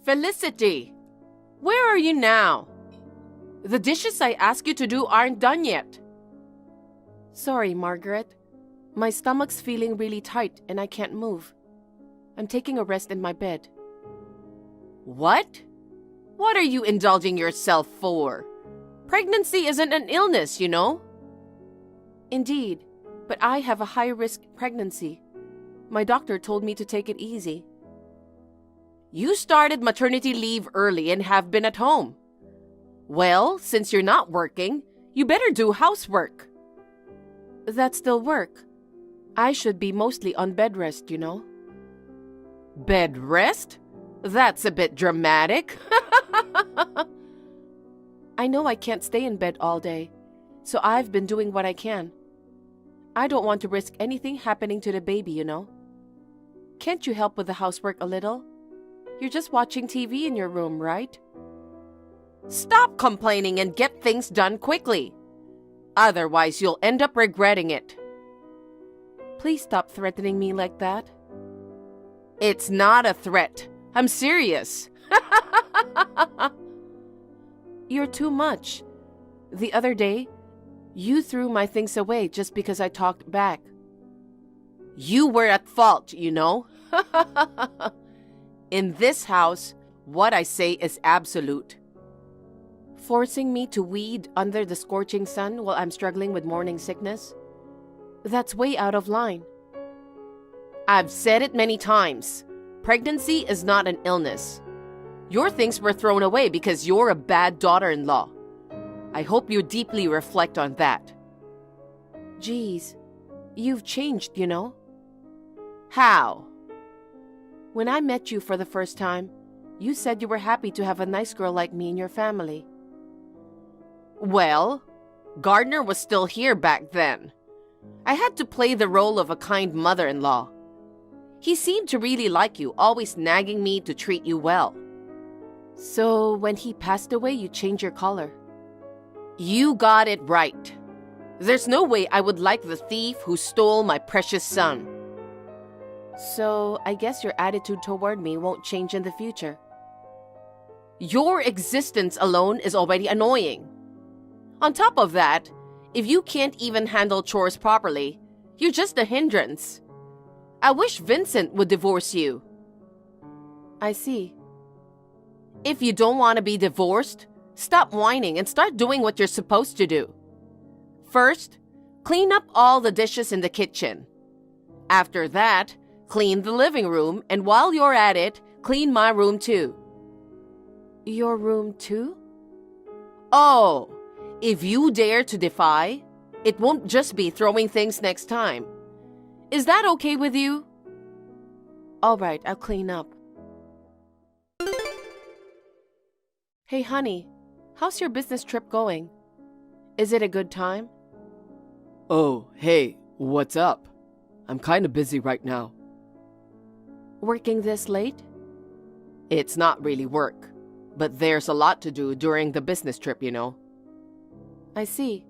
Felicity! Where are you now? The dishes I asked you to do aren't done yet. Sorry, Margaret. My stomach's feeling really tight and I can't move. I'm taking a rest in my bed. What? What are you indulging yourself for? Pregnancy isn't an illness, you know? Indeed, but I have a high-risk pregnancy. My doctor told me to take it easy. You started maternity leave early and have been at home. Well, since you're not working, you better do housework. That's still work. I should be mostly on bed rest, you know. Bed rest? That's a bit dramatic. I know I can't stay in bed all day, so I've been doing what I can. I don't want to risk anything happening to the baby, you know. Can't you help with the housework a little? You're just watching TV in your room, right? Stop complaining and get things done quickly. Otherwise, you'll end up regretting it. Please stop threatening me like that. It's not a threat. I'm serious. You're too much. The other day, you threw my things away just because I talked back. You were at fault, you know. In this house, what I say is absolute. Forcing me to weed under the scorching sun while I'm struggling with morning sickness? That's way out of line. I've said it many times. Pregnancy is not an illness. Your things were thrown away because you're a bad daughter-in-law. I hope you deeply reflect on that. Geez, you've changed, you know. How? When I met you for the first time, you said you were happy to have a nice girl like me in your family. Well, Gardner was still here back then. I had to play the role of a kind mother-in-law. He seemed to really like you, always nagging me to treat you well. So when he passed away, you changed your color. You got it right. There's no way I would like the thief who stole my precious son. So I guess your attitude toward me won't change in the future. Your existence alone is already annoying. On top of that, if you can't even handle chores properly, you're just a hindrance. I wish Vincent would divorce you. I see. If you don't want to be divorced, stop whining and start doing what you're supposed to do. First, clean up all the dishes in the kitchen. After that, clean the living room, and while you're at it, clean my room too. Your room too? Oh, if you dare to defy, it won't just be throwing things next time. Is that okay with you? All right, I'll clean up. Hey, honey, how's your business trip going? Is it a good time? Oh, hey, what's up? I'm kind of busy right now. Working this late? It's not really work, but there's a lot to do during the business trip, you know. I see.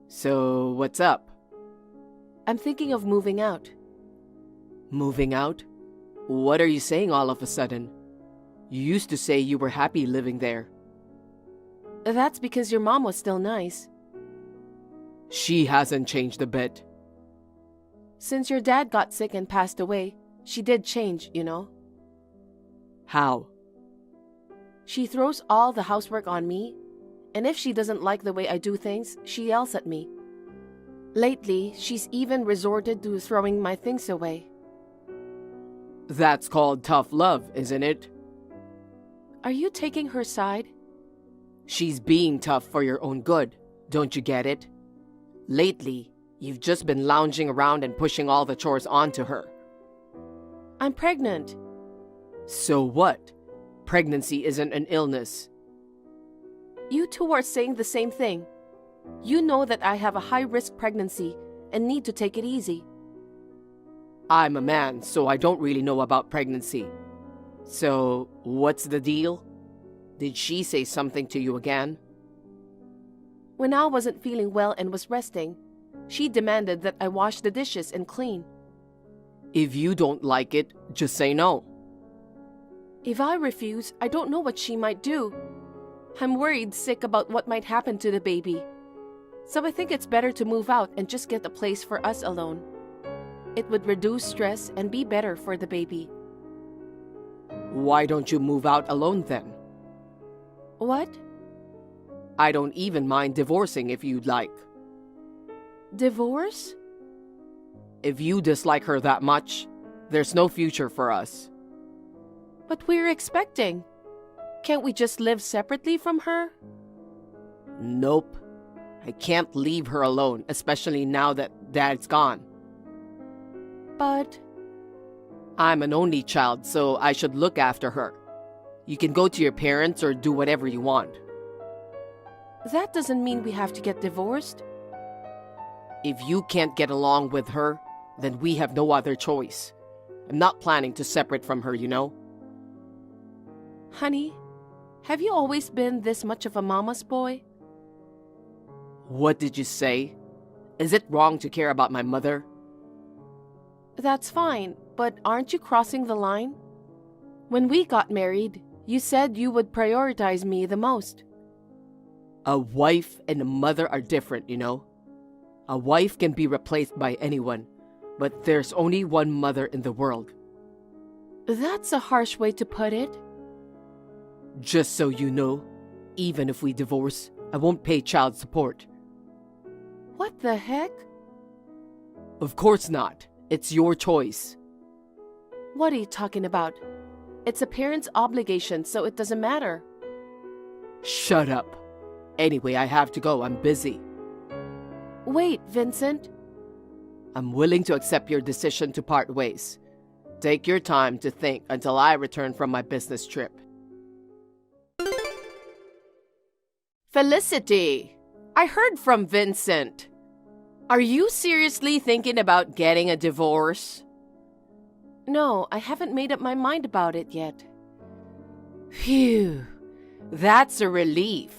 So, what's up? I'm thinking of moving out. Moving out? What are you saying all of a sudden? You used to say you were happy living there. That's because your mom was still nice. She hasn't changed a bit. Since your dad got sick and passed away, she did change, you know. How? She throws all the housework on me, and if she doesn't like the way I do things, she yells at me. Lately, she's even resorted to throwing my things away. That's called tough love, isn't it? Are you taking her side? She's being tough for your own good, don't you get it? Lately, you've just been lounging around and pushing all the chores onto her. I'm pregnant. So what? Pregnancy isn't an illness. You two are saying the same thing. You know that I have a high-risk pregnancy and need to take it easy. I'm a man, so I don't really know about pregnancy. So, what's the deal? Did she say something to you again? When I wasn't feeling well and was resting, she demanded that I wash the dishes and clean. If you don't like it, just say no. If I refuse, I don't know what she might do. I'm worried sick about what might happen to the baby. So I think it's better to move out and just get a place for us alone. It would reduce stress and be better for the baby. Why don't you move out alone then? What? I don't even mind divorcing if you'd like. Divorce? If you dislike her that much, there's no future for us. But we're expecting. Can't we just live separately from her? Nope. I can't leave her alone, especially now that Dad's gone. But I'm an only child, so I should look after her. You can go to your parents or do whatever you want. that doesn't mean we have to get divorced. If you can't get along with her, then we have no other choice. I'm not planning to separate from her, you know? Honey, have you always been this much of a mama's boy? What did you say? Is it wrong to care about my mother? That's fine, but aren't you crossing the line? When we got married, you said you would prioritize me the most. A wife and a mother are different, you know? A wife can be replaced by anyone, but there's only one mother in the world. That's a harsh way to put it. Just so you know, even if we divorce, I won't pay child support. What the heck? Of course not. It's your choice. What are you talking about? It's a parent's obligation, so it doesn't matter. Shut up. Anyway, I have to go. I'm busy. Wait, Vincent. I'm willing to accept your decision to part ways. Take your time to think until I return from my business trip. Felicity, I heard from Vincent. Are you seriously thinking about getting a divorce? No, I haven't made up my mind about it yet. Phew, that's a relief.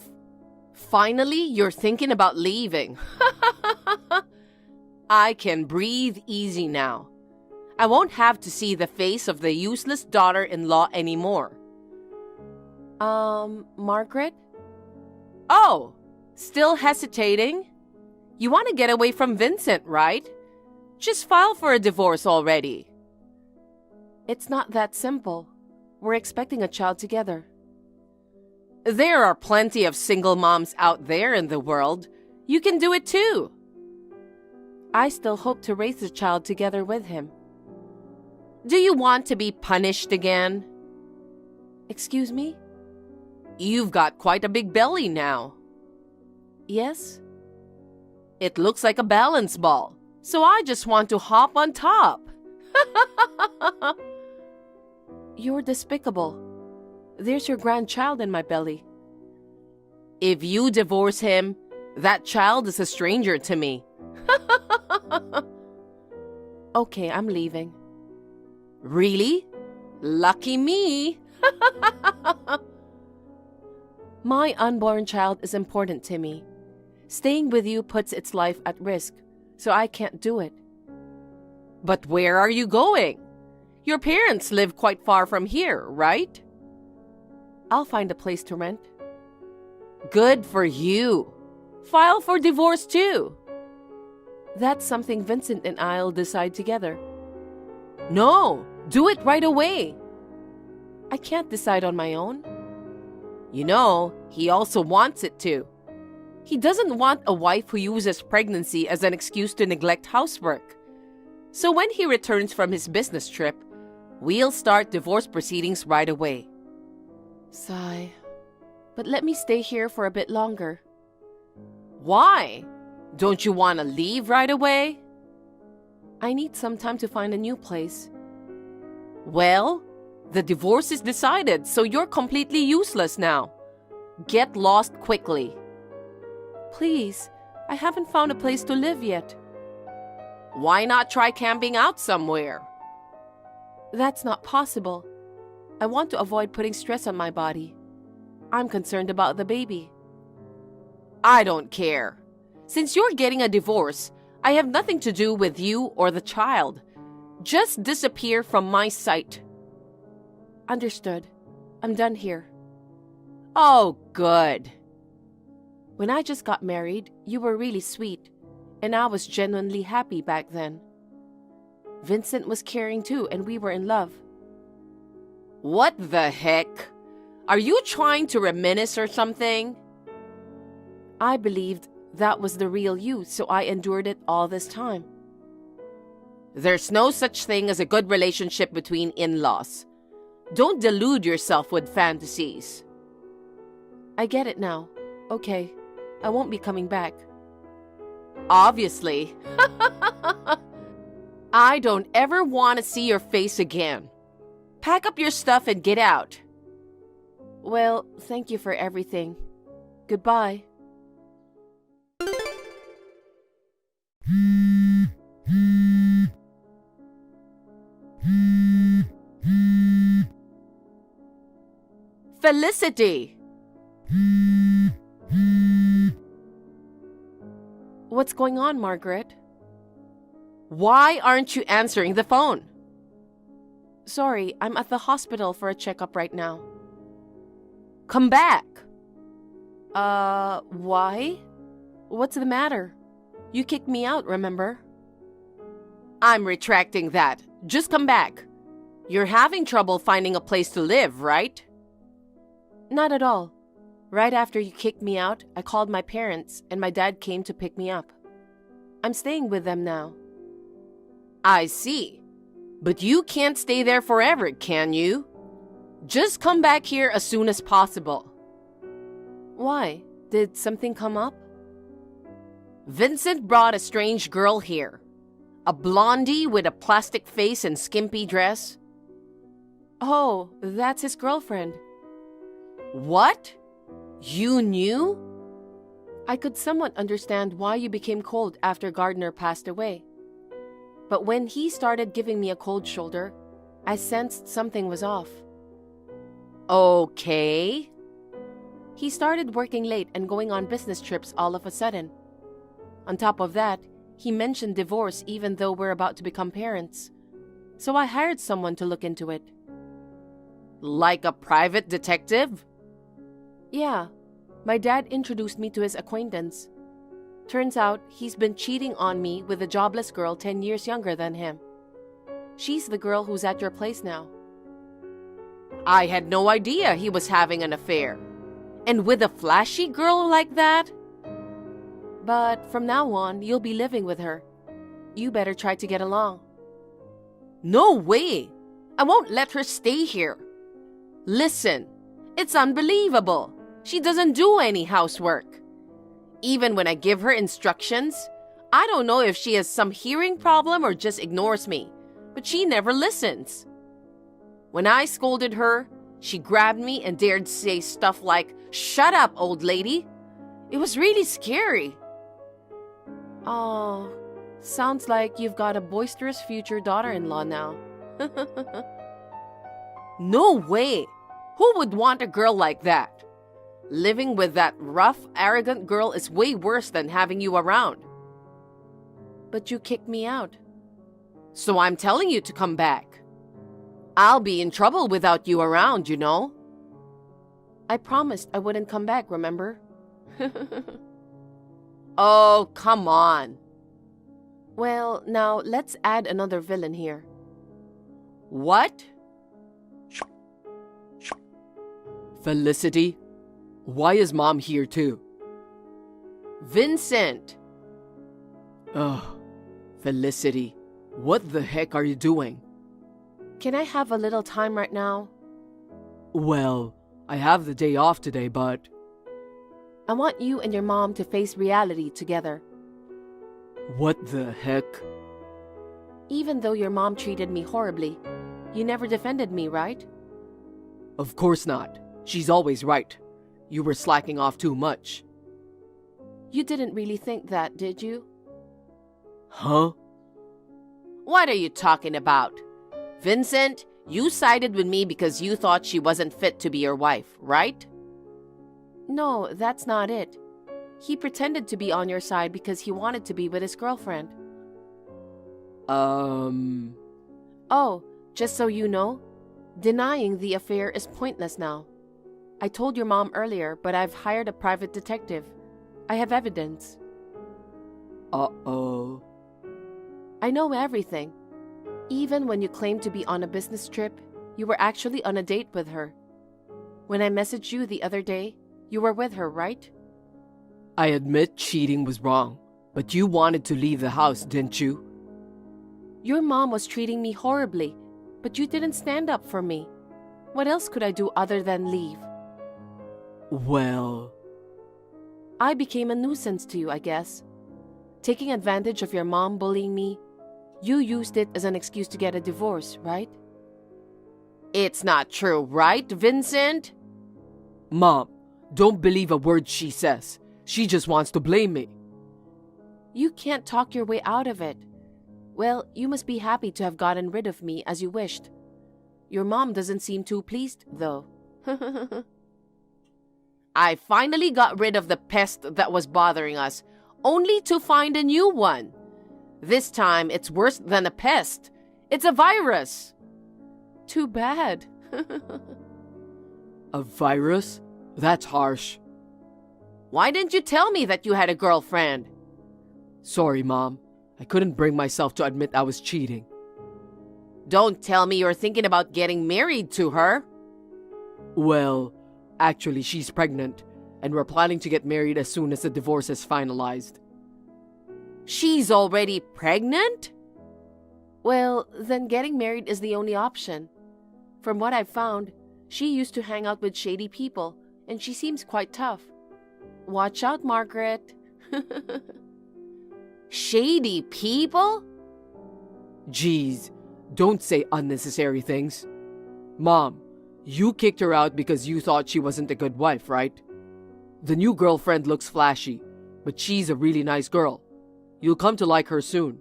Finally, you're thinking about leaving. I can breathe easy now. I won't have to see the face of the useless daughter-in-law anymore. Margaret? Oh, still hesitating? You want to get away from Vincent, right? Just file for a divorce already. It's not that simple. We're expecting a child together. There are plenty of single moms out there in the world. You can do it too. I still hope to raise the child together with him. Do you want to be punished again? Excuse me? You've got quite a big belly now. Yes? It looks like a balance ball, so I just want to hop on top. You're despicable. There's your grandchild in my belly. If you divorce him, that child is a stranger to me. Okay, I'm leaving. Really? Lucky me. My unborn child is important to me. Staying with you puts its life at risk, so I can't do it. But where are you going? Your parents live quite far from here, right? I'll find a place to rent. Good for you. File for divorce too. That's something Vincent and I'll decide together. No, do it right away. I can't decide on my own. You know, he also wants it too. He doesn't want a wife who uses pregnancy as an excuse to neglect housework. So when he returns from his business trip, we'll start divorce proceedings right away. Sigh. But let me stay here for a bit longer. Why? Don't you want to leave right away? I need some time to find a new place. Well, the divorce is decided, so you're completely useless now. Get lost quickly. Please, I haven't found a place to live yet. Why not try camping out somewhere? That's not possible. I want to avoid putting stress on my body. I'm concerned about the baby. I don't care. Since you're getting a divorce, I have nothing to do with you or the child. Just disappear from my sight. Understood. I'm done here. Oh, good. When I just got married, you were really sweet, and I was genuinely happy back then. Vincent was caring too, and we were in love. What the heck? Are you trying to reminisce or something? I believed that was the real you, so I endured it all this time. There's no such thing as a good relationship between in-laws. Don't delude yourself with fantasies. I get it now. Okay, I won't be coming back. Obviously. I don't ever want to see your face again. Pack up your stuff and get out. Well, thank you for everything. Goodbye. Felicity! What's going on, Margaret? Why aren't you answering the phone? Sorry, I'm at the hospital for a checkup right now. Come back. Why? What's the matter? You kicked me out, remember? I'm retracting that. Just come back. You're having trouble finding a place to live, right? Not at all. Right after you kicked me out, I called my parents and my dad came to pick me up. I'm staying with them now. I see. But you can't stay there forever, can you? Just come back here as soon as possible. Why? Did something come up? Vincent brought a strange girl here. A blondie with a plastic face and skimpy dress. Oh, that's his girlfriend. What? You knew? I could somewhat understand why you became cold after Gardner passed away. But when he started giving me a cold shoulder, I sensed something was off. Okay. He started working late and going on business trips all of a sudden. On top of that, he mentioned divorce even though we're about to become parents. So I hired someone to look into it. Like a private detective? Yeah. My dad introduced me to his acquaintance. Turns out he's been cheating on me with a jobless girl 10 years younger than him. She's the girl who's at your place now. I had no idea he was having an affair. And with a flashy girl like that? But from now on, you'll be living with her. You better try to get along. No way! I won't let her stay here. Listen, it's unbelievable. She doesn't do any housework. Even when I give her instructions, I don't know if she has some hearing problem or just ignores me, but she never listens. When I scolded her, she grabbed me and dared say stuff like, "Shut up, old lady." It was really scary. Oh, sounds like you've got a boisterous future daughter-in-law now. No way! Who would want a girl like that? Living with that rough, arrogant girl is way worse than having you around. But you kicked me out. So I'm telling you to come back. I'll be in trouble without you around, you know. I promised I wouldn't come back, remember? Oh, come on. Well, now let's add another villain here. What? Felicity? Why is Mom here too? Vincent! Ugh, Felicity, what the heck are you doing? Can I have a little time right now? Well, I have the day off today, but... I want you and your mom to face reality together. What the heck? Even though your mom treated me horribly, you never defended me, right? Of course not. She's always right. You were slacking off too much. You didn't really think that, did you? Huh? What are you talking about? Vincent, you sided with me because you thought she wasn't fit to be your wife, right? No, that's not it. He pretended to be on your side because he wanted to be with his girlfriend. Oh, just so you know, Denying the affair is pointless now. I told your mom earlier, but I've hired a private detective. I have evidence. Uh-oh. I know everything. Even when you claimed to be on a business trip, you were actually on a date with her. When I messaged you the other day, you were with her, right? I admit cheating was wrong, but you wanted to leave the house, didn't you? Your mom was treating me horribly, but you didn't stand up for me. What else could I do other than leave? Well... I became a nuisance to you, I guess. Taking advantage of your mom bullying me, you used it as an excuse to get a divorce, right? It's not true, right, Vincent? Mom, don't believe a word she says. She just wants to blame me. You can't talk your way out of it. Well, you must be happy to have gotten rid of me as you wished. Your mom doesn't seem too pleased, though. I finally got rid of the pest that was bothering us, only to find a new one. This time, it's worse than a pest. It's a virus. Too bad. A virus? That's harsh. Why didn't you tell me that you had a girlfriend? Sorry, Mom. I couldn't bring myself to admit I was cheating. Don't tell me you're thinking about getting married to her. Well, actually, she's pregnant, and we're planning to get married as soon as the divorce is finalized. She's already pregnant? Well, then getting married is the only option. From what I've found, she used to hang out with shady people, and she seems quite tough. Watch out, Margaret. Shady people? Jeez, don't say unnecessary things. Mom, you kicked her out because you thought she wasn't a good wife, right? The new girlfriend looks flashy, but she's a really nice girl. You'll come to like her soon.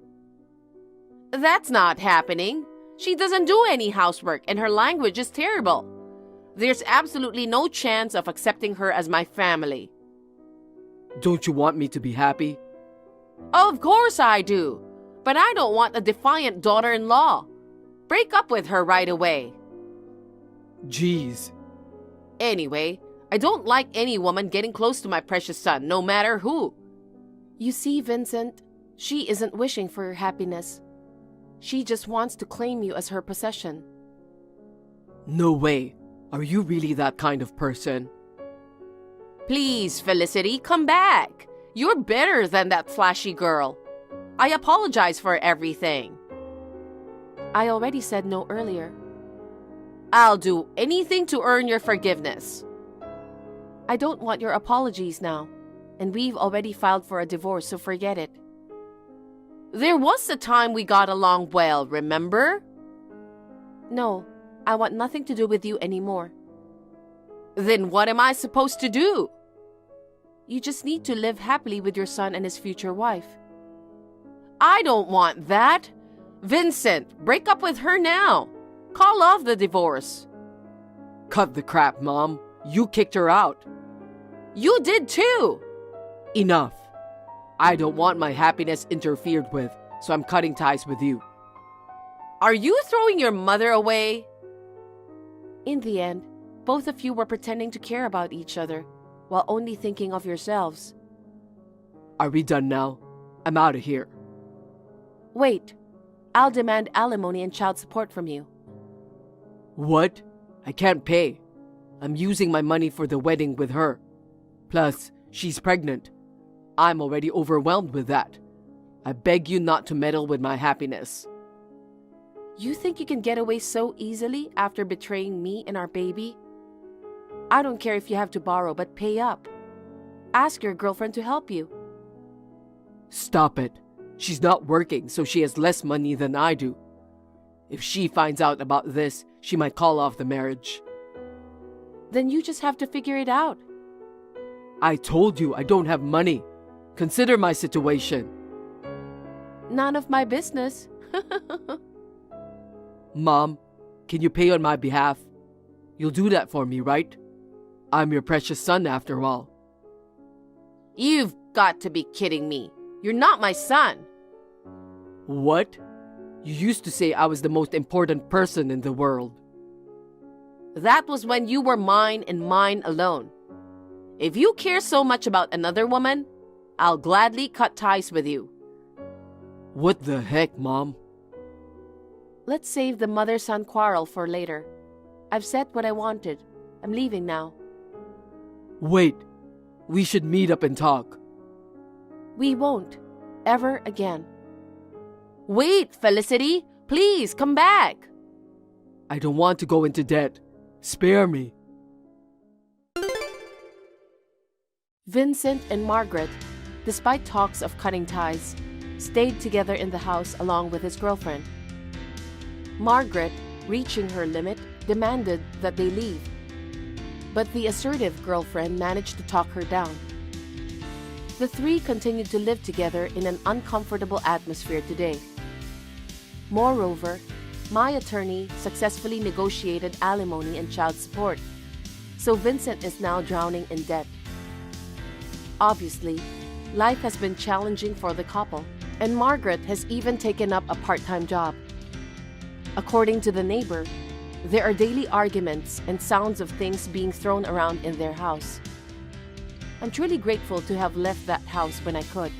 That's not happening. She doesn't do any housework and her language is terrible. There's absolutely no chance of accepting her as my family. Don't you want me to be happy? Of course I do. But I don't want a defiant daughter-in-law. Break up with her right away. Jeez. Anyway, I don't like any woman getting close to my precious son, no matter who. You see, Vincent, she isn't wishing for your happiness. She just wants to claim you as her possession. No way. Are you really that kind of person? Please, Felicity, come back. You're better than that flashy girl. I apologize for everything. I already said no earlier. I'll do anything to earn your forgiveness. I don't want your apologies now, and we've already filed for a divorce, so forget it. There was a time we got along well, remember? No, I want nothing to do with you anymore. Then what am I supposed to do? You just need to live happily with your son and his future wife. I don't want that. Vincent, break up with her now. Call off the divorce. Cut the crap, Mom. You kicked her out. You did too. Enough. I don't want my happiness interfered with, so I'm cutting ties with you. Are you throwing your mother away? In the end, both of you were pretending to care about each other, while only thinking of yourselves. Are we done now? I'm out of here. Wait. I'll demand alimony and child support from you. What? I can't pay. I'm using my money for the wedding with her. Plus, she's pregnant. I'm already overwhelmed with that. I beg you not to meddle with my happiness. You think you can get away so easily after betraying me and our baby? I don't care if you have to borrow, but pay up. Ask your girlfriend to help you. Stop it. She's not working, so she has less money than I do. If she finds out about this, she might call off the marriage. Then you just have to figure it out. I told you I don't have money. Consider my situation. None of my business. Mom, can you pay on my behalf? You'll do that for me, right? I'm your precious son after all. You've got to be kidding me. You're not my son. What? You used to say I was the most important person in the world. That was when you were mine and mine alone. If you care so much about another woman, I'll gladly cut ties with you. What the heck, Mom? Let's save the mother-son quarrel for later. I've said what I wanted. I'm leaving now. Wait, we should meet up and talk. We won't. Ever again. Wait, Felicity, please come back. I don't want to go into debt. Spare me. Vincent and Margaret, despite talks of cutting ties, stayed together in the house along with his girlfriend. Margaret, reaching her limit, demanded that they leave. But the assertive girlfriend managed to talk her down. The three continued to live together in an uncomfortable atmosphere today. Moreover, my attorney successfully negotiated alimony and child support, so Vincent is now drowning in debt. Obviously, life has been challenging for the couple, and Margaret has even taken up a part-time job. According to the neighbor, there are daily arguments and sounds of things being thrown around in their house. I'm truly grateful to have left that house when I could.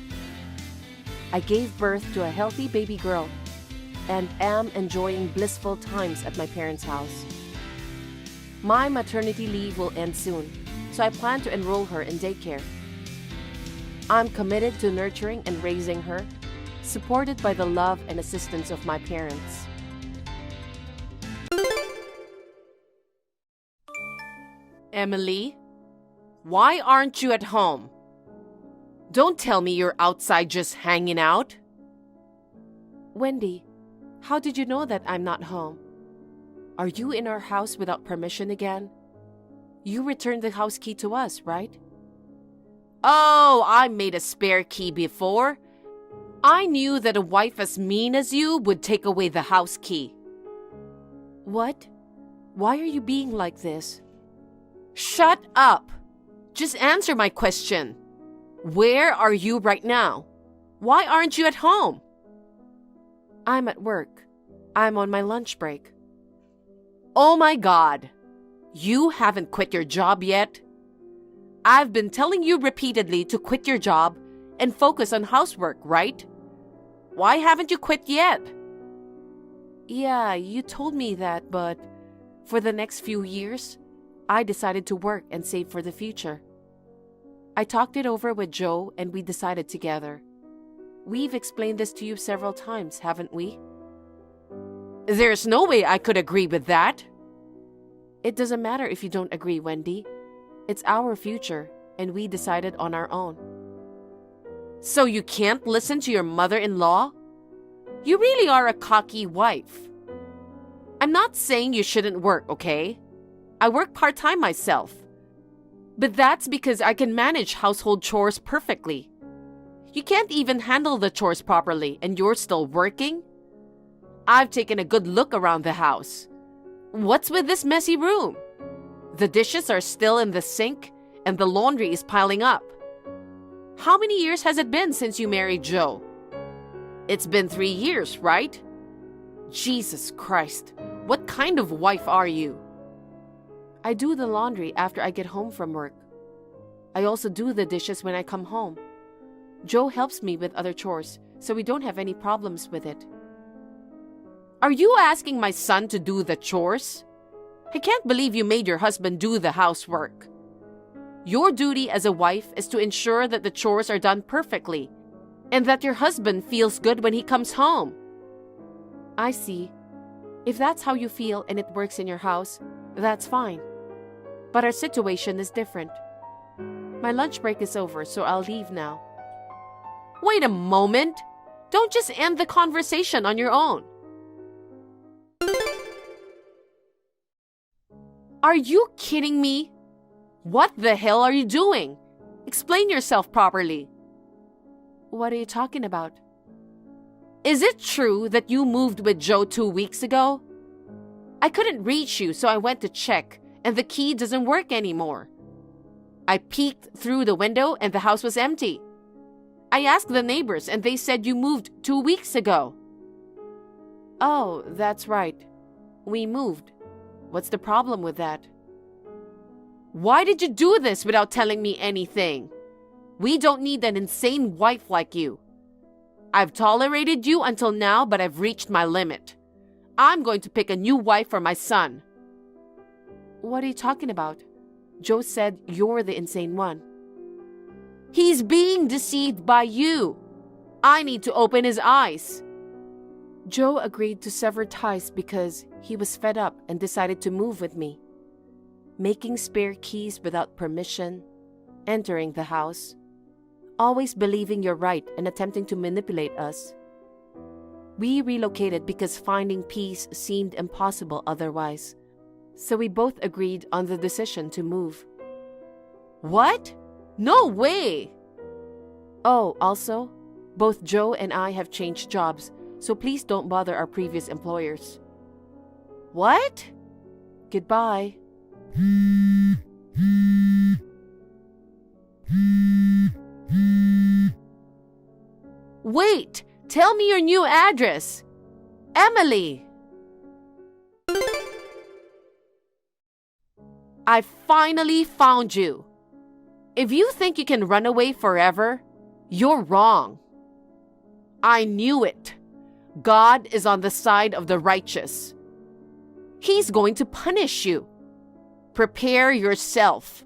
I gave birth to a healthy baby girl and am enjoying blissful times at my parents' house. My maternity leave will end soon, so I plan to enroll her in daycare. I'm committed to nurturing and raising her, supported by the love and assistance of my parents. Emily, why aren't you at home? Don't tell me you're outside just hanging out. Wendy, how did you know that I'm not home? Are you in our house without permission again? You returned the house key to us, right? Oh, I made a spare key before. I knew that a wife as mean as you would take away the house key. What? Why are you being like this? Shut up! Just answer my question. Where are you right now? Why aren't you at home? I'm at work. I'm on my lunch break. Oh my God! You haven't quit your job yet? I've been telling you repeatedly to quit your job and focus on housework, right? Why haven't you quit yet? Yeah, you told me that, but for the next few years, I decided to work and save for the future. I talked it over with Joe and we decided together. We've explained this to you several times, haven't we? There's no way I could agree with that. It doesn't matter if you don't agree, Wendy. It's our future, and we decided on our own. So you can't listen to your mother-in-law? You really are a cocky wife. I'm not saying you shouldn't work, okay? I work part-time myself. But that's because I can manage household chores perfectly. You can't even handle the chores properly, and you're still working? I've taken a good look around the house. What's with this messy room? The dishes are still in the sink, and the laundry is piling up. How many years has it been since you married Joe? It's been 3 years, right? Jesus Christ, what kind of wife are you? I do the laundry after I get home from work. I also do the dishes when I come home. Joe helps me with other chores, so we don't have any problems with it. Are you asking my son to do the chores? I can't believe you made your husband do the housework. Your duty as a wife is to ensure that the chores are done perfectly and that your husband feels good when he comes home. I see. If that's how you feel and it works in your house, that's fine. But our situation is different. My lunch break is over, so I'll leave now. Wait a moment. Don't just end the conversation on your own. Are you kidding me? What the hell are you doing? Explain yourself properly. What are you talking about? Is it true that you moved with Joe 2 weeks ago? I couldn't reach you, so I went to check, and the key doesn't work anymore. I peeked through the window and the house was empty. I asked the neighbors and they said you moved 2 weeks ago. Oh, that's right. We moved. What's the problem with that? Why did you do this without telling me anything? We don't need an insane wife like you. I've tolerated you until now, but I've reached my limit. I'm going to pick a new wife for my son. What are you talking about? Joe said you're the insane one. He's being deceived by you. I need to open his eyes. Joe agreed to sever ties because he was fed up and decided to move with me. Making spare keys without permission, entering the house, always believing you're right and attempting to manipulate us. We relocated because finding peace seemed impossible otherwise, so we both agreed on the decision to move. What? No way! Oh, also, both Joe and I have changed jobs, so please don't bother our previous employers. What? Goodbye. Wait! Tell me your new address! Emily! I finally found you. If you think you can run away forever, you're wrong. I knew it. God is on the side of the righteous. He's going to punish you. Prepare yourself.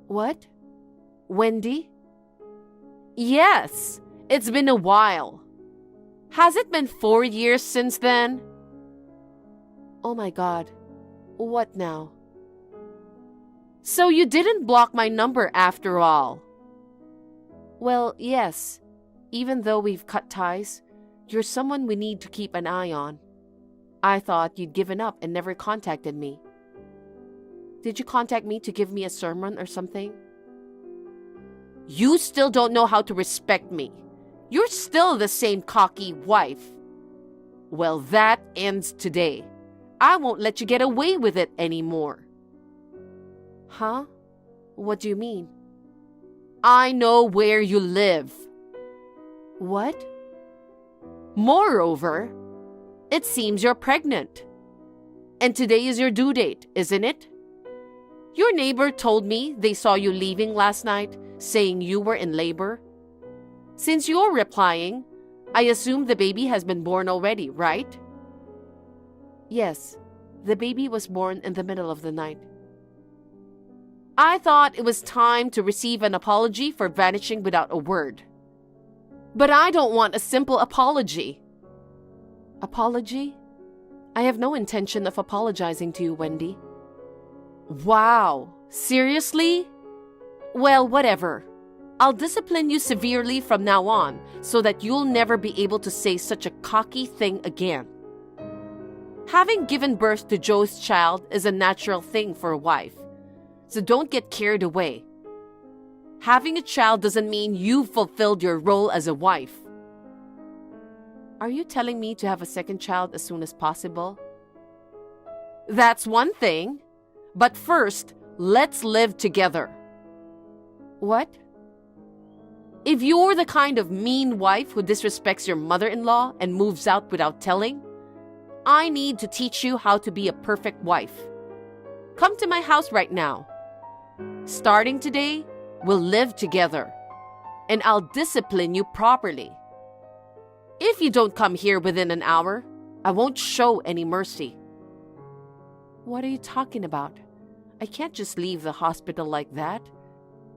What? Wendy? Yes, it's been a while. Has it been 4 years since then? Oh my God. What now? So you didn't block my number after all? Well, yes. Even though we've cut ties, you're someone we need to keep an eye on. I thought you'd given up and never contacted me. Did you contact me to give me a sermon or something? You still don't know how to respect me. You're still the same cocky wife. Well, that ends today. I won't let you get away with it anymore. Huh? What do you mean? I know where you live. What? Moreover, it seems you're pregnant. And today is your due date, isn't it? Your neighbor told me they saw you leaving last night, saying you were in labor. Since you're replying, I assume the baby has been born already, right? Yes, the baby was born in the middle of the night. I thought it was time to receive an apology for vanishing without a word. But I don't want a simple apology. Apology? I have no intention of apologizing to you, Wendy. Wow, seriously? Well, whatever. I'll discipline you severely from now on so that you'll never be able to say such a cocky thing again. Having given birth to Joe's child is a natural thing for a wife, so don't get carried away. Having a child doesn't mean you've fulfilled your role as a wife. Are you telling me to have a second child as soon as possible? That's one thing, but first, let's live together. What? If you're the kind of mean wife who disrespects your mother-in-law and moves out without telling, I need to teach you how to be a perfect wife. Come to my house right now. Starting today, we'll live together, and I'll discipline you properly. If you don't come here within an hour, I won't show any mercy. What are you talking about? I can't just leave the hospital like that.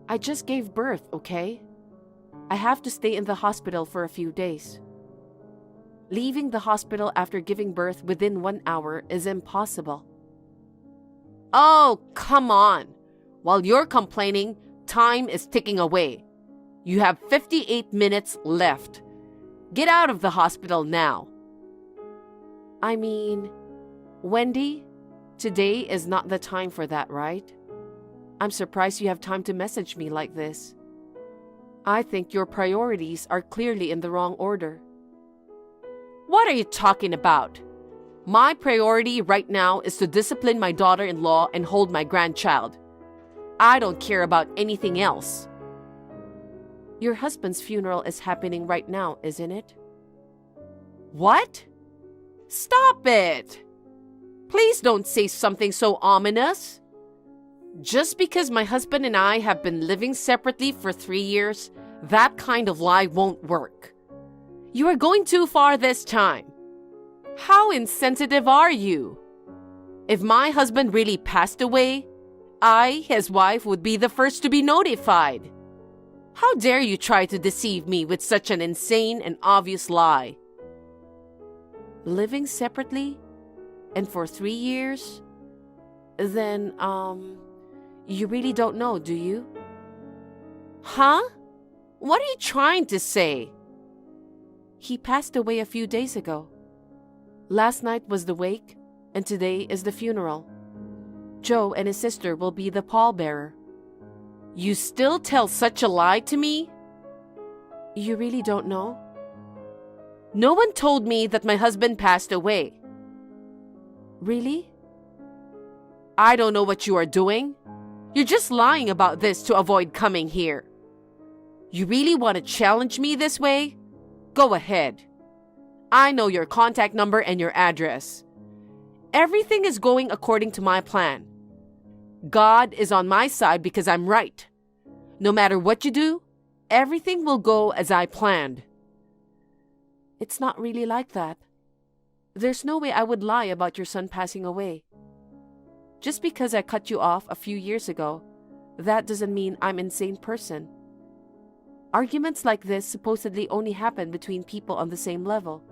I just gave birth, okay? I have to stay in the hospital for a few days. Leaving the hospital after giving birth within 1 hour is impossible. Oh, come on. While you're complaining, time is ticking away. You have 58 minutes left. Get out of the hospital now. I mean, Wendy, today is not the time for that, right? I'm surprised you have time to message me like this. I think your priorities are clearly in the wrong order. What are you talking about? My priority right now is to discipline my daughter-in-law and hold my grandchild. I don't care about anything else. Your husband's funeral is happening right now, isn't it? What? Stop it! Please don't say something so ominous. Just because my husband and I have been living separately for 3 years, that kind of lie won't work. You are going too far this time. How insensitive are you? If my husband really passed away, I, his wife, would be the first to be notified. How dare you try to deceive me with such an insane and obvious lie? Living separately? And for 3 years? Then, you really don't know, do you? Huh? What are you trying to say? He passed away a few days ago. Last night was the wake, and today is the funeral. Joe and his sister will be the pallbearer. You still tell such a lie to me? You really don't know? No one told me that my husband passed away. Really? I don't know what you are doing. You're just lying about this to avoid coming here. You really want to challenge me this way? Go ahead. I know your contact number and your address. Everything is going according to my plan. God is on my side because I'm right. No matter what you do, everything will go as I planned. It's not really like that. There's no way I would lie about your son passing away. Just because I cut you off a few years ago, that doesn't mean I'm an insane person. Arguments like this supposedly only happen between people on the same level.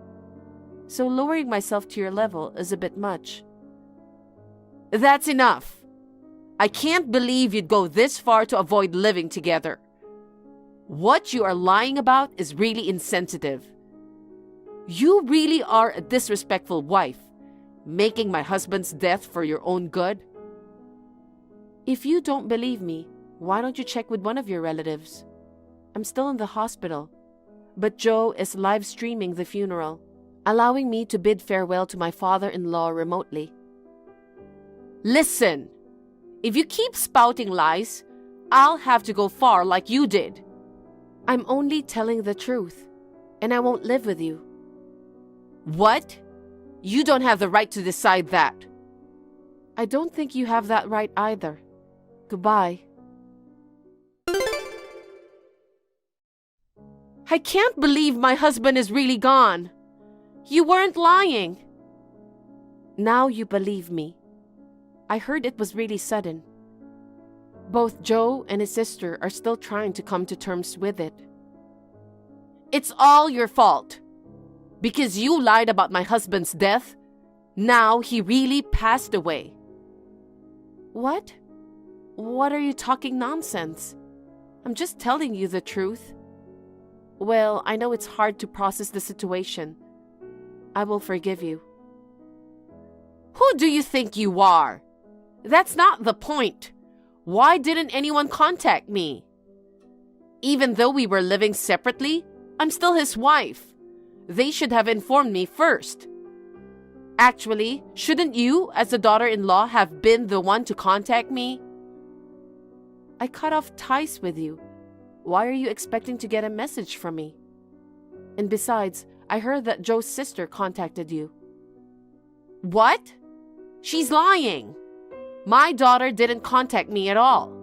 So lowering myself to your level is a bit much. That's enough. I can't believe you'd go this far to avoid living together. What you are lying about is really insensitive. You really are a disrespectful wife, making my husband's death for your own good. If you don't believe me, why don't you check with one of your relatives? I'm still in the hospital, but Joe is live streaming the funeral, allowing me to bid farewell to my father-in-law remotely. Listen, if you keep spouting lies, I'll have to go far like you did. I'm only telling the truth, and I won't live with you. What? You don't have the right to decide that. I don't think you have that right either. Goodbye. I can't believe my husband is really gone. You weren't lying. Now you believe me. I heard it was really sudden. Both Joe and his sister are still trying to come to terms with it. It's all your fault. Because you lied about my husband's death, now he really passed away. What? What are you talking nonsense? I'm just telling you the truth. Well, I know it's hard to process the situation. I will forgive you. Who do you think you are? That's not the point. Why didn't anyone contact me? Even though we were living separately, I'm still his wife. They should have informed me first. Actually, shouldn't you, as the daughter-in-law, have been the one to contact me? I cut off ties with you. Why are you expecting to get a message from me? And besides, I heard that Joe's sister contacted you. What? She's lying. My daughter didn't contact me at all.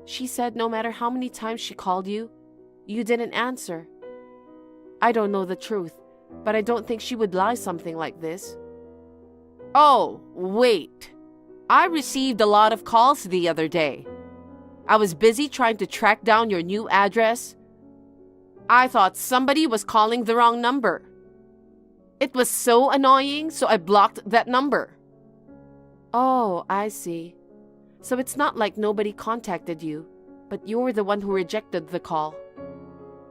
She said no matter how many times she called you, you didn't answer. I don't know the truth, but I don't think she would lie something like this. Oh, wait. I received a lot of calls the other day. I was busy trying to track down your new address. I thought somebody was calling the wrong number. It was so annoying, so I blocked that number. Oh, I see. So it's not like nobody contacted you, but you're the one who rejected the call.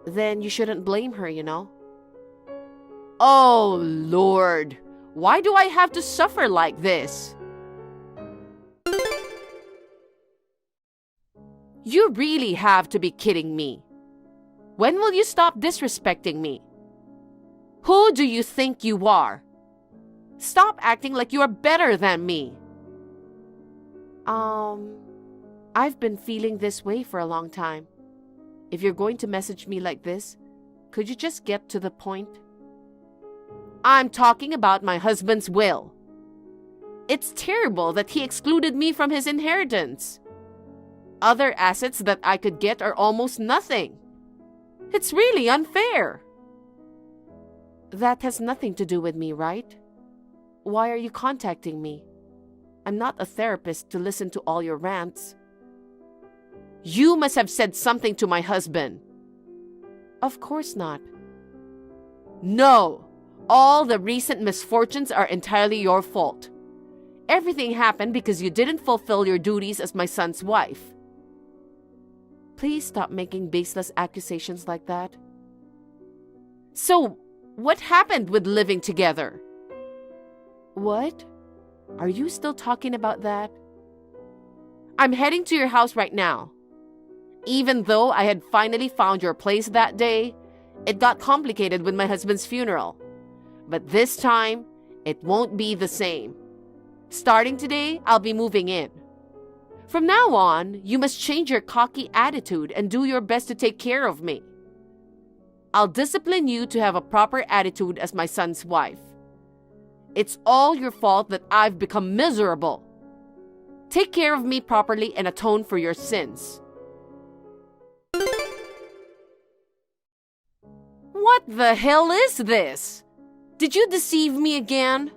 Then you shouldn't blame her, you know. Oh, Lord. Why do I have to suffer like this? You really have to be kidding me. When will you stop disrespecting me? Who do you think you are? Stop acting like you are better than me. I've been feeling this way for a long time. If you're going to message me like this, could you just get to the point? I'm talking about my husband's will. It's terrible that he excluded me from his inheritance. Other assets that I could get are almost nothing. It's really unfair. That has nothing to do with me, right? Why are you contacting me? I'm not a therapist to listen to all your rants. You must have said something to my husband. Of course not. No, all the recent misfortunes are entirely your fault. Everything happened because you didn't fulfill your duties as my son's wife. Please stop making baseless accusations like that. So, what happened with living together? What? Are you still talking about that? I'm heading to your house right now. Even though I had finally found your place that day, it got complicated with my husband's funeral. But this time, it won't be the same. Starting today, I'll be moving in. From now on, you must change your cocky attitude and do your best to take care of me. I'll discipline you to have a proper attitude as my son's wife. It's all your fault that I've become miserable. Take care of me properly and atone for your sins. What the hell is this? Did you deceive me again?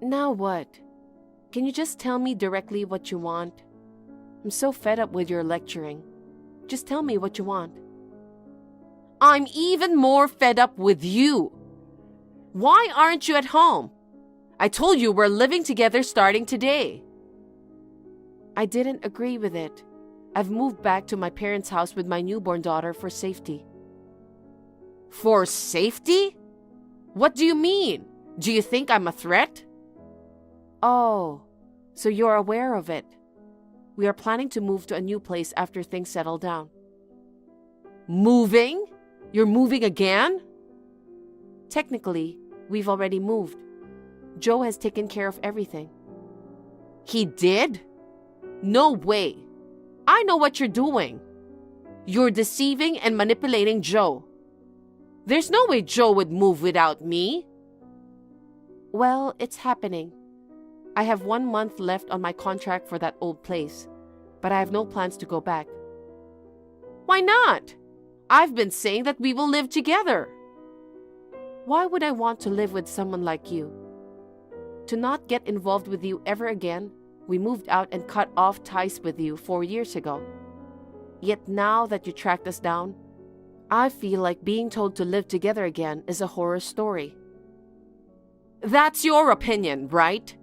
Now what? Can you just tell me directly what you want? I'm so fed up with your lecturing. Just tell me what you want. I'm even more fed up with you. Why aren't you at home? I told you we're living together starting today. I didn't agree with it. I've moved back to my parents' house with my newborn daughter for safety. For safety? What do you mean? Do you think I'm a threat? Oh, so you're aware of it. We are planning to move to a new place after things settle down. Moving? You're moving again? Technically, we've already moved. Joe has taken care of everything. He did? No way. I know what you're doing. You're deceiving and manipulating Joe. There's no way Joe would move without me. Well, it's happening. I have 1 month left on my contract for that old place, but I have no plans to go back. Why not? I've been saying that we will live together. Why would I want to live with someone like you? To not get involved with you ever again, we moved out and cut off ties with you 4 years ago. Yet now that you tracked us down, I feel like being told to live together again is a horror story. That's your opinion, right?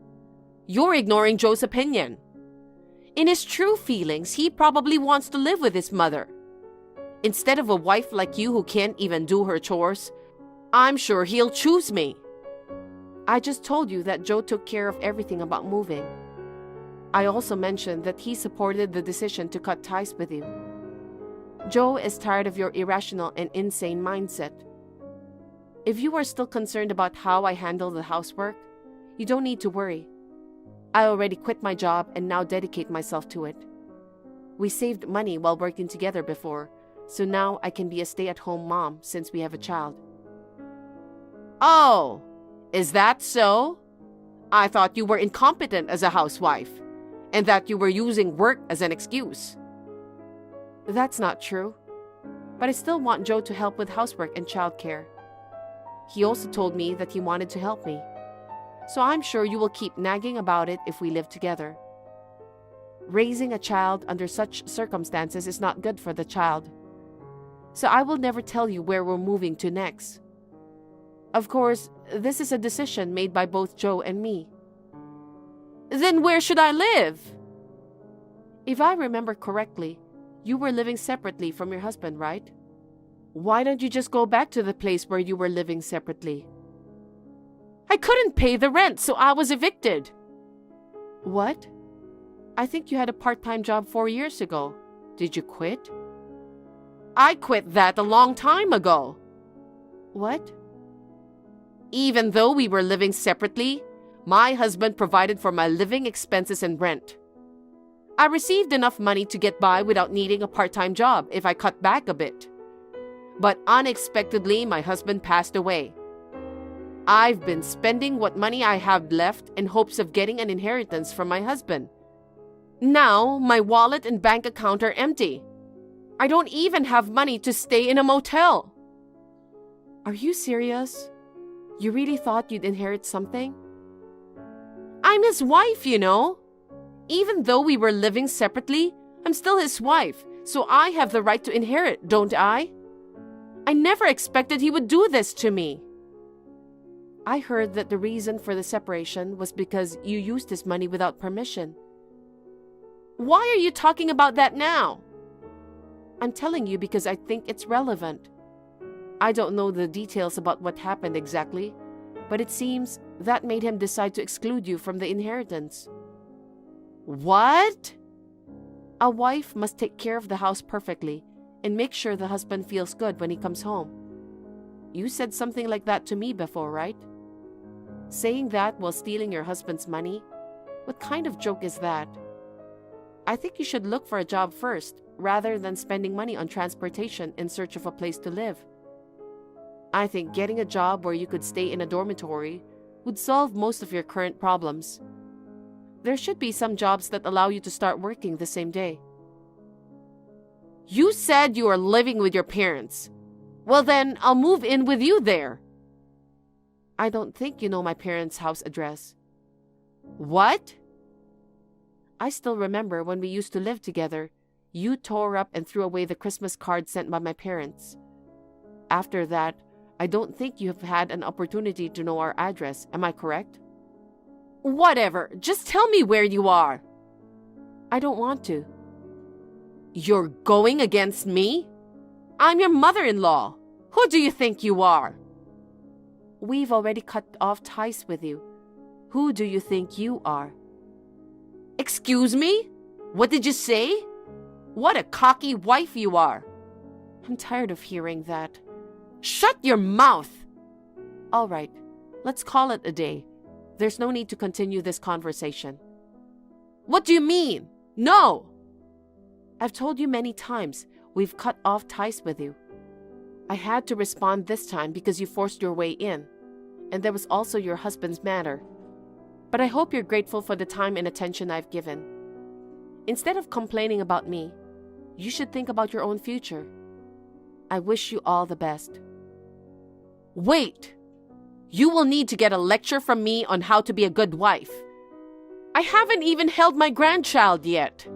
You're ignoring Joe's opinion. In his true feelings, he probably wants to live with his mother. Instead of a wife like you who can't even do her chores, I'm sure he'll choose me. I just told you that Joe took care of everything about moving. I also mentioned that he supported the decision to cut ties with you. Joe is tired of your irrational and insane mindset. If you are still concerned about how I handle the housework, you don't need to worry. I already quit my job and now dedicate myself to it. We saved money while working together before, so now I can be a stay-at-home mom since we have a child. Oh, is that so? I thought you were incompetent as a housewife, and that you were using work as an excuse. That's not true, but I still want Joe to help with housework and childcare. He also told me that he wanted to help me, so I'm sure you will keep nagging about it if we live together. Raising a child under such circumstances is not good for the child, so I will never tell you where we're moving to next. Of course, this is a decision made by both Joe and me. Then where should I live? If I remember correctly, you were living separately from your husband, right? Why don't you just go back to the place where you were living separately? I couldn't pay the rent, so I was evicted. What? I think you had a part-time job 4 years ago. Did you quit? I quit that a long time ago. What? Even though we were living separately, my husband provided for my living expenses and rent. I received enough money to get by without needing a part-time job if I cut back a bit. But unexpectedly, my husband passed away. I've been spending what money I have left in hopes of getting an inheritance from my husband. Now, my wallet and bank account are empty. I don't even have money to stay in a motel. Are you serious? You really thought you'd inherit something? I'm his wife, you know. Even though we were living separately, I'm still his wife, so I have the right to inherit, don't I? I never expected he would do this to me. I heard that the reason for the separation was because you used his money without permission. Why are you talking about that now? I'm telling you because I think it's relevant. I don't know the details about what happened exactly, but it seems that made him decide to exclude you from the inheritance. What? A wife must take care of the house perfectly and make sure the husband feels good when he comes home. You said something like that to me before, right? Saying that while stealing your husband's money? What kind of joke is that? I think you should look for a job first, rather than spending money on transportation in search of a place to live. I think getting a job where you could stay in a dormitory would solve most of your current problems. There should be some jobs that allow you to start working the same day. You said you are living with your parents. Well then, I'll move in with you there. I don't think you know my parents' house address. What? I still remember when we used to live together, you tore up and threw away the Christmas card sent by my parents. After that, I don't think you have had an opportunity to know our address. Am I correct? Whatever. Just tell me where you are. I don't want to. You're going against me? I'm your mother-in-law. Who do you think you are? We've already cut off ties with you. Who do you think you are? Excuse me? What did you say? What a cocky wife you are. I'm tired of hearing that. Shut your mouth! All right, let's call it a day. There's no need to continue this conversation. What do you mean? No! I've told you many times, we've cut off ties with you. I had to respond this time because you forced your way in, and there was also your husband's matter. But I hope you're grateful for the time and attention I've given. Instead of complaining about me, you should think about your own future. I wish you all the best. Wait! You will need to get a lecture from me on how to be a good wife. I haven't even held my grandchild yet.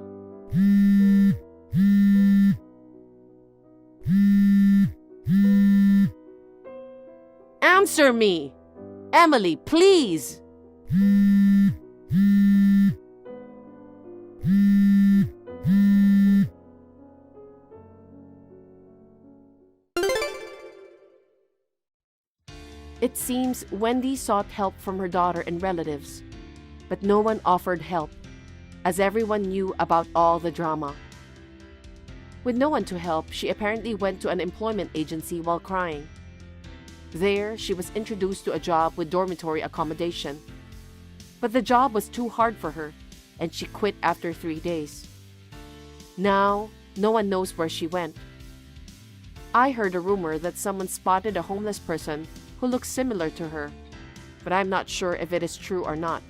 Answer me! Emily, please! It seems Wendy sought help from her daughter and relatives, but no one offered help, as everyone knew about all the drama. With no one to help, she apparently went to an employment agency while crying. There, she was introduced to a job with dormitory accommodation. But the job was too hard for her, and she quit after 3 days. Now, no one knows where she went. I heard a rumor that someone spotted a homeless person who looks similar to her, but I'm not sure if it is true or not.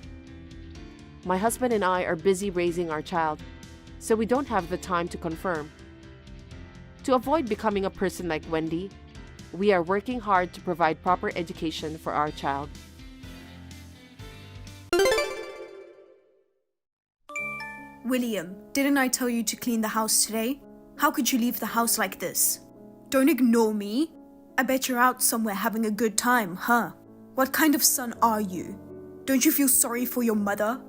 My husband and I are busy raising our child, so we don't have the time to confirm. To avoid becoming a person like Wendy, we are working hard to provide proper education for our child. William, didn't I tell you to clean the house today? How could you leave the house like this? Don't ignore me. I bet you're out somewhere having a good time, huh? What kind of son are you? Don't you feel sorry for your mother?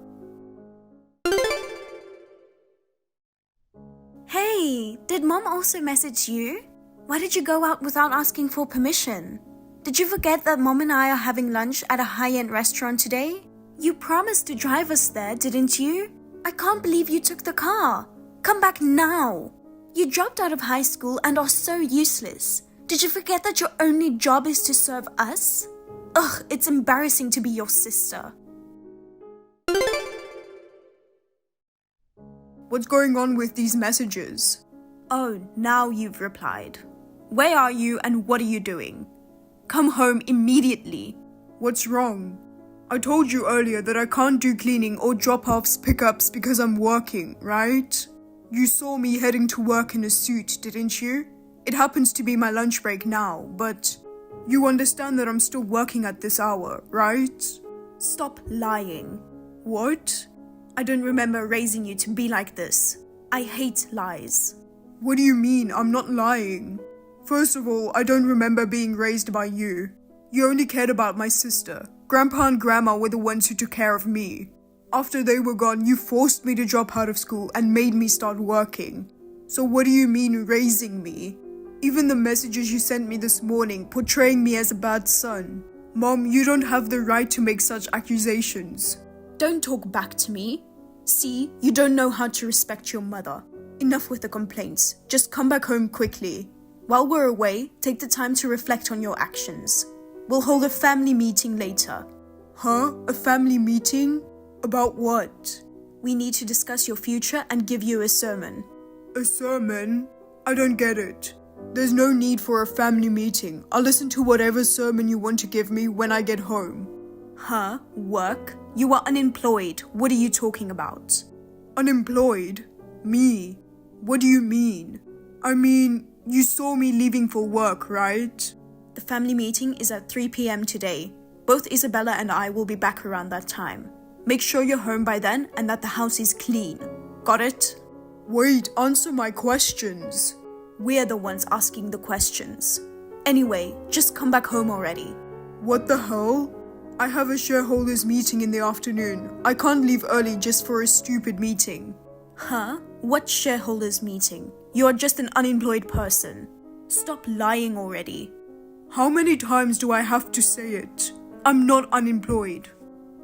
Hey, did Mom also message you? Why did you go out without asking for permission? Did you forget that Mom and I are having lunch at a high-end restaurant today? You promised to drive us there, didn't you? I can't believe you took the car. Come back now. You dropped out of high school and are so useless. Did you forget that your only job is to serve us? Ugh, it's embarrassing to be your sister. What's going on with these messages? Oh, now you've replied. Where are you and what are you doing? Come home immediately. What's wrong? I told you earlier that I can't do cleaning or drop-offs, pickups because I'm working, right? You saw me heading to work in a suit, didn't you? It happens to be my lunch break now, but you understand that I'm still working at this hour, right? Stop lying. What? I don't remember raising you to be like this. I hate lies. What do you mean? I'm not lying. First of all, I don't remember being raised by you. You only cared about my sister. Grandpa and Grandma were the ones who took care of me. After they were gone, you forced me to drop out of school and made me start working. So what do you mean raising me? Even the messages you sent me this morning portraying me as a bad son. Mom, you don't have the right to make such accusations. Don't talk back to me. See, you don't know how to respect your mother. Enough with the complaints. Just come back home quickly. While we're away, take the time to reflect on your actions. We'll hold a family meeting later. Huh? A family meeting? About what? We need to discuss your future and give you a sermon. A sermon? I don't get it. There's no need for a family meeting. I'll listen to whatever sermon you want to give me when I get home. Huh? Work? You are unemployed. What are you talking about? Unemployed? Me? What do you mean? I mean, you saw me leaving for work, right? The family meeting is at 3 p.m. today. Both Isabella and I will be back around that time. Make sure you're home by then and that the house is clean. Got it? Wait, answer my questions. We're the ones asking the questions. Anyway, just come back home already. What the hell? I have a shareholders meeting in the afternoon. I can't leave early just for a stupid meeting. Huh? What shareholders meeting? You're just an unemployed person. Stop lying already. How many times do I have to say it? I'm not unemployed.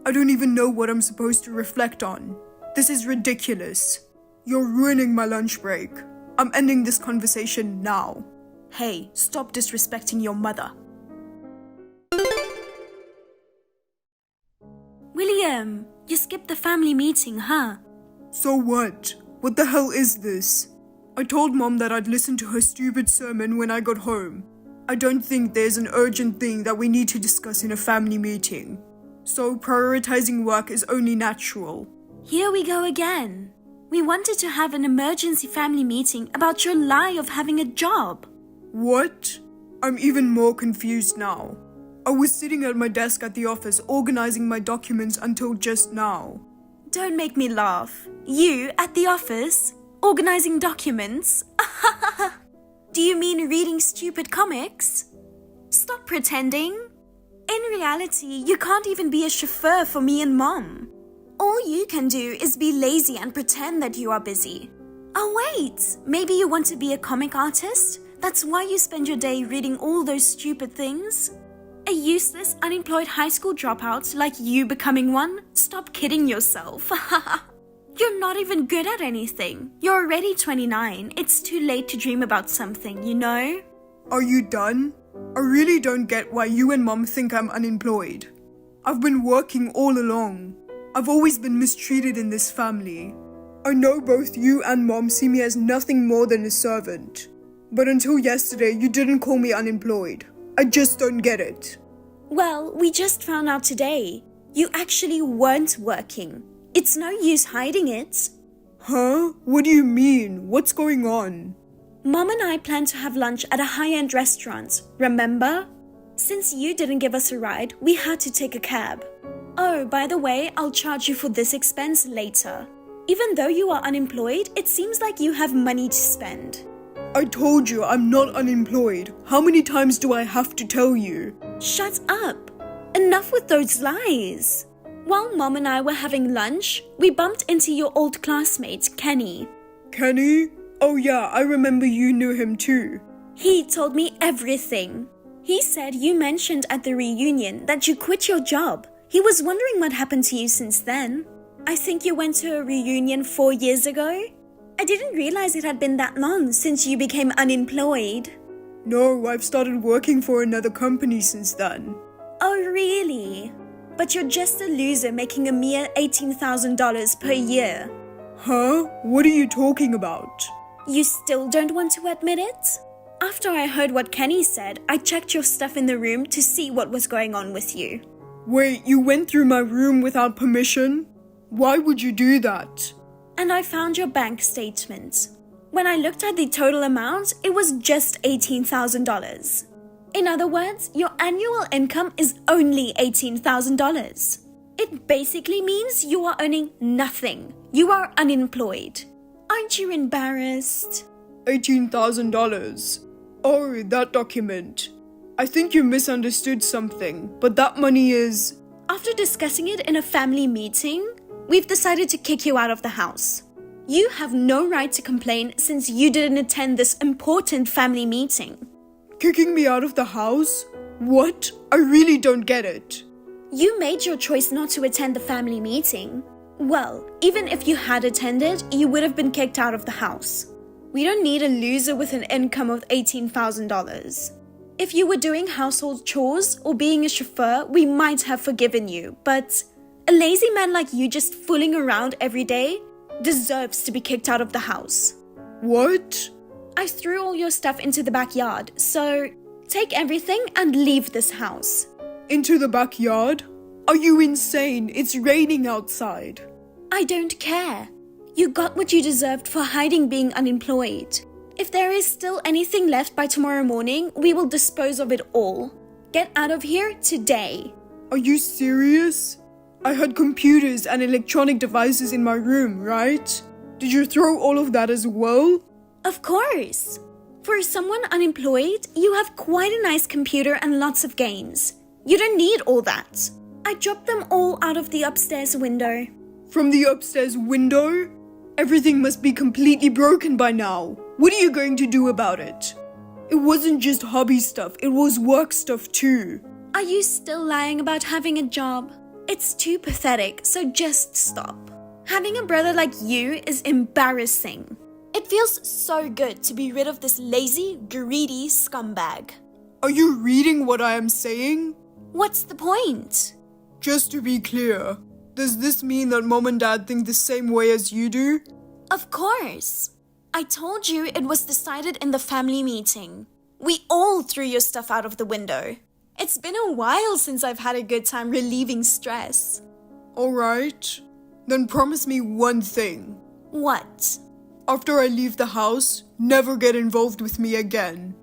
I don't even know what I'm supposed to reflect on. This is ridiculous. You're ruining my lunch break. I'm ending this conversation now. Hey, stop disrespecting your mother. William, you skipped the family meeting, huh? So what? What the hell is this? I told Mom that I'd listen to her stupid sermon when I got home. I don't think there's an urgent thing that we need to discuss in a family meeting. So prioritizing work is only natural. Here we go again. We wanted to have an emergency family meeting about your lie of having a job. What? I'm even more confused now. I was sitting at my desk at the office organizing my documents until just now. Don't make me laugh. You, at the office, organizing documents? Do you mean reading stupid comics? Stop pretending. In reality, you can't even be a chauffeur for me and Mom. All you can do is be lazy and pretend that you are busy. Oh wait, maybe you want to be a comic artist? That's why you spend your day reading all those stupid things? A useless, unemployed high school dropout like you becoming one? Stop kidding yourself. You're not even good at anything. You're already 29. It's too late to dream about something, you know? Are you done? I really don't get why you and Mom think I'm unemployed. I've been working all along. I've always been mistreated in this family. I know both you and Mom see me as nothing more than a servant. But until yesterday, you didn't call me unemployed. I just don't get it. Well, we just found out today. You actually weren't working. It's no use hiding it. Huh? What do you mean? What's going on? Mom and I planned to have lunch at a high-end restaurant, remember? Since you didn't give us a ride, we had to take a cab. Oh, by the way, I'll charge you for this expense later. Even though you are unemployed, it seems like you have money to spend. I told you I'm not unemployed. How many times do I have to tell you? Shut up. Enough with those lies. While Mom and I were having lunch, we bumped into your old classmate, Kenny. Kenny? Oh yeah, I remember you knew him too. He told me everything. He said you mentioned at the reunion that you quit your job. He was wondering what happened to you since then. I think you went to a reunion 4 years ago. I didn't realize it had been that long since you became unemployed. No, I've started working for another company since then. Oh, really? But you're just a loser making a mere $18,000 per year. Huh? What are you talking about? You still don't want to admit it? After I heard what Kenny said, I checked your stuff in the room to see what was going on with you. Wait, you went through my room without permission? Why would you do that? And I found your bank statement. When I looked at the total amount, it was just $18,000. In other words, your annual income is only $18,000. It basically means you are earning nothing. You are unemployed. Aren't you embarrassed? $18,000. Oh, that document. I think you misunderstood something, but that money is... After discussing it in a family meeting, we've decided to kick you out of the house. You have no right to complain since you didn't attend this important family meeting. Kicking me out of the house? What? I really don't get it. You made your choice not to attend the family meeting. Well, even if you had attended, you would have been kicked out of the house. We don't need a loser with an income of $18,000. If you were doing household chores or being a chauffeur, we might have forgiven you, but a lazy man like you just fooling around every day deserves to be kicked out of the house. What? I threw all your stuff into the backyard, so take everything and leave this house. Into the backyard? Are you insane? It's raining outside. I don't care. You got what you deserved for hiding being unemployed. If there is still anything left by tomorrow morning, we will dispose of it all. Get out of here today. Are you serious? I had computers and electronic devices in my room, right? Did you throw all of that as well? Of course. For someone unemployed, you have quite a nice computer and lots of games. You don't need all that. I dropped them all out of the upstairs window. From the upstairs window? Everything must be completely broken by now. What are you going to do about it? It wasn't just hobby stuff, it was work stuff too. Are you still lying about having a job? It's too pathetic, so just stop. Having a brother like you is embarrassing. It feels so good to be rid of this lazy, greedy scumbag. Are you reading what I am saying? What's the point? Just to be clear, does this mean that Mom and Dad think the same way as you do? Of course. I told you it was decided in the family meeting. We all threw your stuff out of the window. It's been a while since I've had a good time relieving stress. Alright, then promise me one thing. What? After I leave the house, never get involved with me again.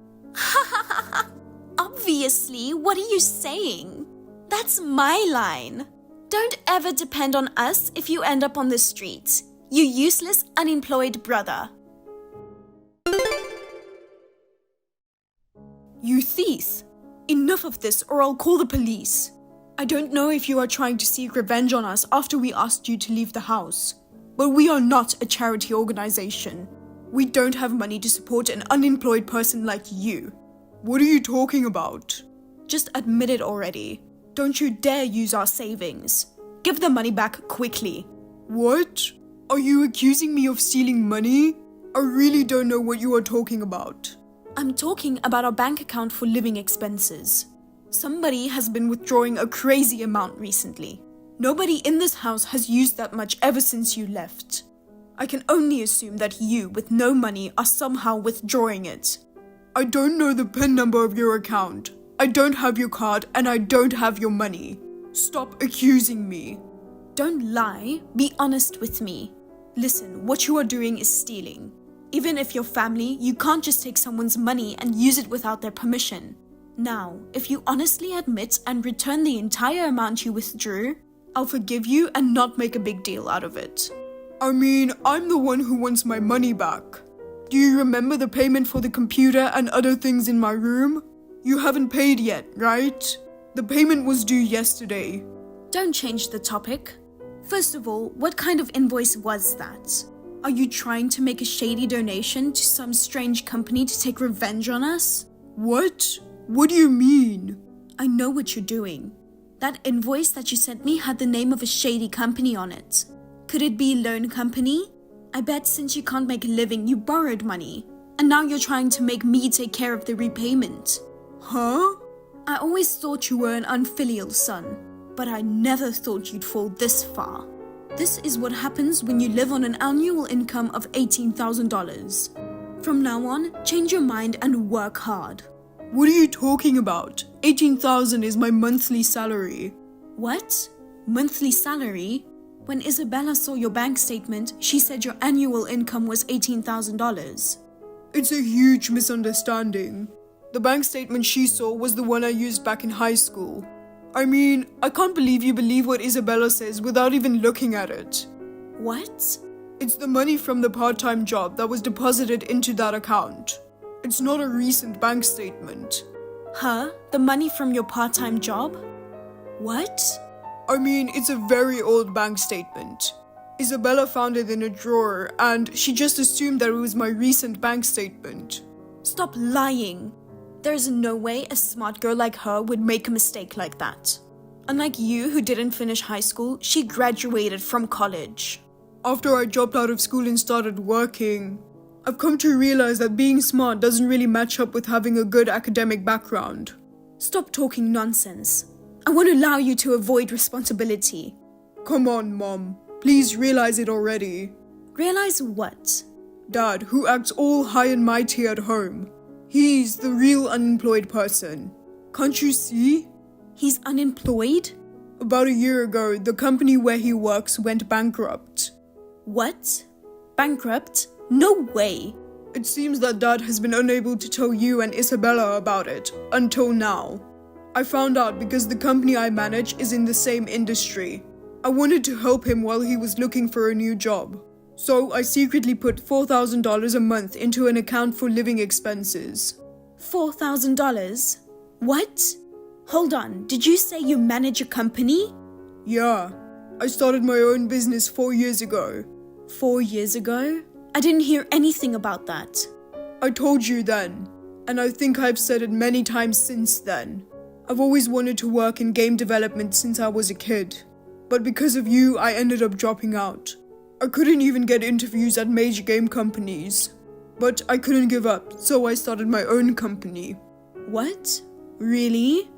Obviously, what are you saying? That's my line. Don't ever depend on us if you end up on the street. You useless, unemployed brother. You thief! Enough of this or I'll call the police. I don't know if you are trying to seek revenge on us after we asked you to leave the house, but we are not a charity organization. We don't have money to support an unemployed person like you. What are you talking about? Just admit it already. Don't you dare use our savings. Give the money back quickly. What? Are you accusing me of stealing money? I really don't know what you are talking about. I'm talking about our bank account for living expenses. Somebody has been withdrawing a crazy amount recently. Nobody in this house has used that much ever since you left. I can only assume that you, with no money, are somehow withdrawing it. I don't know the PIN number of your account. I don't have your card and I don't have your money. Stop accusing me. Don't lie. Be honest with me. Listen, what you are doing is stealing. Even if you're family, you can't just take someone's money and use it without their permission. Now, if you honestly admit and return the entire amount you withdrew, I'll forgive you and not make a big deal out of it. I mean, I'm the one who wants my money back. Do you remember the payment for the computer and other things in my room? You haven't paid yet, right? The payment was due yesterday. Don't change the topic. First of all, what kind of invoice was that? Are you trying to make a shady donation to some strange company to take revenge on us? What? What do you mean? I know what you're doing. That invoice that you sent me had the name of a shady company on it. Could it be a loan company? I bet since you can't make a living, you borrowed money. And now you're trying to make me take care of the repayment. Huh? I always thought you were an unfilial son, but I never thought you'd fall this far. This is what happens when you live on an annual income of $18,000. From now on, change your mind and work hard. What are you talking about? $18,000 is my monthly salary. What? Monthly salary? When Isabella saw your bank statement, she said your annual income was $18,000. It's a huge misunderstanding. The bank statement she saw was the one I used back in high school. I mean, I can't believe you believe what Isabella says without even looking at it. What? It's the money from the part-time job that was deposited into that account. It's not a recent bank statement. Huh? The money from your part-time job? What? I mean, it's a very old bank statement. Isabella found it in a drawer and she just assumed that it was my recent bank statement. Stop lying. There's no way a smart girl like her would make a mistake like that. Unlike you, who didn't finish high school, she graduated from college. After I dropped out of school and started working, I've come to realize that being smart doesn't really match up with having a good academic background. Stop talking nonsense. I want to allow you to avoid responsibility. Come on, Mom. Please realize it already. Realize what? Dad, who acts all high and mighty at home. He's the real unemployed person. Can't you see? He's unemployed? About a year ago, the company where he works went bankrupt. What? Bankrupt? No way. It seems that Dad has been unable to tell you and Isabella about it, until now. I found out because the company I manage is in the same industry. I wanted to help him while he was looking for a new job. So I secretly put $4,000 a month into an account for living expenses. $4,000? What? Hold on, did you say you manage a company? Yeah, I started my own business 4 years ago. 4 years ago? I didn't hear anything about that. I told you then, and I think I've said it many times since then. I've always wanted to work in game development since I was a kid. But because of you, I ended up dropping out. I couldn't even get interviews at major game companies. But I couldn't give up, so I started my own company. What? Really?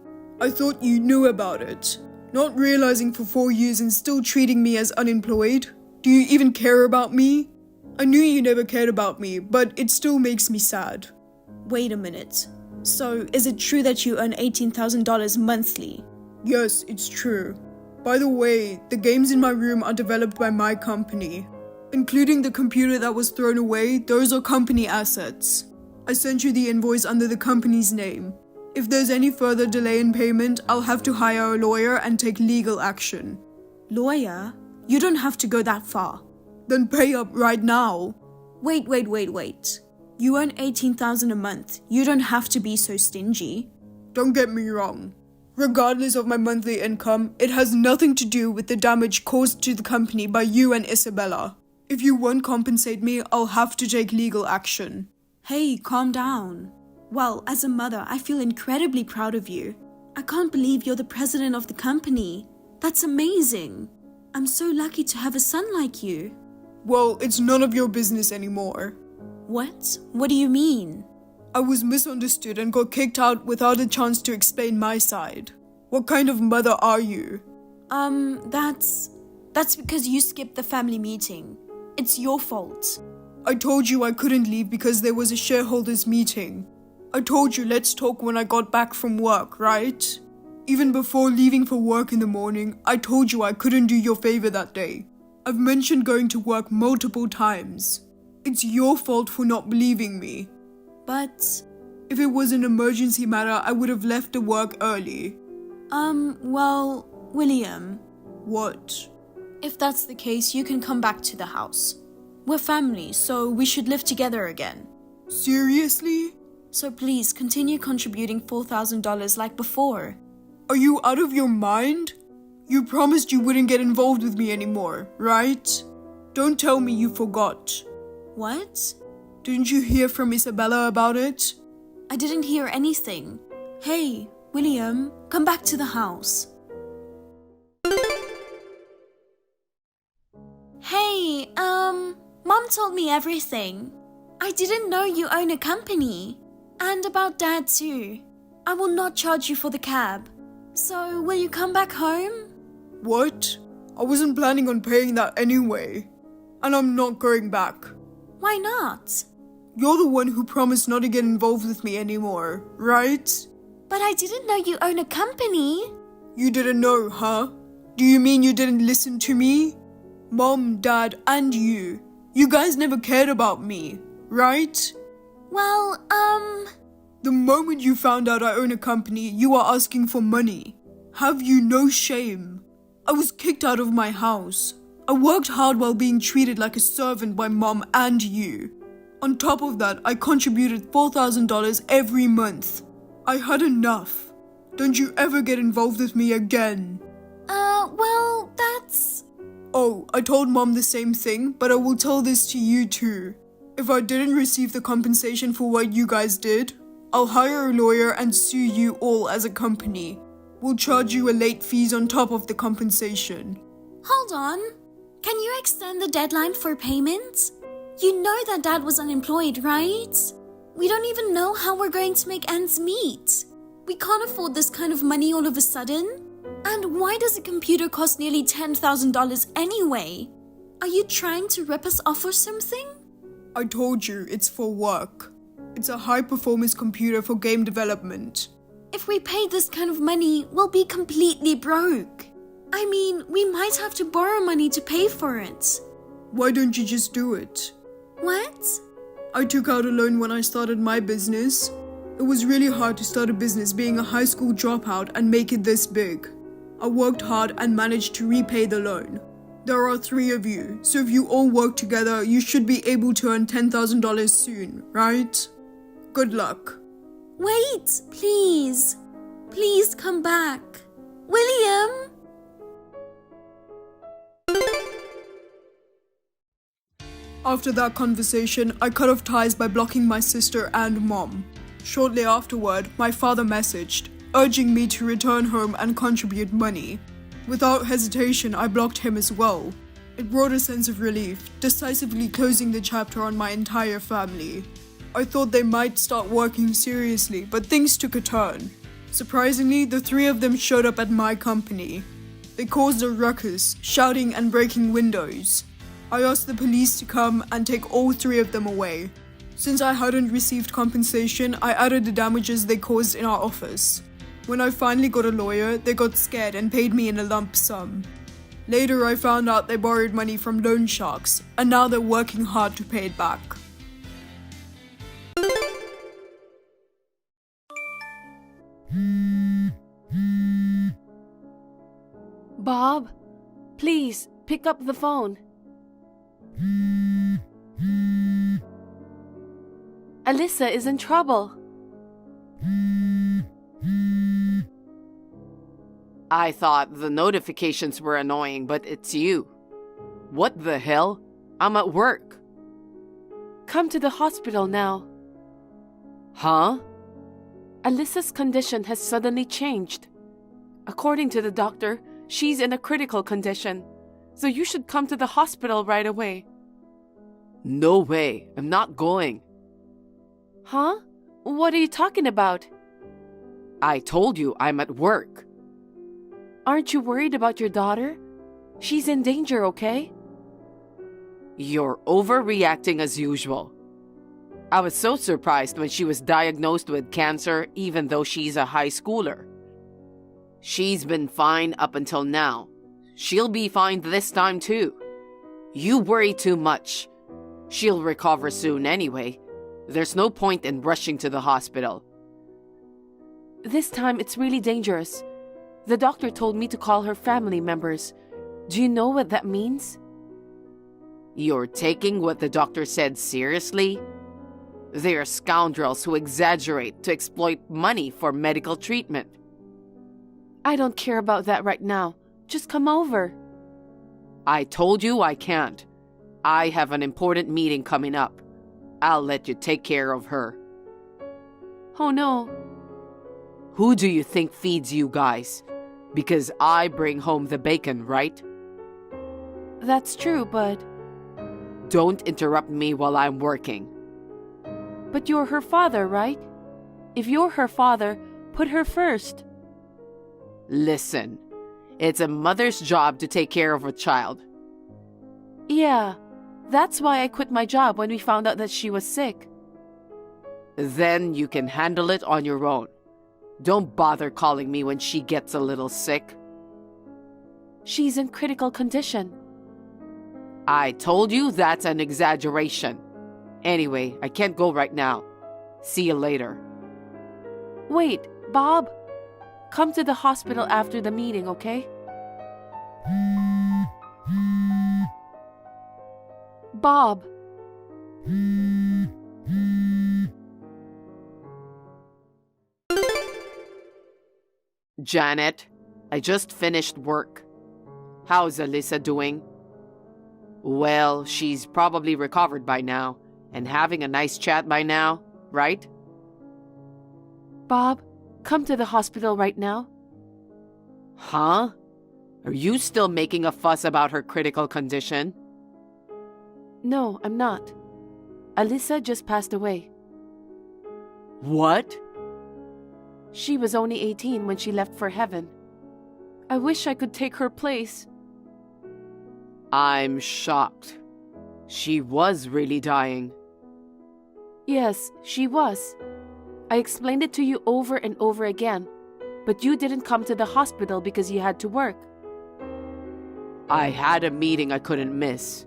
I thought you knew about it. Not realizing for 4 years and still treating me as unemployed. Do you even care about me? I knew you never cared about me, but it still makes me sad. Wait a minute. So, is it true that you earn $18,000 monthly? Yes, it's true. By the way, the games in my room are developed by my company. Including the computer that was thrown away, those are company assets. I sent you the invoice under the company's name. If there's any further delay in payment, I'll have to hire a lawyer and take legal action. Lawyer? You don't have to go that far. Then pay up right now. Wait. You earn $18,000 a month. You don't have to be so stingy. Don't get me wrong. Regardless of my monthly income, it has nothing to do with the damage caused to the company by you and Isabella. If you won't compensate me, I'll have to take legal action. Hey, calm down. Well, as a mother, I feel incredibly proud of you. I can't believe you're the president of the company. That's amazing. I'm so lucky to have a son like you. Well, it's none of your business anymore. What? What do you mean? I was misunderstood and got kicked out without a chance to explain my side. What kind of mother are you? That's because you skipped the family meeting. It's your fault. I told you I couldn't leave because there was a shareholders meeting. I told you let's talk when I got back from work, right? Even before leaving for work in the morning, I told you I couldn't do your favor that day. I've mentioned going to work multiple times. It's your fault for not believing me. But... if it was an emergency matter, I would have left the work early. Well, William. What? If that's the case, you can come back to the house. We're family, so we should live together again. Seriously? So please, continue contributing $4,000 like before. Are you out of your mind? You promised you wouldn't get involved with me anymore, right? Don't tell me you forgot. What? Didn't you hear from Isabella about it? I didn't hear anything. Hey, William, come back to the house. Hey, Mom told me everything. I didn't know you own a company. And about Dad too. I will not charge you for the cab. So, will you come back home? What? I wasn't planning on paying that anyway. And I'm not going back. Why not? You're the one who promised not to get involved with me anymore, right? But I didn't know you own a company. You didn't know, huh? Do you mean you didn't listen to me? Mom, Dad, and you. You guys never cared about me, right? Well, The moment you found out I own a company, you are asking for money. Have you no shame? I was kicked out of my house. I worked hard while being treated like a servant by Mom and you. On top of that, I contributed $4,000 every month. I had enough. Don't you ever get involved with me again. well, that's... Oh, I told Mom the same thing, but I will tell this to you too. If I didn't receive the compensation for what you guys did, I'll hire a lawyer and sue you all as a company. We'll charge you a late fees on top of the compensation. Hold on. Can you extend the deadline for payment? You know that Dad was unemployed, right? We don't even know how we're going to make ends meet. We can't afford this kind of money all of a sudden. And why does a computer cost nearly $10,000 anyway? Are you trying to rip us off or something? I told you, it's for work. It's a high-performance computer for game development. If we pay this kind of money, we'll be completely broke. I mean, we might have to borrow money to pay for it. Why don't you just do it? What? I took out a loan when I started my business. It was really hard to start a business being a high school dropout and make it this big. I worked hard and managed to repay the loan. There are 3 of you, so if you all work together, you should be able to earn $10,000 soon, right? Good luck. Wait, please. Please come back. William? After that conversation, I cut off ties by blocking my sister and Mom. Shortly afterward, my father messaged, urging me to return home and contribute money. Without hesitation, I blocked him as well. It brought a sense of relief, decisively closing the chapter on my entire family. I thought they might start working seriously, but things took a turn. Surprisingly, the 3 of them showed up at my company. They caused a ruckus, shouting and breaking windows. I asked the police to come and take all 3 of them away. Since I hadn't received compensation, I added the damages they caused in our office. When I finally got a lawyer, they got scared and paid me in a lump sum. Later, I found out they borrowed money from loan sharks, and now they're working hard to pay it back. Bob, please pick up the phone. Alyssa is in trouble. I thought the notifications were annoying, but it's you. What the hell? I'm at work. Come to the hospital now. Huh? Alyssa's condition has suddenly changed. According to the doctor, she's in a critical condition, so you should come to the hospital right away. No way. I'm not going. Huh? What are you talking about? I told you I'm at work. Aren't you worried about your daughter? She's in danger, okay? You're overreacting as usual. I was so surprised when she was diagnosed with cancer, even though she's a high schooler. She's been fine up until now. She'll be fine this time too. You worry too much. She'll recover soon anyway. There's no point in rushing to the hospital. This time it's really dangerous. The doctor told me to call her family members. Do you know what that means? You're taking what the doctor said seriously? They are scoundrels who exaggerate to exploit money for medical treatment. I don't care about that right now. Just come over. I told you I can't. I have an important meeting coming up. I'll let you take care of her. Oh no. Who do you think feeds you guys? Because I bring home the bacon, right? That's true, but... Don't interrupt me while I'm working. But you're her father, right? If you're her father, put her first. Listen, it's a mother's job to take care of a child. Yeah, that's why I quit my job when we found out that she was sick. Then you can handle it on your own. Don't bother calling me when she gets a little sick. She's in critical condition. I told you that's an exaggeration. Anyway, I can't go right now. See you later. Wait, Bob. Come to the hospital after the meeting, okay? Bob. Janet, I just finished work. How's Alyssa doing? Well, she's probably recovered by now and having a nice chat by now, right? Bob, come to the hospital right now. Huh? Are you still making a fuss about her critical condition? No, I'm not. Alyssa just passed away. What? She was only 18 when she left for heaven. I wish I could take her place. I'm shocked. She was really dying. Yes, she was. I explained it to you over and over again, but you didn't come to the hospital because you had to work. I had a meeting I couldn't miss.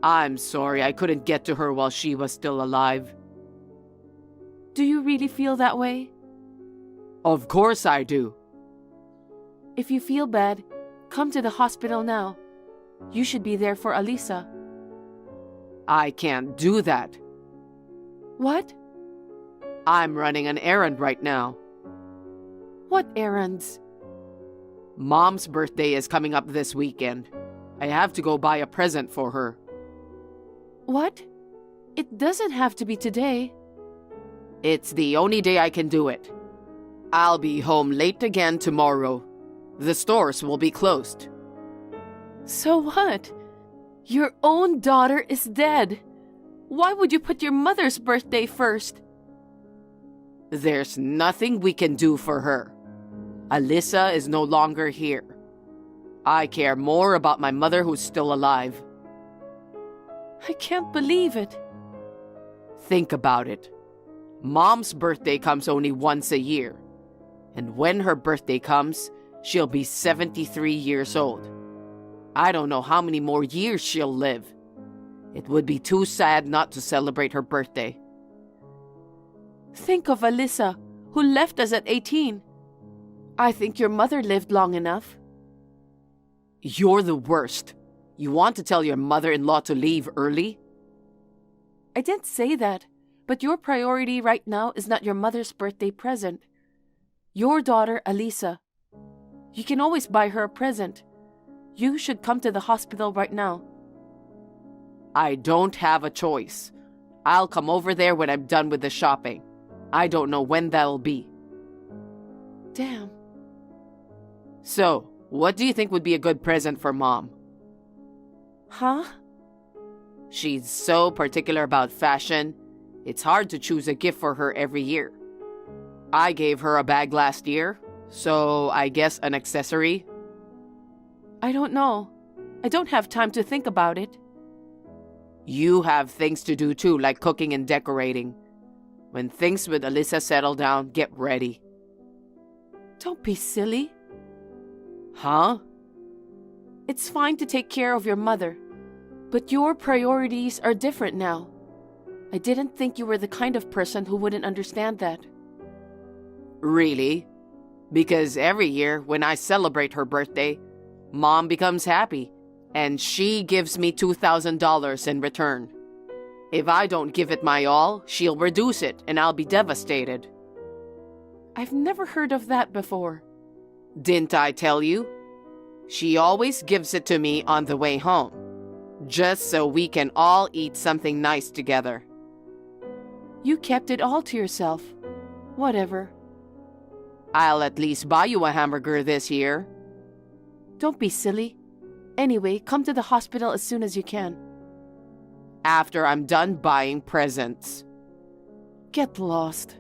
I'm sorry I couldn't get to her while she was still alive. Do you really feel that way? Of course I do. If you feel bad, come to the hospital now. You should be there for Alyssa. I can't do that. What? I'm running an errand right now. What errands? Mom's birthday is coming up this weekend. I have to go buy a present for her. What? It doesn't have to be today. It's the only day I can do it. I'll be home late again tomorrow. The stores will be closed. So what? Your own daughter is dead. Why would you put your mother's birthday first? There's nothing we can do for her. Alyssa is no longer here. I care more about my mother who's still alive. I can't believe it. Think about it. Mom's birthday comes only once a year. And when her birthday comes, she'll be 73 years old. I don't know how many more years she'll live. It would be too sad not to celebrate her birthday. Think of Alyssa, who left us at 18. I think your mother lived long enough. You're the worst. You want to tell your mother-in-law to leave early? I didn't say that, but your priority right now is not your mother's birthday present. Your daughter, Alyssa. You can always buy her a present. You should come to the hospital right now. I don't have a choice. I'll come over there when I'm done with the shopping. I don't know when that'll be. Damn. So, what do you think would be a good present for Mom? Huh? She's so particular about fashion. It's hard to choose a gift for her every year. I gave her a bag last year, so I guess an accessory. I don't know. I don't have time to think about it. You have things to do too, like cooking and decorating. When things with Alyssa settle down, get ready. Don't be silly. Huh? It's fine to take care of your mother, but your priorities are different now. I didn't think you were the kind of person who wouldn't understand that. Really? Because every year when I celebrate her birthday, Mom becomes happy, and she gives me $2,000 in return. If I don't give it my all, she'll reduce it, and I'll be devastated. I've never heard of that before. Didn't I tell you? She always gives it to me on the way home, just so we can all eat something nice together. You kept it all to yourself. Whatever. I'll at least buy you a hamburger this year. Don't be silly. Anyway, come to the hospital as soon as you can. After I'm done buying presents. Get lost.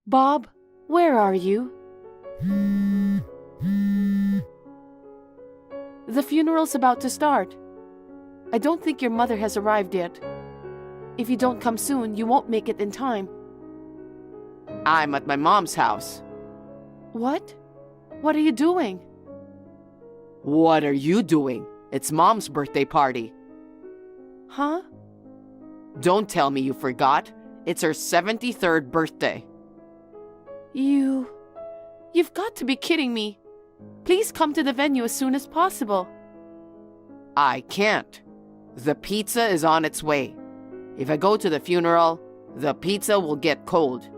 Bob, where are you? The funeral's about to start. I don't think your mother has arrived yet. If you don't come soon, you won't make it in time. I'm at my mom's house. What? What are you doing? What are you doing? It's Mom's birthday party. Huh? Don't tell me you forgot. It's her 73rd birthday. You've got to be kidding me. Please come to the venue as soon as possible. I can't. The pizza is on its way. If I go to the funeral, the pizza will get cold.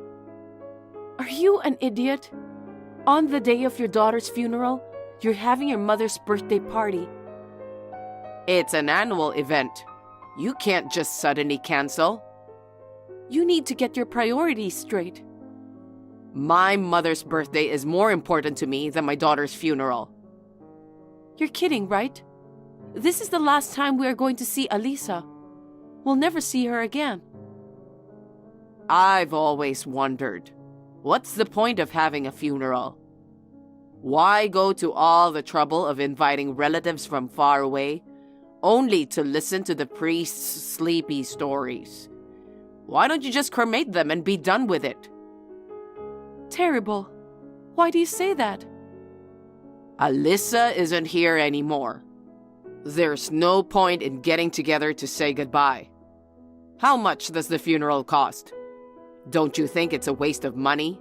Are you an idiot? On the day of your daughter's funeral, you're having your mother's birthday party. It's an annual event. You can't just suddenly cancel. You need to get your priorities straight. My mother's birthday is more important to me than my daughter's funeral. You're kidding, right? This is the last time we are going to see Alisa. We'll never see her again. I've always wondered, what's the point of having a funeral? Why go to all the trouble of inviting relatives from far away, only to listen to the priest's sleepy stories? Why don't you just cremate them and be done with it? Terrible. Why do you say that? Alisa isn't here anymore. There's no point in getting together to say goodbye. How much does the funeral cost? Don't you think it's a waste of money?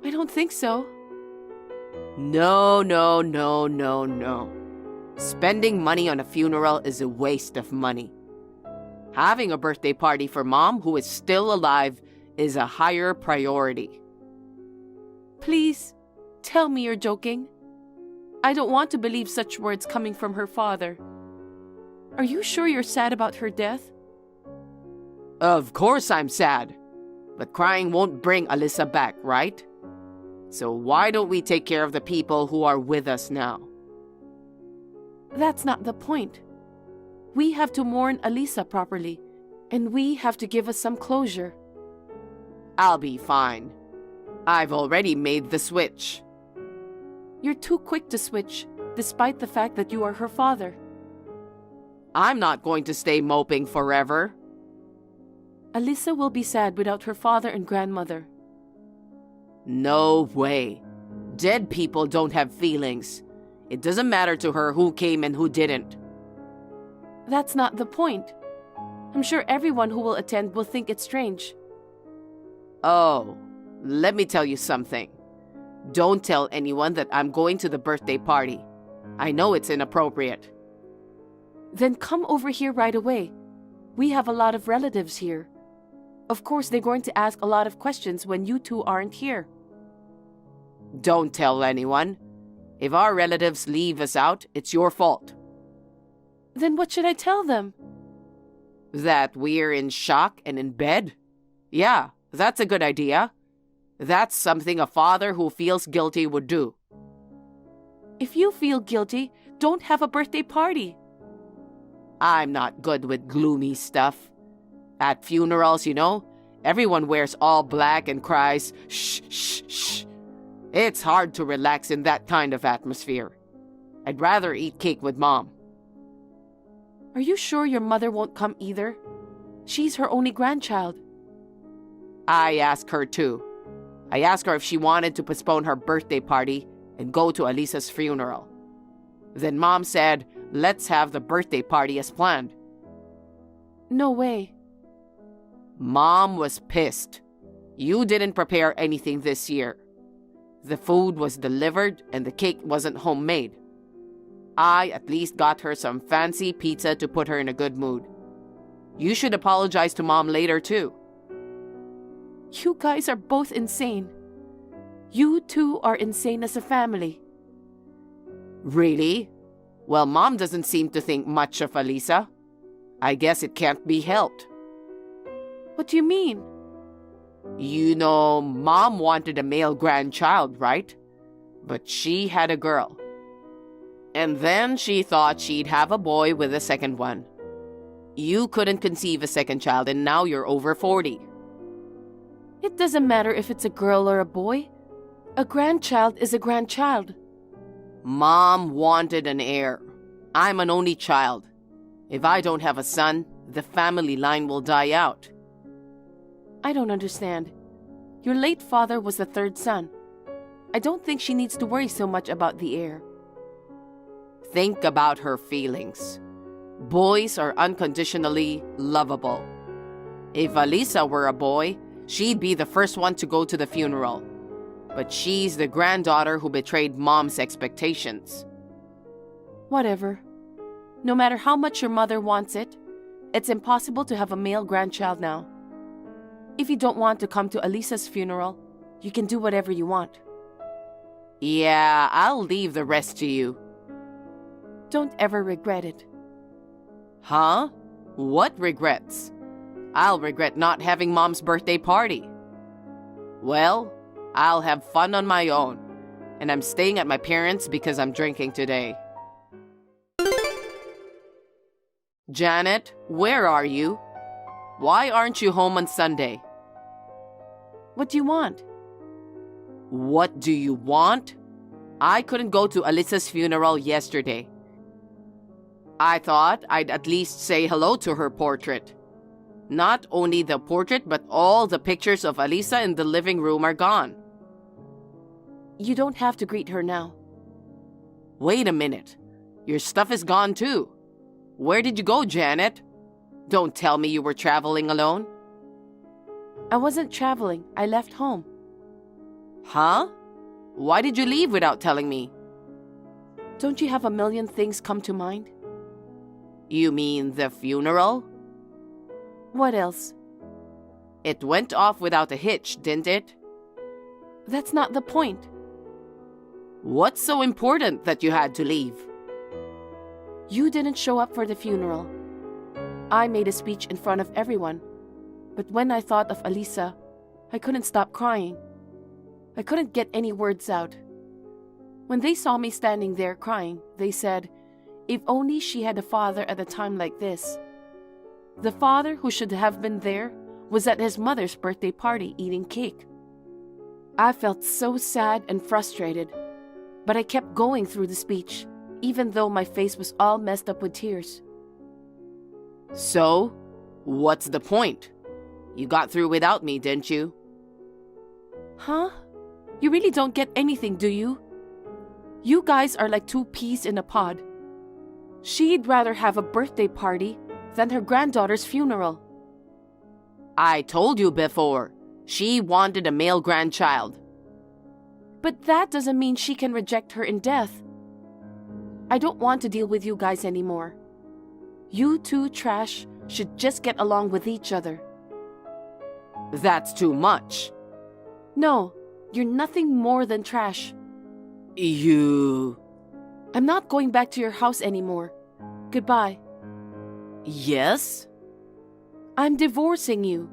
I don't think so. No. Spending money on a funeral is a waste of money. Having a birthday party for Mom, who is still alive, is a higher priority. Please, tell me you're joking. I don't want to believe such words coming from her father. Are you sure you're sad about her death? Of course I'm sad. But crying won't bring Alisa back, right? So why don't we take care of the people who are with us now? That's not the point. We have to mourn Alisa properly, and we have to give us some closure. I'll be fine. I've already made the switch. You're too quick to switch, despite the fact that you are her father. I'm not going to stay moping forever. Alisa will be sad without her father and grandmother. No way. Dead people don't have feelings. It doesn't matter to her who came and who didn't. That's not the point. I'm sure everyone who will attend will think it's strange. Oh, let me tell you something. Don't tell anyone that I'm going to the birthday party. I know it's inappropriate. Then come over here right away. We have a lot of relatives here. Of course, they're going to ask a lot of questions when you two aren't here. Don't tell anyone. If our relatives leave us out, it's your fault. Then what should I tell them? That we're in shock and in bed? Yeah, that's a good idea. That's something a father who feels guilty would do. If you feel guilty, don't have a birthday party. I'm not good with gloomy stuff. At funerals, everyone wears all black and cries, shh, shh, shh. It's hard to relax in that kind of atmosphere. I'd rather eat cake with Mom. Are you sure your mother won't come either? She's her only grandchild. I asked her too. I asked her if she wanted to postpone her birthday party and go to Alisa's funeral. Then Mom said, let's have the birthday party as planned. No way. Mom was pissed. You didn't prepare anything this year. The food was delivered and the cake wasn't homemade. I at least got her some fancy pizza to put her in a good mood. You should apologize to Mom later too. You guys are both insane. You two are insane as a family. Really? Well, Mom doesn't seem to think much of Alisa. I guess it can't be helped. What do you mean? Mom wanted a male grandchild, right? But she had a girl. And then she thought she'd have a boy with a second one. You couldn't conceive a second child and now you're over 40. It doesn't matter if it's a girl or a boy. A grandchild is a grandchild. Mom wanted an heir. I'm an only child. If I don't have a son, the family line will die out. I don't understand. Your late father was the third son. I don't think she needs to worry so much about the heir. Think about her feelings. Boys are unconditionally lovable. If Alisa were a boy, she'd be the first one to go to the funeral. But she's the granddaughter who betrayed Mom's expectations. Whatever. No matter how much your mother wants it, it's impossible to have a male grandchild now. If you don't want to come to Alisa's funeral, you can do whatever you want. Yeah, I'll leave the rest to you. Don't ever regret it. Huh? What regrets? I'll regret not having Mom's birthday party. Well, I'll have fun on my own. And I'm staying at my parents' because I'm drinking today. Janet, where are you? Why aren't you home on Sunday? What do you want? What do you want? I couldn't go to Alisa's funeral yesterday. I thought I'd at least say hello to her portrait. Not only the portrait, but all the pictures of Alisa in the living room are gone. You don't have to greet her now. Wait a minute. Your stuff is gone too. Where did you go, Janet? Don't tell me you were traveling alone. I wasn't traveling. I left home. Huh? Why did you leave without telling me? Don't you have a million things come to mind? You mean the funeral? What else? It went off without a hitch, didn't it? That's not the point. What's so important that you had to leave? You didn't show up for the funeral. I made a speech in front of everyone. But when I thought of Alisa, I couldn't stop crying. I couldn't get any words out. When they saw me standing there crying, they said, if only she had a father at a time like this. The father who should have been there was at his mother's birthday party eating cake. I felt so sad and frustrated, but I kept going through the speech, even though my face was all messed up with tears. So, what's the point? You got through without me, didn't you? Huh? You really don't get anything, do you? You guys are like two peas in a pod. She'd rather have a birthday party than her granddaughter's funeral. I told you before, she wanted a male grandchild. But that doesn't mean she can reject her in death. I don't want to deal with you guys anymore. You two trash should just get along with each other. That's too much. No, you're nothing more than trash. You... I'm not going back to your house anymore. Goodbye. Yes? I'm divorcing you.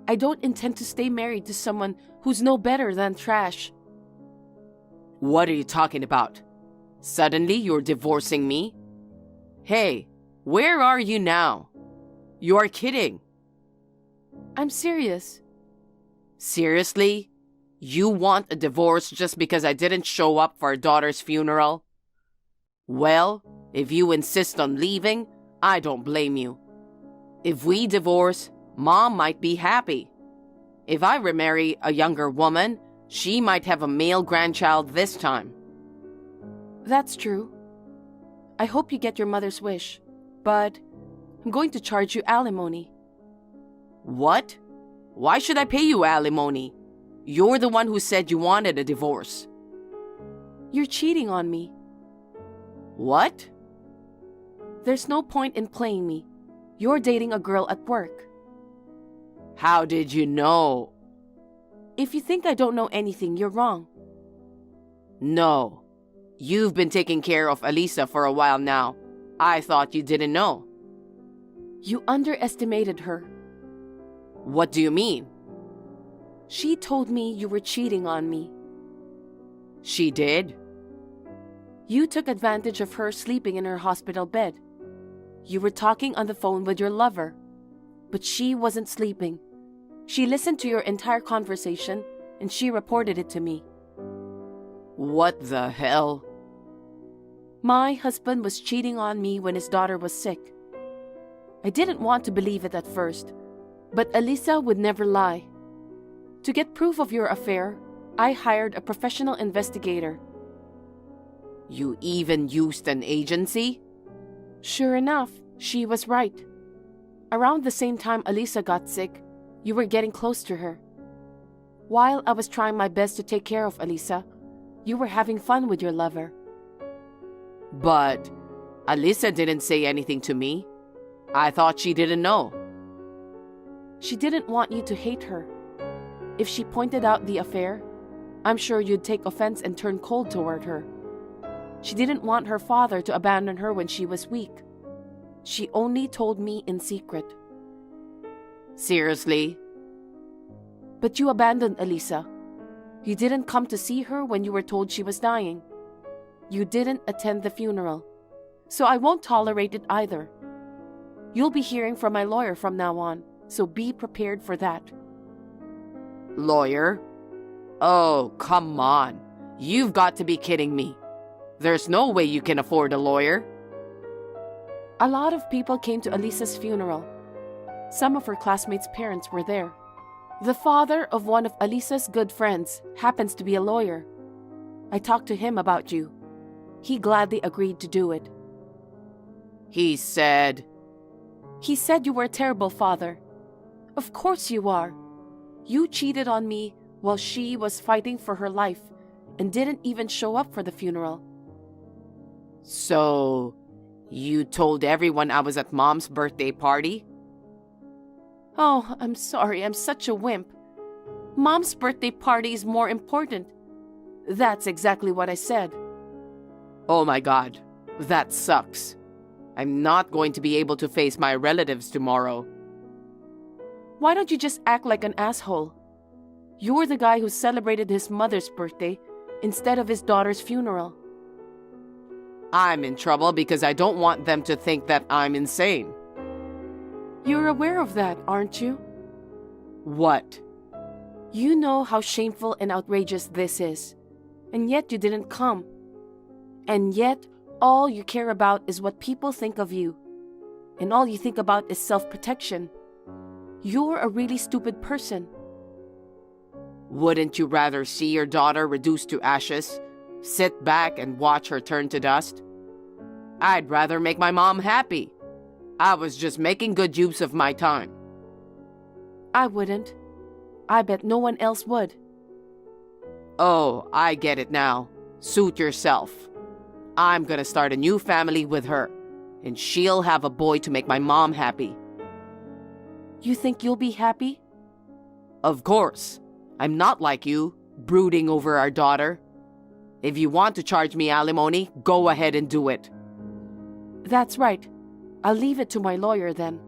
I don't intend to stay married to someone who's no better than trash. What are you talking about? Suddenly you're divorcing me? Hey, where are you now? You're kidding. I'm serious. Seriously? You want a divorce just because I didn't show up for our daughter's funeral? Well, if you insist on leaving, I don't blame you. If we divorce, Mom might be happy. If I remarry a younger woman, she might have a male grandchild this time. That's true. I hope you get your mother's wish, but I'm going to charge you alimony. What? Why should I pay you alimony? You're the one who said you wanted a divorce. You're cheating on me. What? There's no point in playing me. You're dating a girl at work. How did you know? If you think I don't know anything, you're wrong. No. You've been taking care of Alisa for a while now. I thought you didn't know. You underestimated her. What do you mean? She told me you were cheating on me. She did? You took advantage of her sleeping in her hospital bed. You were talking on the phone with your lover, but she wasn't sleeping. She listened to your entire conversation and she reported it to me. What the hell? My husband was cheating on me when his daughter was sick. I didn't want to believe it at first, but Alisa would never lie. To get proof of your affair, I hired a professional investigator. You even used an agency? Sure enough, she was right. Around the same time Alisa got sick, you were getting close to her. While I was trying my best to take care of Alisa, you were having fun with your lover. But Alisa didn't say anything to me. I thought she didn't know. She didn't want you to hate her. If she pointed out the affair, I'm sure you'd take offense and turn cold toward her. She didn't want her father to abandon her when she was weak. She only told me in secret. Seriously? But you abandoned Alisa. You didn't come to see her when you were told she was dying. You didn't attend the funeral. So I won't tolerate it either. You'll be hearing from my lawyer from now on, so be prepared for that. Lawyer? Oh, come on. You've got to be kidding me. There's no way you can afford a lawyer. A lot of people came to Alisa's funeral. Some of her classmates' parents were there. The father of one of Alisa's good friends happens to be a lawyer. I talked to him about you. He gladly agreed to do it. He said you were a terrible father. Of course you are. You cheated on me while she was fighting for her life and didn't even show up for the funeral. So, you told everyone I was at Mom's birthday party? Oh, I'm sorry, I'm such a wimp. Mom's birthday party is more important. That's exactly what I said. Oh my God, that sucks. I'm not going to be able to face my relatives tomorrow. Why don't you just act like an asshole? You're the guy who celebrated his mother's birthday instead of his daughter's funeral. I'm in trouble because I don't want them to think that I'm insane. You're aware of that, aren't you? What? You know how shameful and outrageous this is, and yet you didn't come. And yet, all you care about is what people think of you, and all you think about is self-protection. You're a really stupid person. Wouldn't you rather see your daughter reduced to ashes, sit back and watch her turn to dust? I'd rather make my mom happy. I was just making good use of my time. I wouldn't. I bet no one else would. Oh, I get it now. Suit yourself. I'm gonna start a new family with her, and she'll have a boy to make my mom happy. You think you'll be happy? Of course. I'm not like you, brooding over our daughter. If you want to charge me alimony, go ahead and do it. That's right. I'll leave it to my lawyer then.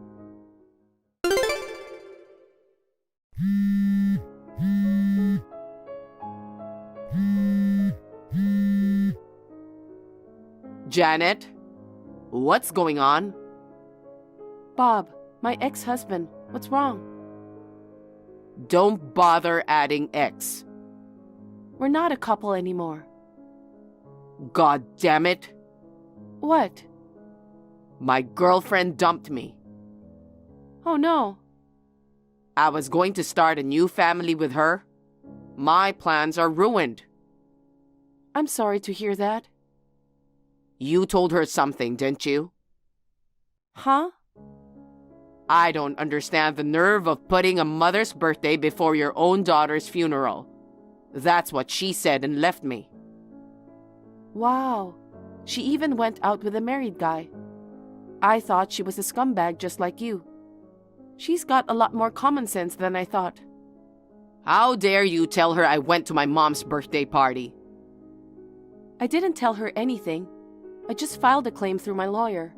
Janet? What's going on? Bob, my ex-husband, what's wrong? Don't bother adding X. We're not a couple anymore. God damn it. What? My girlfriend dumped me. Oh no. I was going to start a new family with her. My plans are ruined. I'm sorry to hear that. You told her something, didn't you? Huh? I don't understand the nerve of putting a mother's birthday before your own daughter's funeral. That's what she said and left me. Wow. She even went out with a married guy. I thought she was a scumbag just like you. She's got a lot more common sense than I thought. How dare you tell her I went to my mom's birthday party? I didn't tell her anything. I just filed a claim through my lawyer.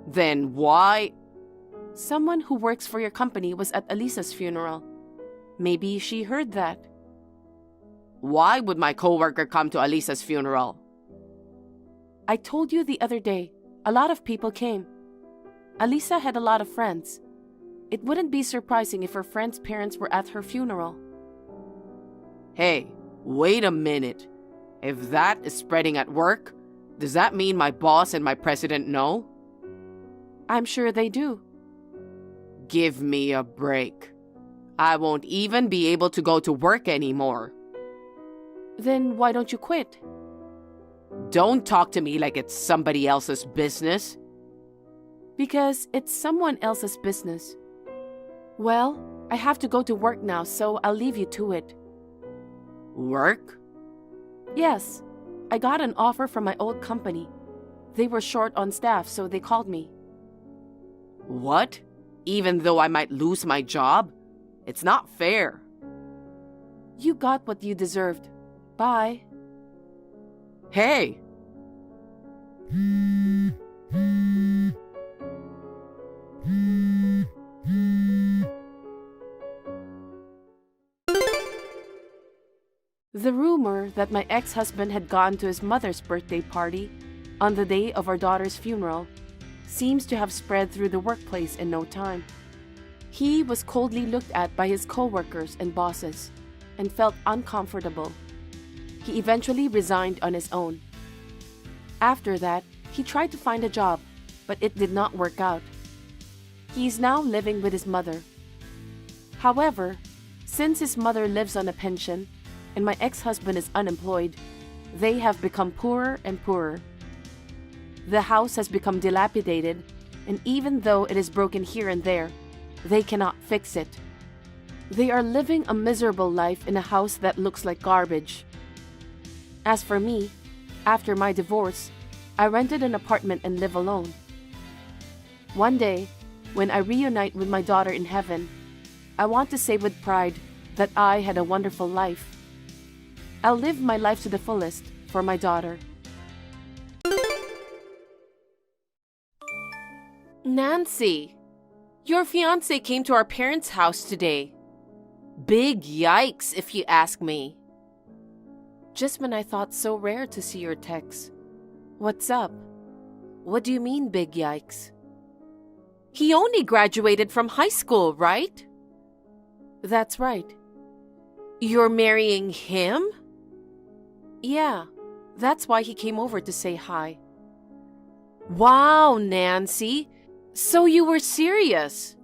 Then why? Someone who works for your company was at Alisa's funeral. Maybe she heard that. Why would my coworker come to Alisa's funeral? I told you the other day, a lot of people came. Alisa had a lot of friends. It wouldn't be surprising if her friends' parents were at her funeral. Hey, wait a minute. If that is spreading at work, does that mean my boss and my president know? I'm sure they do. Give me a break. I won't even be able to go to work anymore. Then why don't you quit? Don't talk to me like it's somebody else's business. Because it's someone else's business. Well, I have to go to work now, so I'll leave you to it. Work? Yes, I got an offer from my old company. They were short on staff, so they called me. What? Even though I might lose my job? It's not fair. You got what you deserved. Bye. Hey! The rumor that my ex-husband had gone to his mother's birthday party on the day of our daughter's funeral seems to have spread through the workplace in no time. He was coldly looked at by his co-workers and bosses and felt uncomfortable. He eventually resigned on his own. After that, he tried to find a job, but it did not work out. He is now living with his mother. However, since his mother lives on a pension and my ex-husband is unemployed, they have become poorer and poorer. The house has become dilapidated, and even though it is broken here and there, they cannot fix it. They are living a miserable life in a house that looks like garbage. As for me, after my divorce, I rented an apartment and live alone. One day, when I reunite with my daughter in heaven, I want to say with pride that I had a wonderful life. I'll live my life to the fullest for my daughter. Nancy, your fiancé came to our parents' house today. Big yikes, if you ask me. Just when I thought so rare to see your texts. What's up? What do you mean, big yikes? He only graduated from high school, right? That's right. You're marrying him? Yeah, that's why he came over to say hi. Wow, Nancy. So you were serious.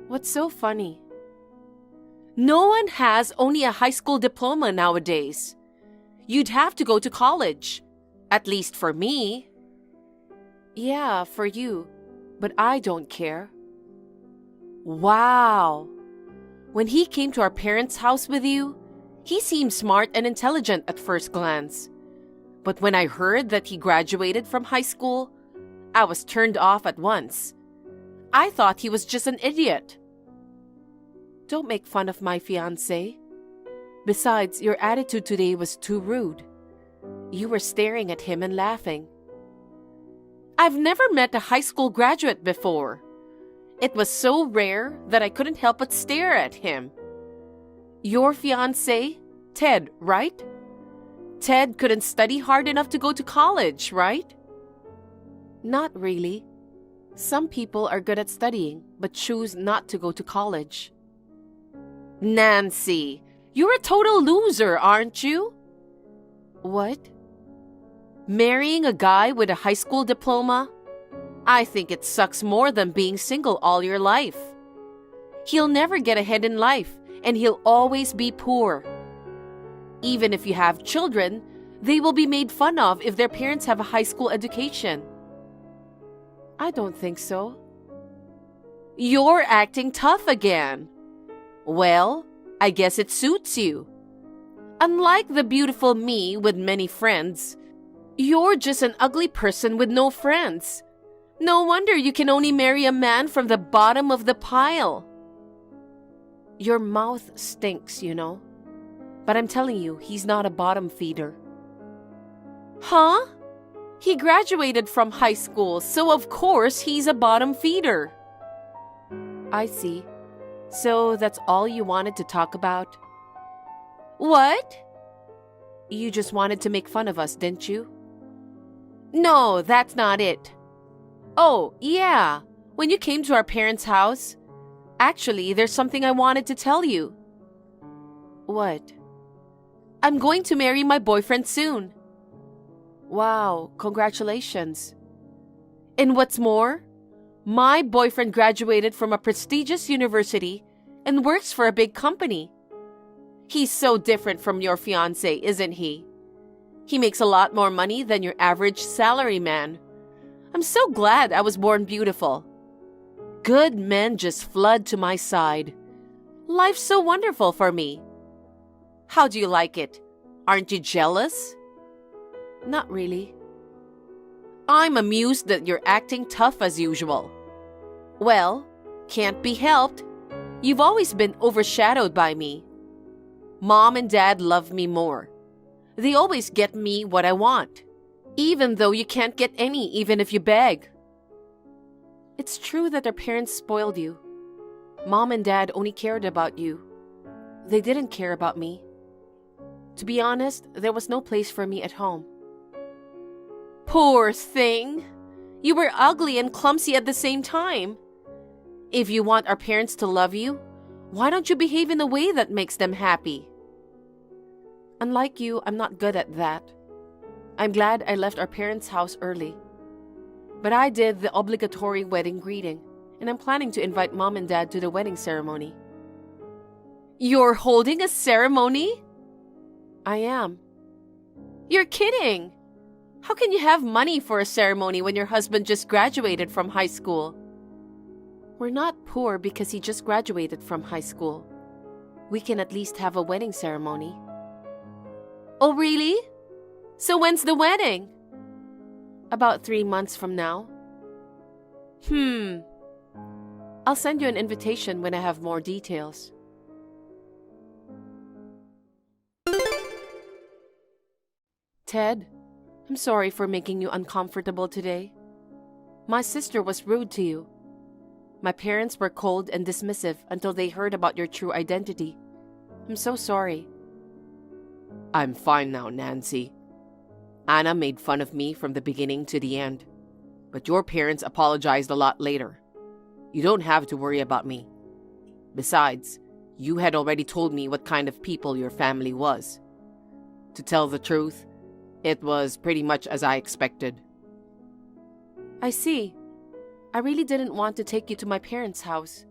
What's so funny? No one has only a high school diploma nowadays. You'd have to go to college. At least for me. Yeah, for you. But I don't care. Wow. When he came to our parents' house with you, he seemed smart and intelligent at first glance. But when I heard that he graduated from high school, I was turned off at once. I thought he was just an idiot. Don't make fun of my fiancé. Besides, your attitude today was too rude. You were staring at him and laughing. I've never met a high school graduate before. It was so rare that I couldn't help but stare at him. Your fiancé, Ted, right? Ted couldn't study hard enough to go to college, right? Not really. Some people are good at studying, but choose not to go to college. Nancy, you're a total loser, aren't you? What? Marrying a guy with a high school diploma? I think it sucks more than being single all your life. He'll never get ahead in life, and he'll always be poor. Even if you have children, they will be made fun of if their parents have a high school education. I don't think so. You're acting tough again. Well, I guess it suits you. Unlike the beautiful me with many friends, you're just an ugly person with no friends. No wonder you can only marry a man from the bottom of the pile. Your mouth stinks, you know. But I'm telling you, he's not a bottom feeder. Huh? He graduated from high school, so of course he's a bottom feeder. I see. So that's all you wanted to talk about? What? You just wanted to make fun of us, didn't you? No, that's not it. Oh, yeah. When you came to our parents' house, actually, there's something I wanted to tell you. What? I'm going to marry my boyfriend soon. Wow, congratulations. And what's more, my boyfriend graduated from a prestigious university and works for a big company. He's so different from your fiancé, isn't he? He makes a lot more money than your average salaryman. I'm so glad I was born beautiful. Good men just flood to my side. Life's so wonderful for me. How do you like it? Aren't you jealous? Not really. I'm amused that you're acting tough as usual. Well, can't be helped. You've always been overshadowed by me. Mom and Dad love me more. They always get me what I want, even though you can't get any even if you beg. It's true that our parents spoiled you. Mom and Dad only cared about you. They didn't care about me. To be honest, there was no place for me at home. Poor thing! You were ugly and clumsy at the same time. If you want our parents to love you, why don't you behave in a way that makes them happy? Unlike you, I'm not good at that. I'm glad I left our parents' house early. But I did the obligatory wedding greeting, and I'm planning to invite Mom and Dad to the wedding ceremony. You're holding a ceremony? I am. You're kidding! How can you have money for a ceremony when your husband just graduated from high school? We're not poor because he just graduated from high school. We can at least have a wedding ceremony. Oh, really? So when's the wedding? About 3 months from now. I'll send you an invitation when I have more details. Ted, I'm sorry for making you uncomfortable today. My sister was rude to you. My parents were cold and dismissive until they heard about your true identity. I'm so sorry. I'm fine now, Nancy. Anna made fun of me from the beginning to the end, but your parents apologized a lot later. You don't have to worry about me. Besides, you had already told me what kind of people your family was. To tell the truth, it was pretty much as I expected. I see. I really didn't want to take you to my parents' house.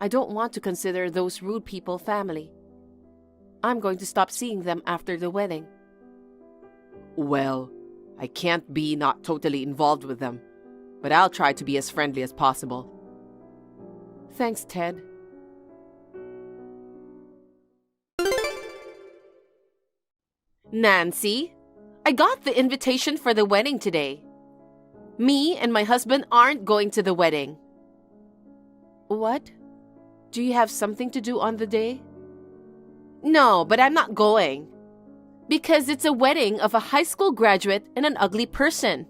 I don't want to consider those rude people family. I'm going to stop seeing them after the wedding. Well, I can't be not totally involved with them, but I'll try to be as friendly as possible. Thanks, Ted. Nancy, I got the invitation for the wedding today. Me and my husband aren't going to the wedding. What? Do you have something to do on the day? No, but I'm not going. Because it's a wedding of a high school graduate and an ugly person.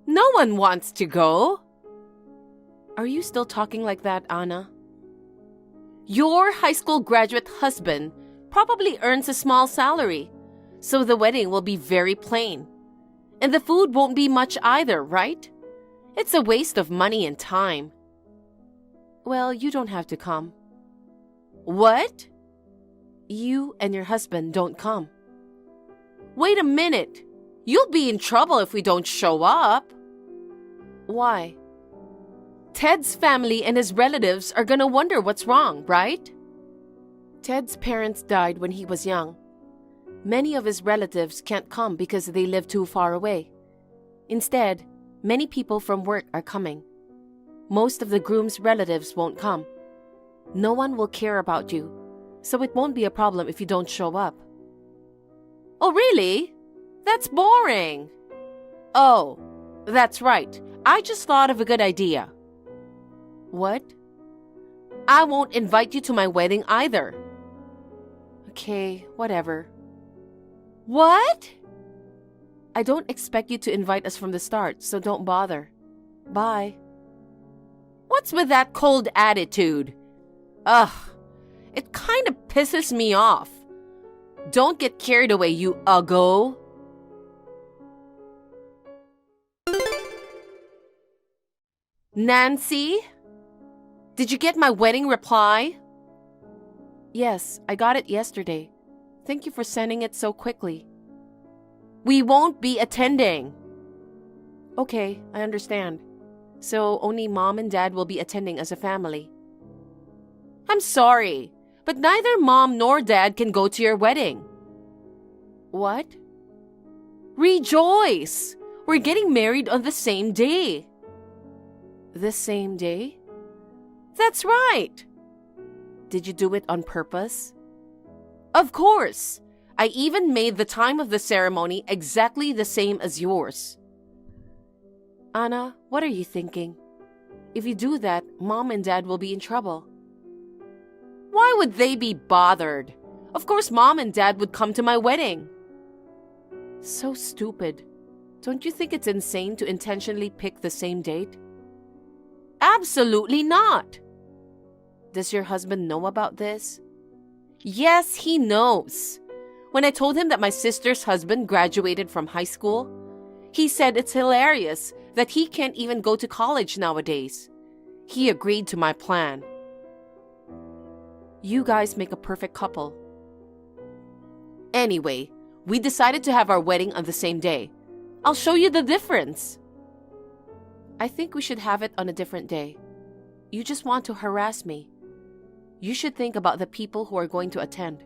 No one wants to go. Are you still talking like that, Anna? Your high school graduate husband probably earns a small salary, so the wedding will be very plain. And the food won't be much either, right? It's a waste of money and time. Well, you don't have to come. What? You and your husband don't come. Wait a minute. You'll be in trouble if we don't show up. Why? Ted's family and his relatives are gonna wonder what's wrong, right? Ted's parents died when he was young. Many of his relatives can't come because they live too far away. Instead, many people from work are coming. Most of the groom's relatives won't come. No one will care about you, so it won't be a problem if you don't show up. Oh, really? That's boring. Oh, that's right. I just thought of a good idea. What? I won't invite you to my wedding either. Okay, whatever. What? I don't expect you to invite us from the start, so don't bother. Bye. What's with that cold attitude? Ugh, it kind of pisses me off. Don't get carried away, you uggo. Nancy? Did you get my wedding reply? Yes, I got it yesterday. Thank you for sending it so quickly. We won't be attending. Okay, I understand. So only Mom and Dad will be attending as a family. I'm sorry, but neither mom nor dad can go to your wedding. What? Rejoice! We're getting married on the same day. The same day? That's right. Did you do it on purpose? Of course. I even made the time of the ceremony exactly the same as yours. Anna, what are you thinking? If you do that, mom and dad will be in trouble. Why would they be bothered? Of course, mom and dad would come to my wedding. So stupid. Don't you think it's insane to intentionally pick the same date? Absolutely not. Does your husband know about this? Yes, he knows. When I told him that my sister's husband graduated from high school, he said it's hilarious that he can't even go to college nowadays. He agreed to my plan. You guys make a perfect couple. Anyway, we decided to have our wedding on the same day. I'll show you the difference. I think we should have it on a different day. You just want to harass me. You should think about the people who are going to attend.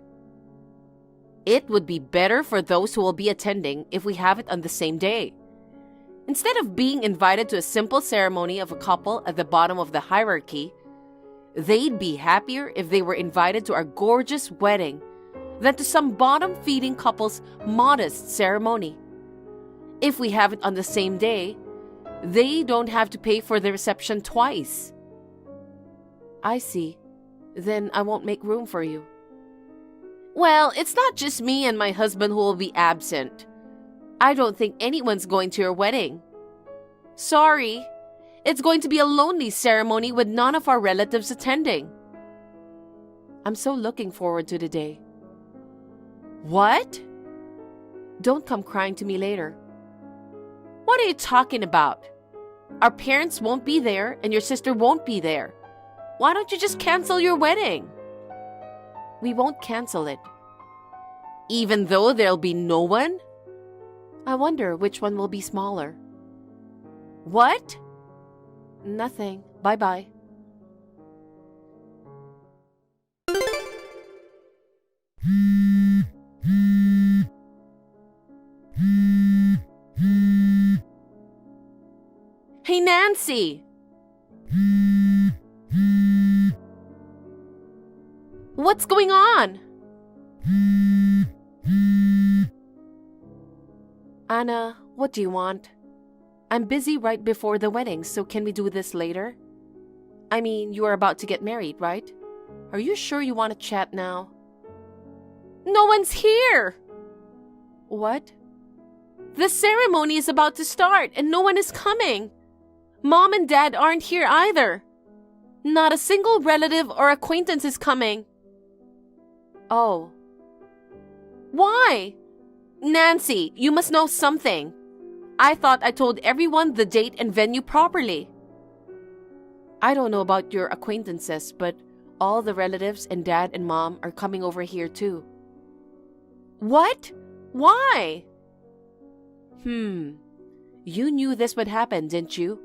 It would be better for those who will be attending if we have it on the same day. Instead of being invited to a simple ceremony of a couple at the bottom of the hierarchy, they'd be happier if they were invited to our gorgeous wedding than to some bottom-feeding couple's modest ceremony. If we have it on the same day, they don't have to pay for the reception twice. I see. Then I won't make room for you. Well, it's not just me and my husband who will be absent. I don't think anyone's going to your wedding. Sorry. It's going to be a lonely ceremony with none of our relatives attending. I'm so looking forward to the day. What? Don't come crying to me later. What are you talking about? Our parents won't be there and your sister won't be there. Why don't you just cancel your wedding? We won't cancel it. Even though there'll be no one? I wonder which one will be smaller. What? Nothing. Bye-bye. Hey, Nancy! What's going on? Anna, what do you want? I'm busy right before the wedding, so can we do this later? I mean, you are about to get married, right? Are you sure you want to chat now? No one's here! What? The ceremony is about to start and no one is coming. Mom and Dad aren't here either. Not a single relative or acquaintance is coming. Oh. Why? Nancy, you must know something. I thought I told everyone the date and venue properly. I don't know about your acquaintances, but all the relatives and Dad and Mom are coming over here too. What? Why? You knew this would happen, didn't you?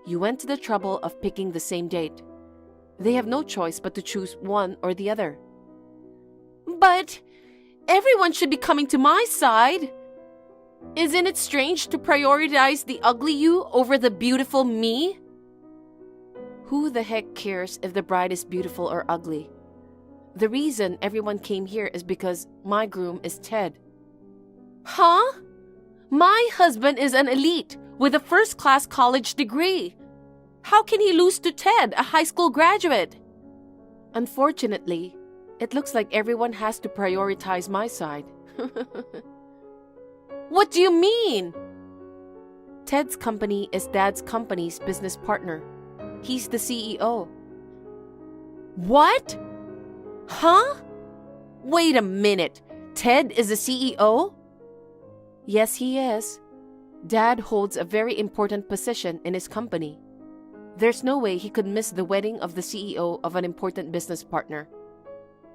You went to the trouble of picking the same date. They have no choice but to choose one or the other. But everyone should be coming to my side. Isn't it strange to prioritize the ugly you over the beautiful me? Who the heck cares if the bride is beautiful or ugly? The reason everyone came here is because my groom is Ted. Huh? My husband is an elite with a first-class college degree. How can he lose to Ted, a high school graduate? Unfortunately, it looks like everyone has to prioritize my side. What do you mean? Ted's company is Dad's company's business partner. He's the CEO. What? Huh? Wait a minute. Ted is the CEO? Yes, he is. Dad holds a very important position in his company. There's no way he could miss the wedding of the CEO of an important business partner.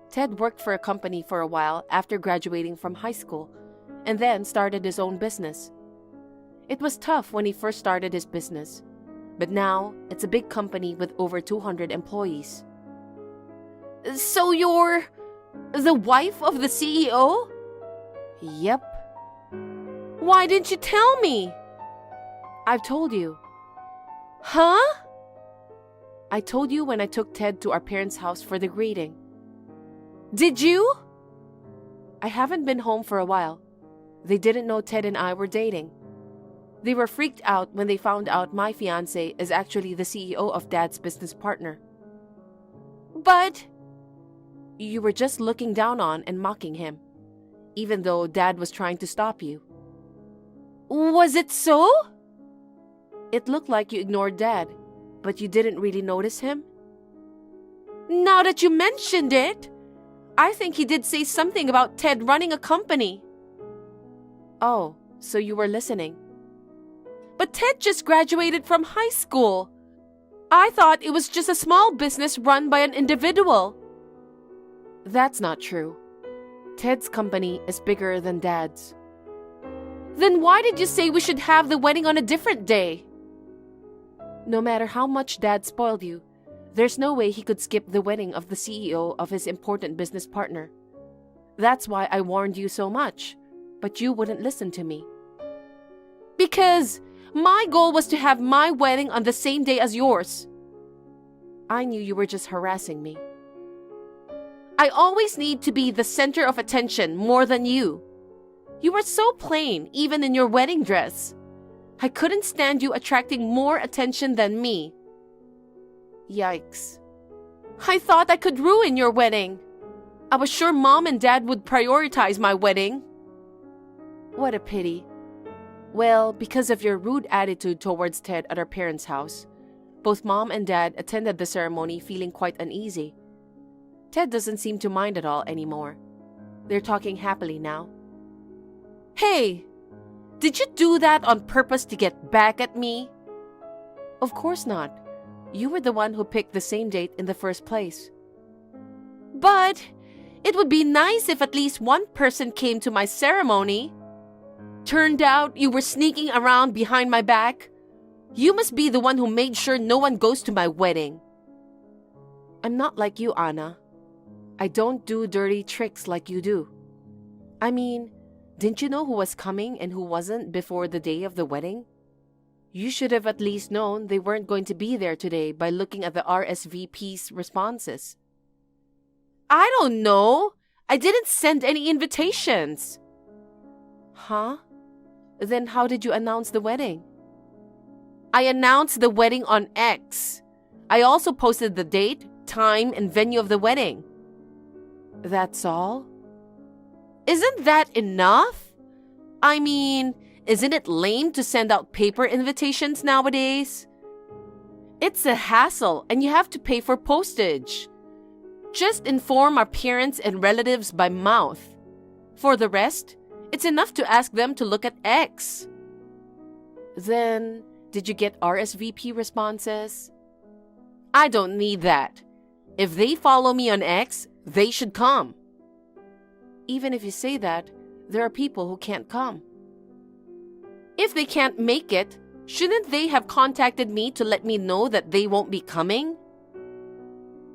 Ted worked for a company for a while after graduating from high school, and then started his own business. It was tough when he first started his business, but now it's a big company with over 200 employees. So you're the wife of the CEO? Yep. Why didn't you tell me? I've told you. Huh? I told you when I took Ted to our parents' house for the greeting. Did you? I haven't been home for a while. They didn't know Ted and I were dating. They were freaked out when they found out my fiancé is actually the CEO of Dad's business partner. But You were just looking down on and mocking him, even though Dad was trying to stop you. was it so? It looked like you ignored Dad, but you didn't really notice him. Now that you mentioned it, I think he did say something about Ted running a company. Oh, so you were listening. But Ted just graduated from high school. I thought it was just a small business run by an individual. That's not true. Ted's company is bigger than Dad's. Then why did you say we should have the wedding on a different day? No matter how much Dad spoiled you, there's no way he could skip the wedding of the CEO of his important business partner. That's why I warned you so much, but you wouldn't listen to me. Because my goal was to have my wedding on the same day as yours. I knew you were just harassing me. I always need to be the center of attention more than you. You were so plain, even in your wedding dress. I couldn't stand you attracting more attention than me. Yikes. I thought I could ruin your wedding. I was sure Mom and Dad would prioritize my wedding. What a pity. Well, because of your rude attitude towards Ted at our parents' house, both Mom and Dad attended the ceremony feeling quite uneasy. Ted doesn't seem to mind at all anymore. They're talking happily now. Hey, did you do that on purpose to get back at me? Of course not. You were the one who picked the same date in the first place. But it would be nice if at least one person came to my ceremony. Turned out you were sneaking around behind my back. You must be the one who made sure no one goes to my wedding. I'm not like you, Anna. I don't do dirty tricks like you do. I mean, didn't you know who was coming and who wasn't before the day of the wedding? You should have at least known they weren't going to be there today by looking at the RSVP's responses. I don't know. I didn't send any invitations. Huh? Then how did you announce the wedding? I announced the wedding on X. I also posted the date, time, and venue of the wedding. That's all? Isn't that enough? I mean, isn't it lame to send out paper invitations nowadays? It's a hassle and you have to pay for postage. Just inform our parents and relatives by mouth. For the rest, it's enough to ask them to look at X. Then, did you get RSVP responses? I don't need that. If they follow me on X, they should come. Even if you say that, there are people who can't come. If they can't make it, shouldn't they have contacted me to let me know that they won't be coming?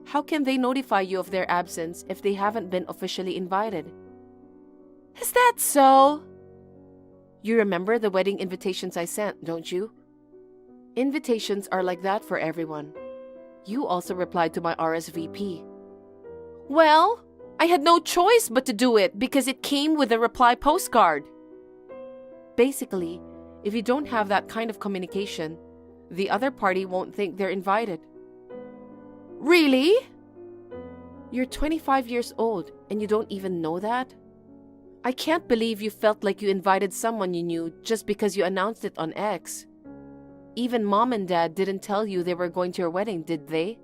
How can they notify you of their absence if they haven't been officially invited? Is that so? You remember the wedding invitations I sent, don't you? Invitations are like that for everyone. You also replied to my RSVP. Well, I had no choice but to do it because it came with a reply postcard. Basically, if you don't have that kind of communication, the other party won't think they're invited. Really? You're 25 years old and you don't even know that? I can't believe you felt like you invited someone you knew just because you announced it on X. Even Mom and Dad didn't tell you they were going to your wedding, did they?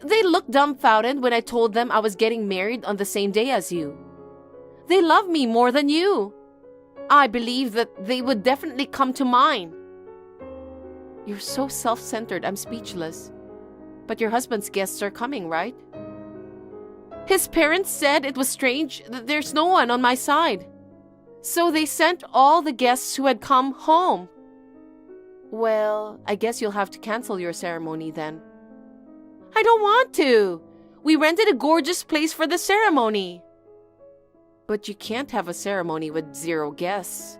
They looked dumbfounded when I told them I was getting married on the same day as you. They love me more than you. I believe that they would definitely come to mine. You're so self-centered, I'm speechless. But your husband's guests are coming, right? His parents said it was strange that there's no one on my side. So they sent all the guests who had come home. Well, I guess you'll have to cancel your ceremony then. I don't want to. We rented a gorgeous place for the ceremony. But you can't have a ceremony with 0 guests.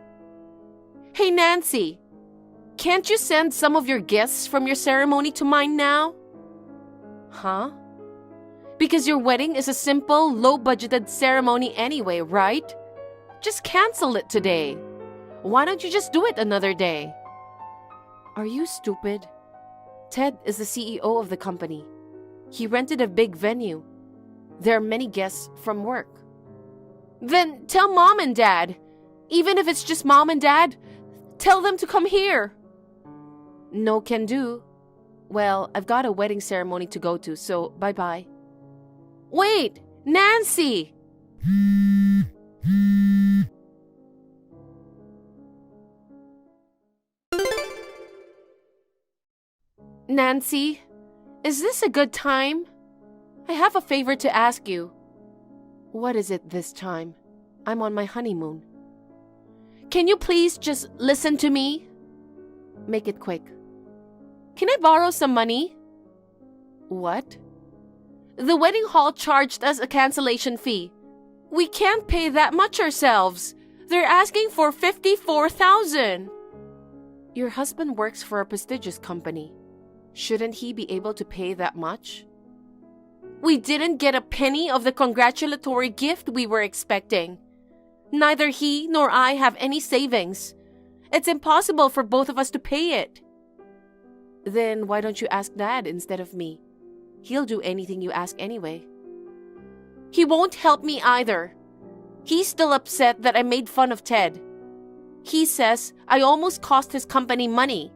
Hey, Nancy, can't you send some of your guests from your ceremony to mine now? Huh? Because your wedding is a simple, low-budgeted ceremony anyway, right? Just cancel it today. Why don't you just do it another day? Are you stupid? Ted is the CEO of the company. He rented a big venue. There are many guests from work. Then tell Mom and Dad. Even if it's just Mom and Dad, tell them to come here. No can do. Well, I've got a wedding ceremony to go to, so bye-bye. Wait, Nancy! Nancy, is this a good time? I have a favor to ask you. What is it this time? I'm on my honeymoon. Can you please just listen to me? Make it quick. Can I borrow some money? What? The wedding hall charged us a cancellation fee. We can't pay that much ourselves. They're asking for $54,000. Your husband works for a prestigious company. Shouldn't he be able to pay that much? We didn't get a penny of the congratulatory gift we were expecting. Neither he nor I have any savings. It's impossible for both of us to pay it. Then why don't you ask Dad instead of me? He'll do anything you ask anyway. He won't help me either. He's still upset that I made fun of Ted. He says I almost cost his company money.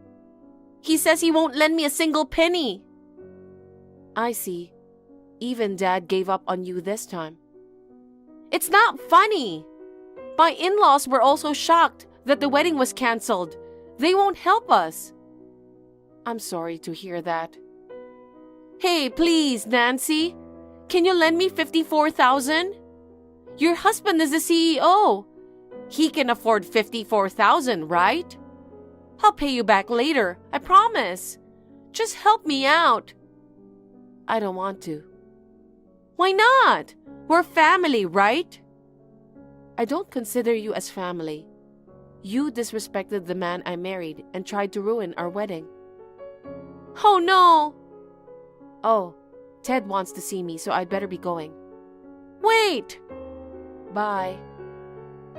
He says he won't lend me a single penny. I see. Even Dad gave up on you this time. It's not funny. My in-laws were also shocked that the wedding was canceled. They won't help us. I'm sorry to hear that. Hey, please, Nancy. Can you lend me $54,000? Your husband is the CEO. He can afford $54,000, right? I'll pay you back later, I promise. Just help me out. I don't want to. Why not? We're family, right? I don't consider you as family. You disrespected the man I married and tried to ruin our wedding. Oh no! Oh, Ted wants to see me, so I'd better be going. Wait! Bye.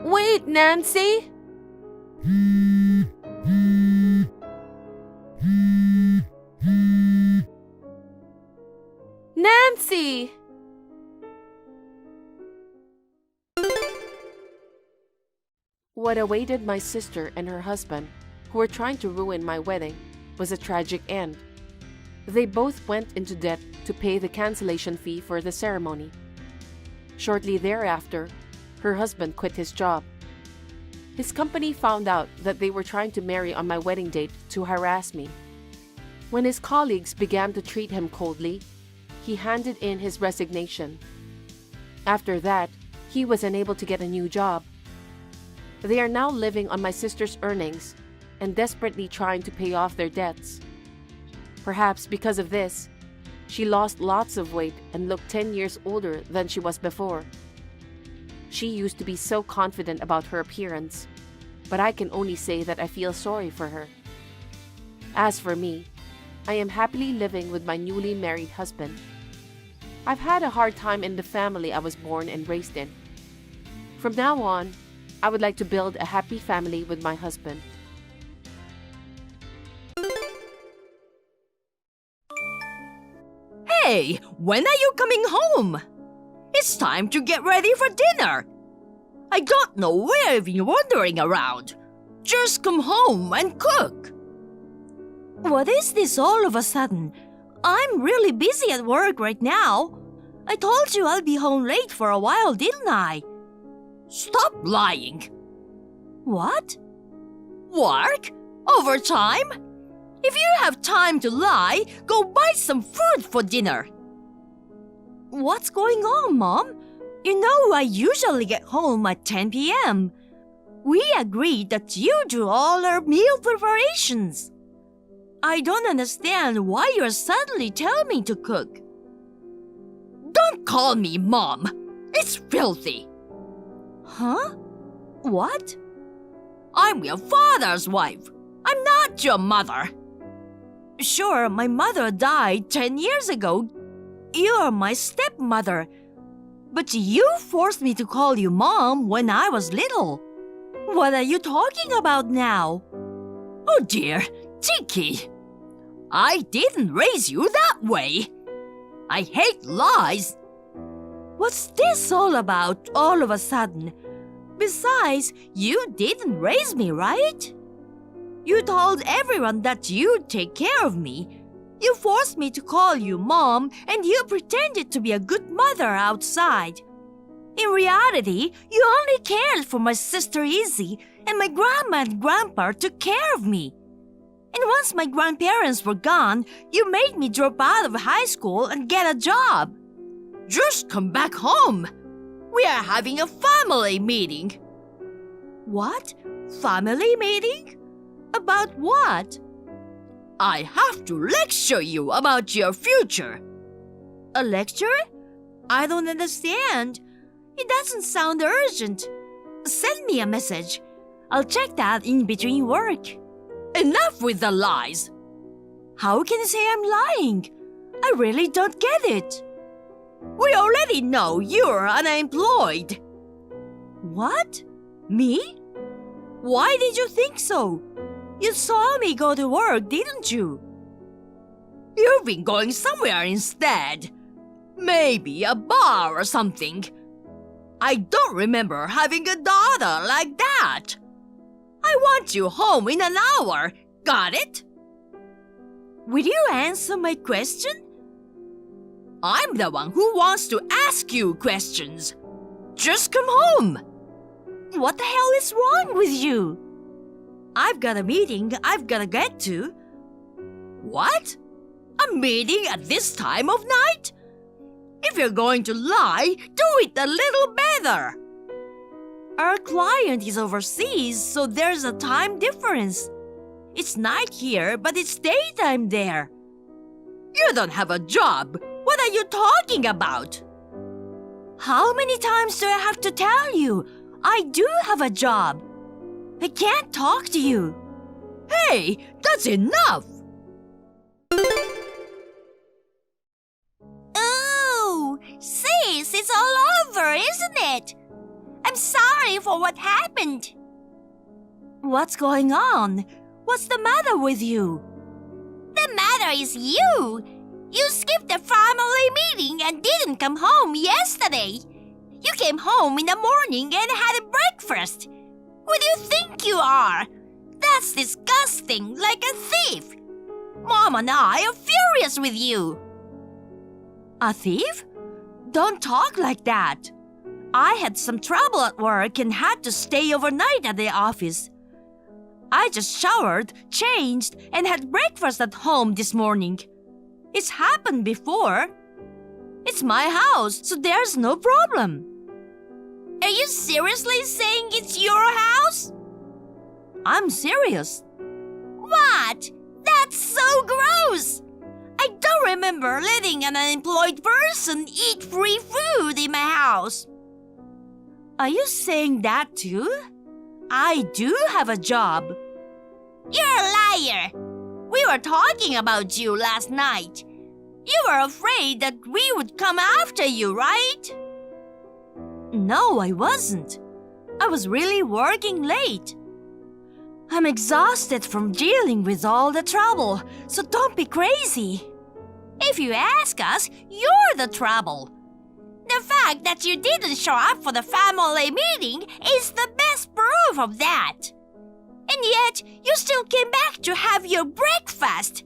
Wait, Nancy! Nancy! What awaited my sister and her husband, who were trying to ruin my wedding, was a tragic end. They both went into debt to pay the cancellation fee for the ceremony. Shortly thereafter, her husband quit his job. His company found out that they were trying to marry on my wedding date to harass me. When his colleagues began to treat him coldly, he handed in his resignation. After that, he was unable to get a new job. They are now living on my sister's earnings and desperately trying to pay off their debts. Perhaps because of this, she lost lots of weight and looked 10 years older than she was before. She used to be so confident about her appearance, but I can only say that I feel sorry for her. As for me, I am happily living with my newly married husband. I've had a hard time in the family I was born and raised in. From now on, I would like to build a happy family with my husband. Hey, when are you coming home? It's time to get ready for dinner. I don't know where you've been wandering around. Just come home and cook. What is this all of a sudden? I'm really busy at work right now. I told you I'll be home late for a while, didn't I? Stop lying. What? Work? Overtime? If you have time to lie, go buy some food for dinner. What's going on, Mom? You know I usually get home at 10 p.m. We agreed that you do all our meal preparations. I don't understand why you're suddenly telling me to cook. Don't call me Mom. It's filthy. Huh? What? I'm your father's wife. I'm not your mother. Sure, my mother died 10 years ago. You're my stepmother. But you forced me to call you Mom when I was little. What are you talking about now? Oh dear, Tiki. I didn't raise you that way. I hate lies. What's this all about all of a sudden? Besides, you didn't raise me, right? You told everyone that you'd take care of me. You forced me to call you Mom, and you pretended to be a good mother outside. In reality, you only cared for my sister Izzy, and my grandma and grandpa took care of me. And once my grandparents were gone, you made me drop out of high school and get a job. Just come back home. We are having a family meeting. What? Family meeting? About what? I have to lecture you about your future. A lecture? I don't understand. It doesn't sound urgent. Send me a message. I'll check that in between work. Enough with the lies. How can you say I'm lying? I really don't get it. We already know you're unemployed. What? Me? Why did you think so? You saw me go to work, didn't you? You've been going somewhere instead. Maybe a bar or something. I don't remember having a daughter like that. I want you home in an hour. Got it? Will you answer my question? I'm the one who wants to ask you questions. Just come home. What the hell is wrong with you? I've got a meeting I've got to get to. What? A meeting at this time of night? If you're going to lie, do it a little better. Our client is overseas, so there's a time difference. It's night here, but it's daytime there. You don't have a job. What are you talking about? How many times do I have to tell you? I do have a job. I can't talk to you. Hey, that's enough. Oh, sis, it's all over, isn't it? I'm sorry for what happened. What's going on? What's the matter with you? The matter is you. You skipped the family meeting and didn't come home yesterday. You came home in the morning and had a breakfast. Who do you think you are? That's disgusting, like a thief. Mom and I are furious with you. A thief? Don't talk like that. I had some trouble at work and had to stay overnight at the office. I just showered, changed, and had breakfast at home this morning. It's happened before. It's my house, so there's no problem. Are you seriously saying it's your house? I'm serious. What? That's so gross! I don't remember letting an unemployed person eat free food in my house. Are you saying that too? I do have a job. You're a liar. We were talking about you last night. You were afraid that we would come after you, right? No, I wasn't. I was really working late. I'm exhausted from dealing with all the trouble, so don't be crazy. If you ask us, you're the trouble. The fact that you didn't show up for the family meeting is the best proof of that. And yet, you still came back to have your breakfast.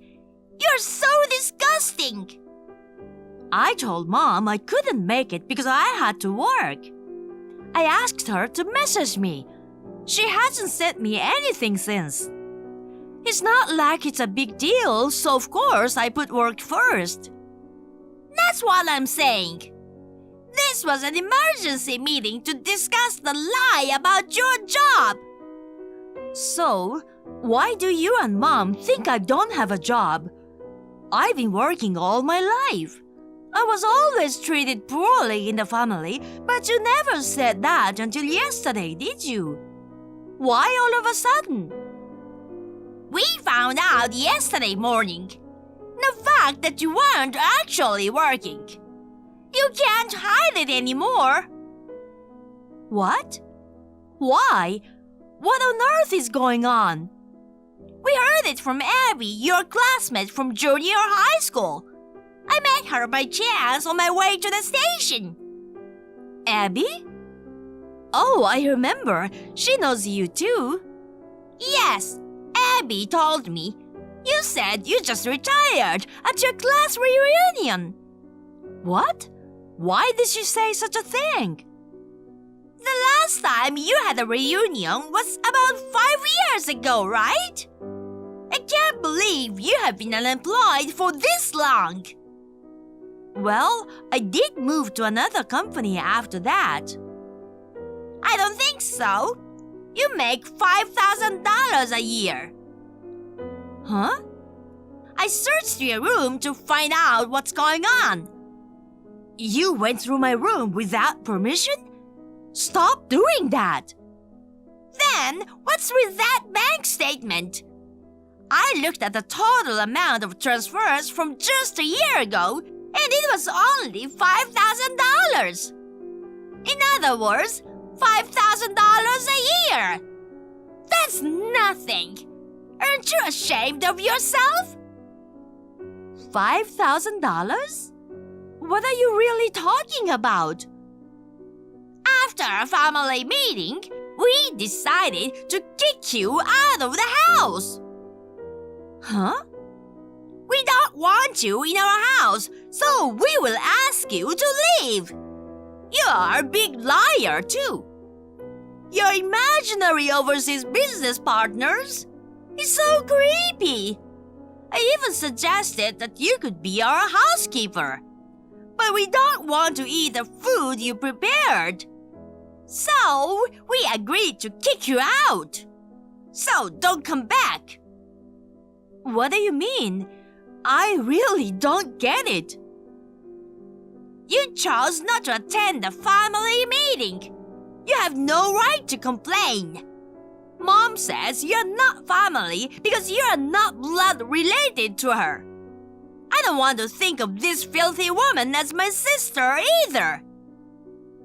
You're so disgusting. I told Mom I couldn't make it because I had to work. I asked her to message me. She hasn't sent me anything since. It's not like it's a big deal, so of course I put work first. That's what I'm saying. This was an emergency meeting to discuss the lie about your job. So, why do you and Mom think I don't have a job? I've been working all my life. I was always treated poorly in the family, but you never said that until yesterday, did you? Why all of a sudden? We found out yesterday morning. The fact that you weren't actually working. You can't hide it anymore. What? Why? What on earth is going on? We heard it from Abby, your classmate from junior high school. I met her by chance on my way to the station. Abby? Oh, I remember. She knows you too. Yes, Abby told me. You said you just retired at your class reunion. What? Why did she say such a thing? The last time you had a reunion was about 5 years ago, right? I can't believe you have been unemployed for this long. Well, I did move to another company after that. I don't think so. You make $5,000 a year. Huh? I searched your room to find out what's going on. You went through my room without permission? Stop doing that. Then, what's with that bank statement? I looked at the total amount of transfers from just a year ago, and it was only $5,000. In other words, $5,000 a year. That's nothing. Aren't you ashamed of yourself? $5,000? What are you really talking about? After a family meeting, we decided to kick you out of the house. Huh? We don't want you in our house, so we will ask you to leave. You are a big liar, too. Your imaginary overseas business partners is so creepy. I even suggested that you could be our housekeeper. But we don't want to eat the food you prepared. So, we agreed to kick you out. So, don't come back. What do you mean? I really don't get it. You chose not to attend the family meeting. You have no right to complain. Mom says you're not family because you're not blood related to her. I don't want to think of this filthy woman as my sister either.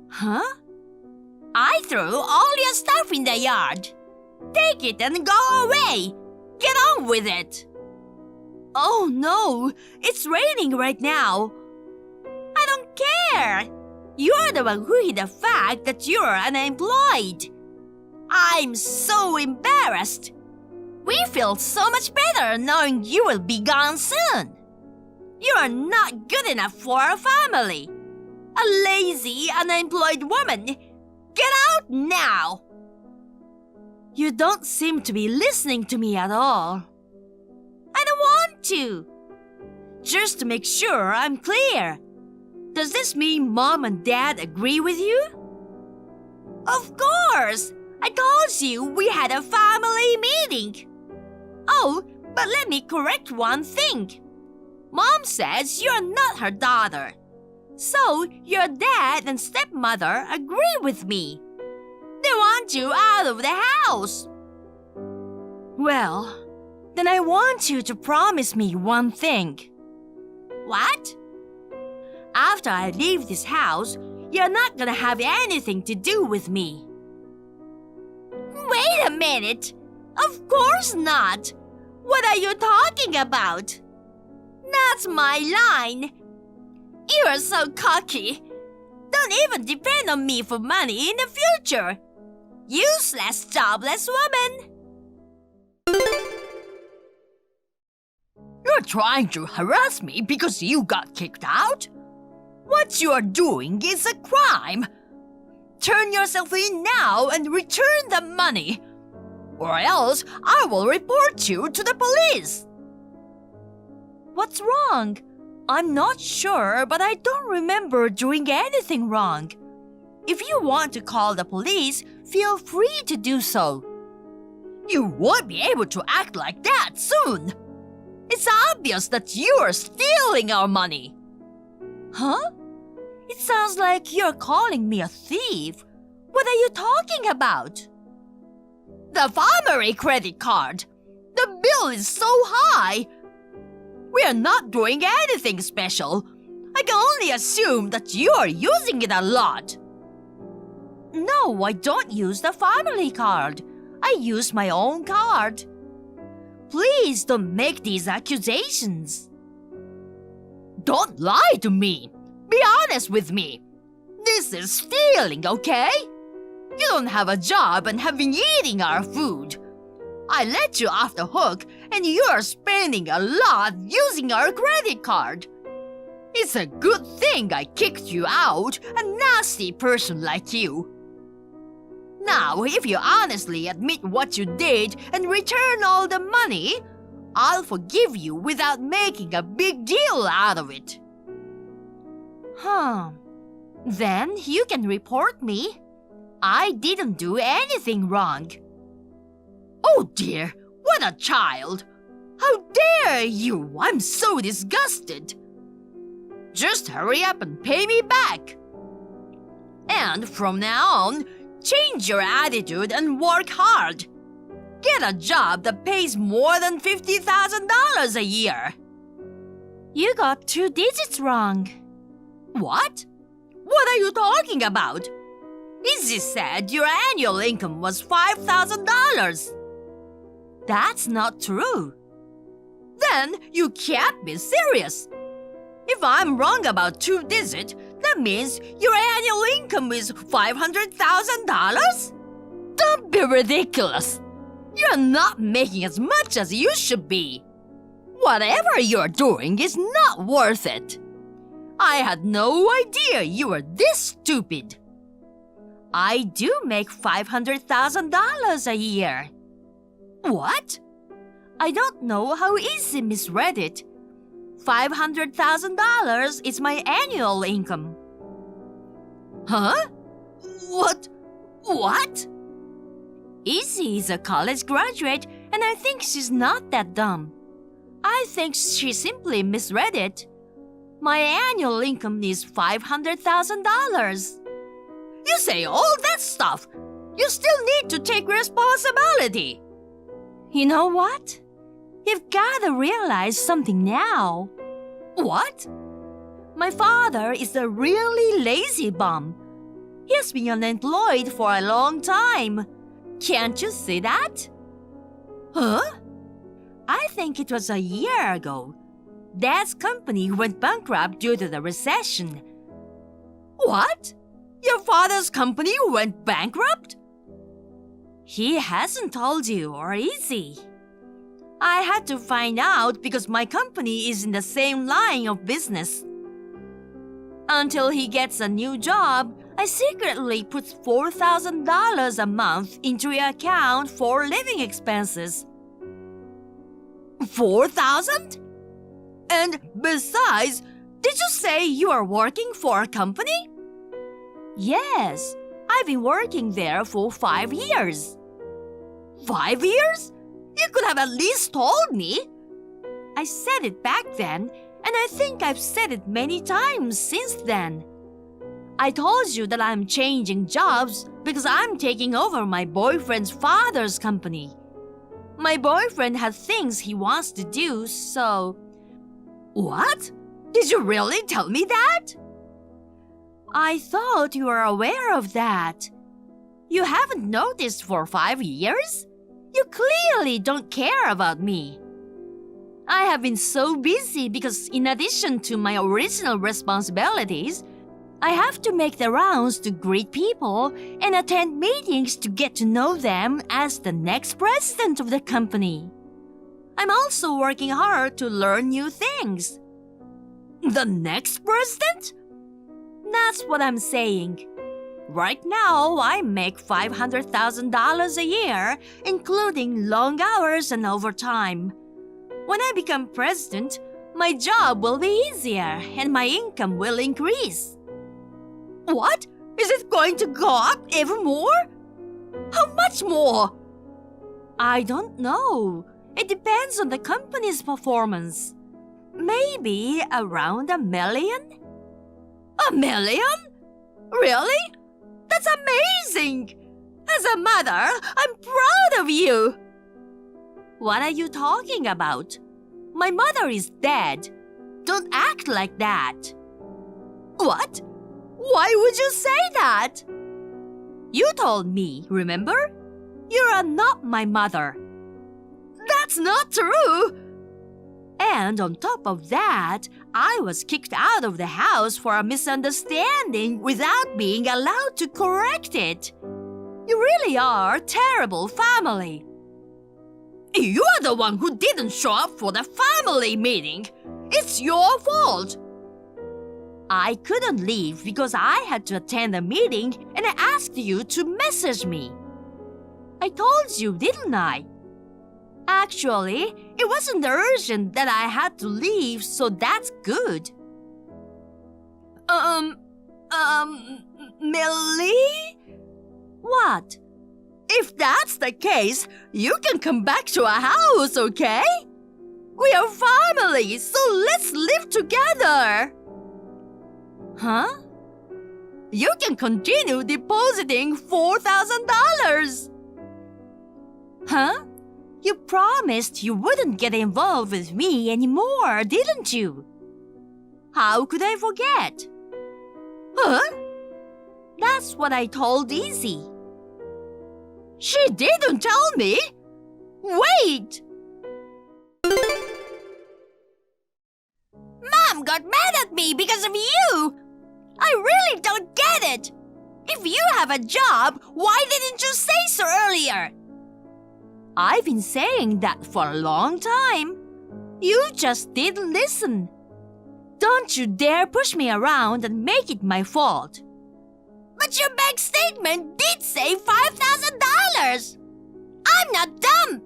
Huh? I threw all your stuff in the yard. Take it and go away. Get on with it. Oh no, it's raining right now. I don't care. You're the one who hid the fact that you're unemployed. I'm so embarrassed. We feel so much better knowing you will be gone soon. You are not good enough for our family. A lazy, unemployed woman. Get out now. You don't seem to be listening to me at all. I don't want to. Just to make sure I'm clear. Does this mean Mom and Dad agree with you? Of course! I told you we had a family meeting. Oh, but let me correct one thing. Mom says you're not her daughter. So, your dad and stepmother agree with me. They want you out of the house. Well, then I want you to promise me one thing. What? After I leave this house, you're not gonna have anything to do with me. Wait a minute! Of course not! What are you talking about? That's my line. You are so cocky. Don't even depend on me for money in the future. Useless, jobless woman. You're trying to harass me because you got kicked out? What you are doing is a crime. Turn yourself in now and return the money. Or else I will report you to the police. What's wrong? I'm not sure, but I don't remember doing anything wrong. If you want to call the police, feel free to do so. You won't be able to act like that soon. It's obvious that you are stealing our money. Huh? It sounds like you're calling me a thief. What are you talking about? The family credit card. The bill is so high. We are not doing anything special. I can only assume that you are using it a lot. No, I don't use the family card. I use my own card. Please don't make these accusations. Don't lie to me. Be honest with me. This is stealing, okay? You don't have a job and have been eating our food. I let you off the hook and you are spending a lot using our credit card. It's a good thing I kicked you out, a nasty person like you. Now, if you honestly admit what you did and return all the money, I'll forgive you without making a big deal out of it. Then you can report me. I didn't do anything wrong. Oh dear, what a child! How dare you! I'm so disgusted. Just hurry up and pay me back. And from now on, change your attitude and work hard. Get a job that pays more than $50,000 a year. You got 2 digits wrong. What? What are you talking about? Izzy said your annual income was $5,000. That's not true. Then you can't be serious. If I'm wrong about 2 digits, that means your annual income is $500,000? Don't be ridiculous. You're not making as much as you should be. Whatever you're doing is not worth it. I had no idea you were this stupid. I do make $500,000 a year. What? I don't know how Izzy misread it. $500,000 is my annual income. Huh? What? Izzy is a college graduate and I think she's not that dumb. I think she simply misread it. My annual income is $500,000. You say all that stuff. You still need to take responsibility. You know what? You've got to realize something now. What? My father is a really lazy bum. He has been unemployed for a long time. Can't you see that? Huh? I think it was a year ago. Dad's company went bankrupt due to the recession. What? Your father's company went bankrupt? He hasn't told you, or is he? I had to find out because my company is in the same line of business. Until he gets a new job, I secretly put $4,000 a month into your account for living expenses. 4,000? And besides, did you say you are working for a company? Yes, I've been working there for 5 years. 5 years? You could have at least told me. I said it back then, and I think I've said it many times since then. I told you that I'm changing jobs because I'm taking over my boyfriend's father's company. My boyfriend has things he wants to do, so... What? Did you really tell me that? I thought you were aware of that. You haven't noticed for 5 years? You clearly don't care about me. I have been so busy because in addition to my original responsibilities, I have to make the rounds to greet people and attend meetings to get to know them as the next president of the company. I'm also working hard to learn new things. The next president? That's what I'm saying. Right now, I make $500,000 a year, including long hours and overtime. When I become president, my job will be easier and my income will increase. What? Is it going to go up even more? How much more? I don't know. It depends on the company's performance. Maybe around $1 million? 1 million? Really? That's amazing! As a mother, I'm proud of you! What are you talking about? My mother is dead. Don't act like that. What? Why would you say that? You told me, remember? You are not my mother. That's not true! And on top of that, I was kicked out of the house for a misunderstanding without being allowed to correct it. You really are a terrible family. You are the one who didn't show up for the family meeting. It's your fault. I couldn't leave because I had to attend a meeting and I asked you to message me. I told you, didn't I? Actually, it wasn't urgent that I had to leave, so that's good. Millie? What? If that's the case, you can come back to our house, okay? We are family, so let's live together. Huh? You can continue depositing $4,000. Huh? You promised you wouldn't get involved with me anymore, didn't you? How could I forget? Huh? That's what I told Izzy. She didn't tell me. Wait! Mom got mad at me because of you. I really don't get it. If you have a job, why didn't you say so earlier? I've been saying that for a long time. You just didn't listen. Don't you dare push me around and make it my fault. But your bank statement did say $5,000. I'm not dumb.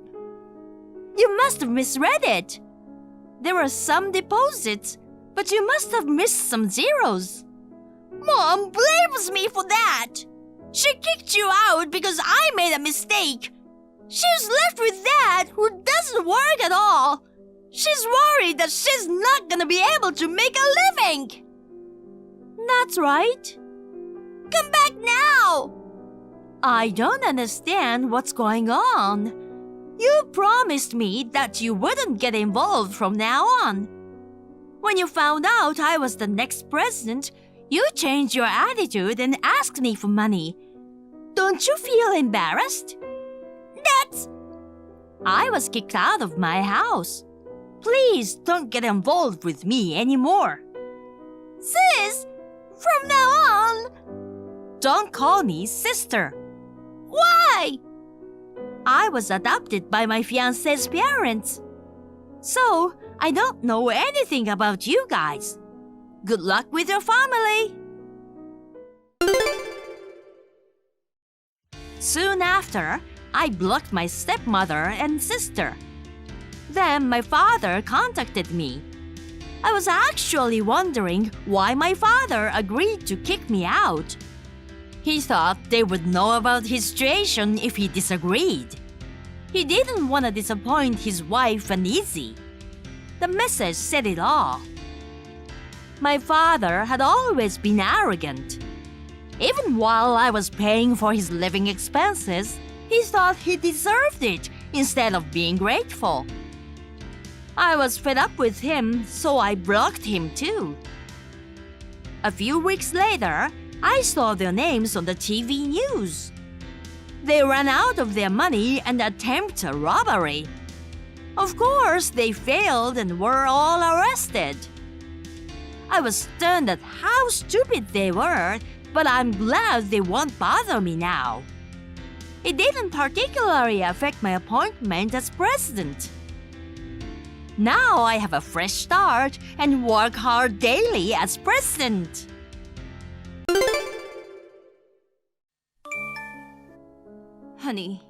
You must have misread it. There were some deposits, but you must have missed some zeros. Mom blames me for that. She kicked you out because I made a mistake. She's left with Dad, who doesn't work at all. She's worried that she's not gonna be able to make a living. That's right. Come back now. I don't understand what's going on. You promised me that you wouldn't get involved from now on. When you found out I was the next president, you changed your attitude and asked me for money. Don't you feel embarrassed? I was kicked out of my house. Please don't get involved with me anymore. Sis, from now on, don't call me sister. Why? I was adopted by my fiancé's parents. So, I don't know anything about you guys. Good luck with your family. Soon after, I blocked my stepmother and sister. Then my father contacted me. I was actually wondering why my father agreed to kick me out. He thought they would know about his situation if he disagreed. He didn't want to disappoint his wife and Izzy. The message said it all. My father had always been arrogant. Even while I was paying for his living expenses, he thought he deserved it instead of being grateful. I was fed up with him, so I blocked him too. A few weeks later, I saw their names on the TV news. They ran out of their money and attempted a robbery. Of course, they failed and were all arrested. I was stunned at how stupid they were, but I'm glad they won't bother me now. It didn't particularly affect my appointment as president. Now I have a fresh start and work hard daily as president. Honey,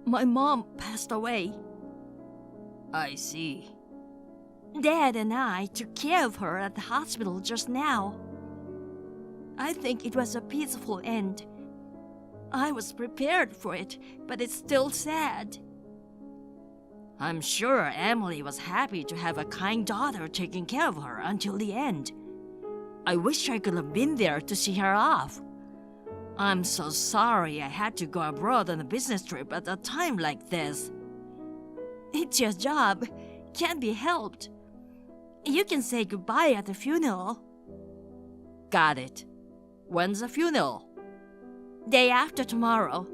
my mom passed away. I see. Dad and I took care of her at the hospital just now. I think it was a peaceful end. I was prepared for it, but it's still sad. I'm sure Emily was happy to have a kind daughter taking care of her until the end. I wish I could have been there to see her off. I'm so sorry I had to go abroad on a business trip at a time like this. It's your job. Can't be helped. You can say goodbye at the funeral. Got it. When's the funeral? Day after tomorrow.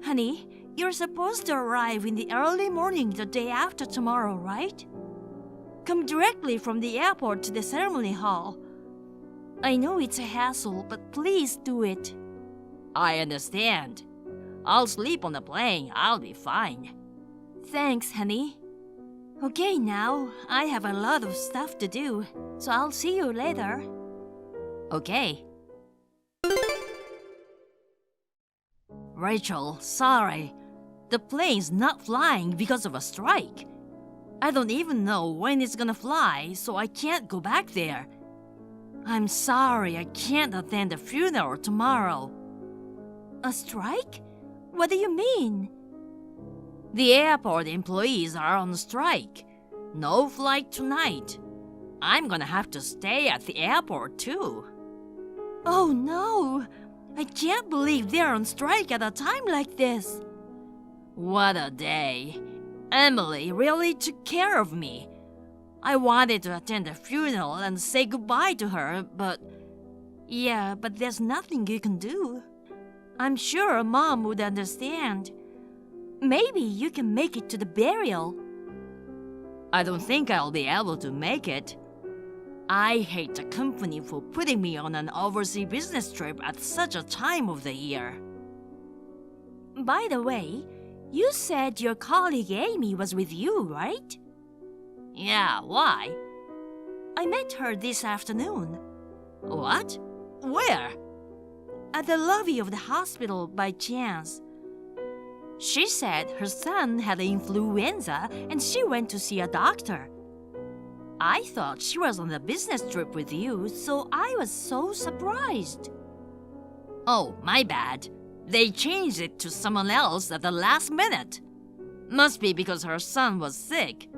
Honey, you're supposed to arrive in the early morning the day after tomorrow, right? Come directly from the airport to the ceremony hall. I know it's a hassle, but please do it. I understand. I'll sleep on the plane. I'll be fine. Thanks, honey. Okay, now, I have a lot of stuff to do, so I'll see you later. Okay. Rachel, sorry. The plane's not flying because of a strike. I don't even know when it's gonna fly, so I can't go back there. I'm sorry I can't attend the funeral tomorrow. A strike? What do you mean? The airport employees are on strike. No flight tonight. I'm gonna have to stay at the airport too. Oh no! I can't believe they're on strike at a time like this. What a day. Emily really took care of me. I wanted to attend the funeral and say goodbye to her, but there's nothing you can do. I'm sure Mom would understand. Maybe you can make it to the burial. I don't think I'll be able to make it. I hate the company for putting me on an overseas business trip at such a time of the year. By the way, you said your colleague Amy was with you, right? Yeah, why? I met her this afternoon. What? Where? At the lobby of the hospital by chance. She said her son had influenza and she went to see a doctor. I thought she was on a business trip with you, so I was so surprised. Oh, my bad. They changed it to someone else at the last minute. Must be because her son was sick.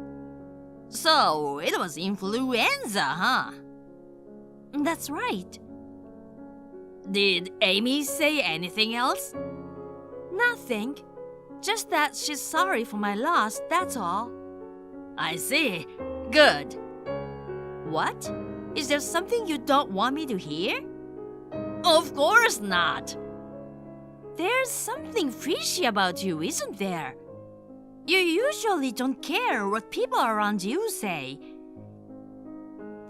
So, it was influenza, huh? That's right. Did Amy say anything else? Nothing. Just that she's sorry for my loss, that's all. I see. Good. What? Is there something you don't want me to hear? Of course not. There's something fishy about you, isn't there? You usually don't care what people around you say.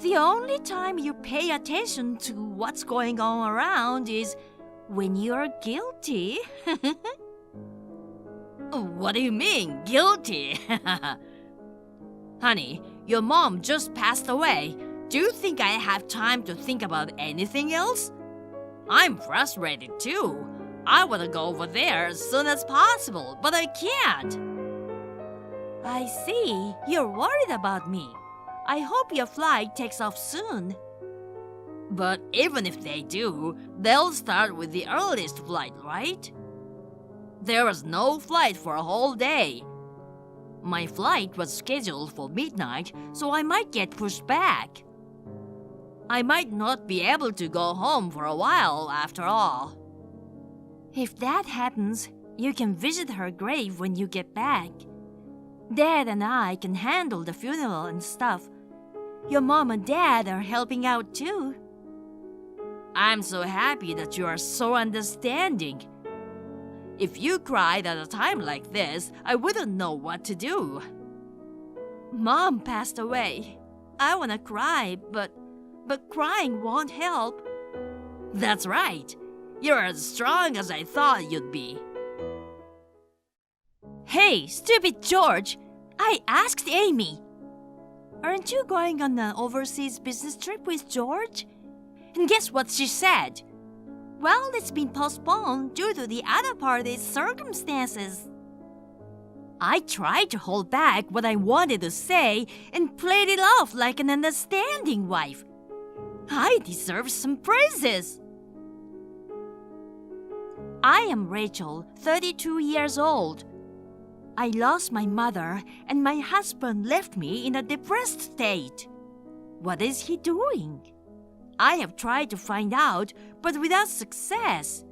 The only time you pay attention to what's going on around is when you're guilty. What do you mean, guilty? Honey, your mom just passed away. Do you think I have time to think about anything else? I'm frustrated too. I want to go over there as soon as possible, but I can't. I see. You're worried about me. I hope your flight takes off soon. But even if they do, they'll start with the earliest flight, right? There was no flight for a whole day. My flight was scheduled for midnight, so I might get pushed back. I might not be able to go home for a while after all. If that happens, you can visit her grave when you get back. Dad and I can handle the funeral and stuff. Your mom and dad are helping out too. I'm so happy that you are so understanding. If you cried at a time like this, I wouldn't know what to do. Mom passed away. I want to cry, but crying won't help. That's right. You're as strong as I thought you'd be. Hey, stupid George! I asked Amy. Aren't you going on an overseas business trip with George? And guess what she said? Well, it's been postponed due to the other party's circumstances. I tried to hold back what I wanted to say and played it off like an understanding wife. I deserve some praises. I am Rachel, 32 years old. I lost my mother and my husband left me in a depressed state. What is he doing? I have tried to find out, but without success.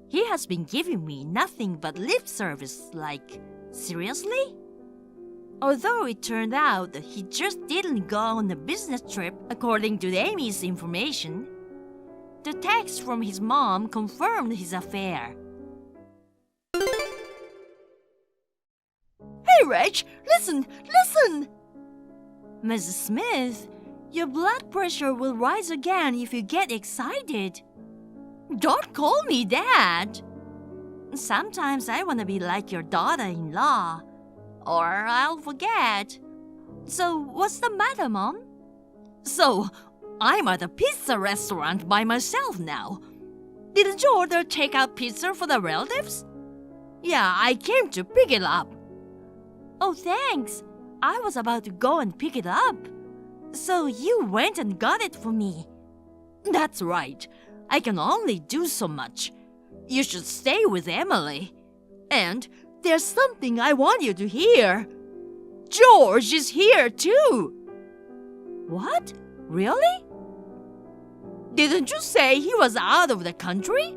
He has been giving me nothing but lip service, like, seriously? Although it turned out that he just didn't go on a business trip according to Amy's information, the text from his mom confirmed his affair. Hey, Reg, listen! Mrs. Smith, your blood pressure will rise again if you get excited. Don't call me that. Sometimes I want to be like your daughter-in-law, or I'll forget. So, what's the matter, Mom? So, I'm at a pizza restaurant by myself now. Didn't you order takeout pizza for the relatives? Yeah, I came to pick it up. Oh, thanks. I was about to go and pick it up. So you went and got it for me. That's right. I can only do so much. You should stay with Emily. And there's something I want you to hear. George is here too. What? Really? Didn't you say he was out of the country?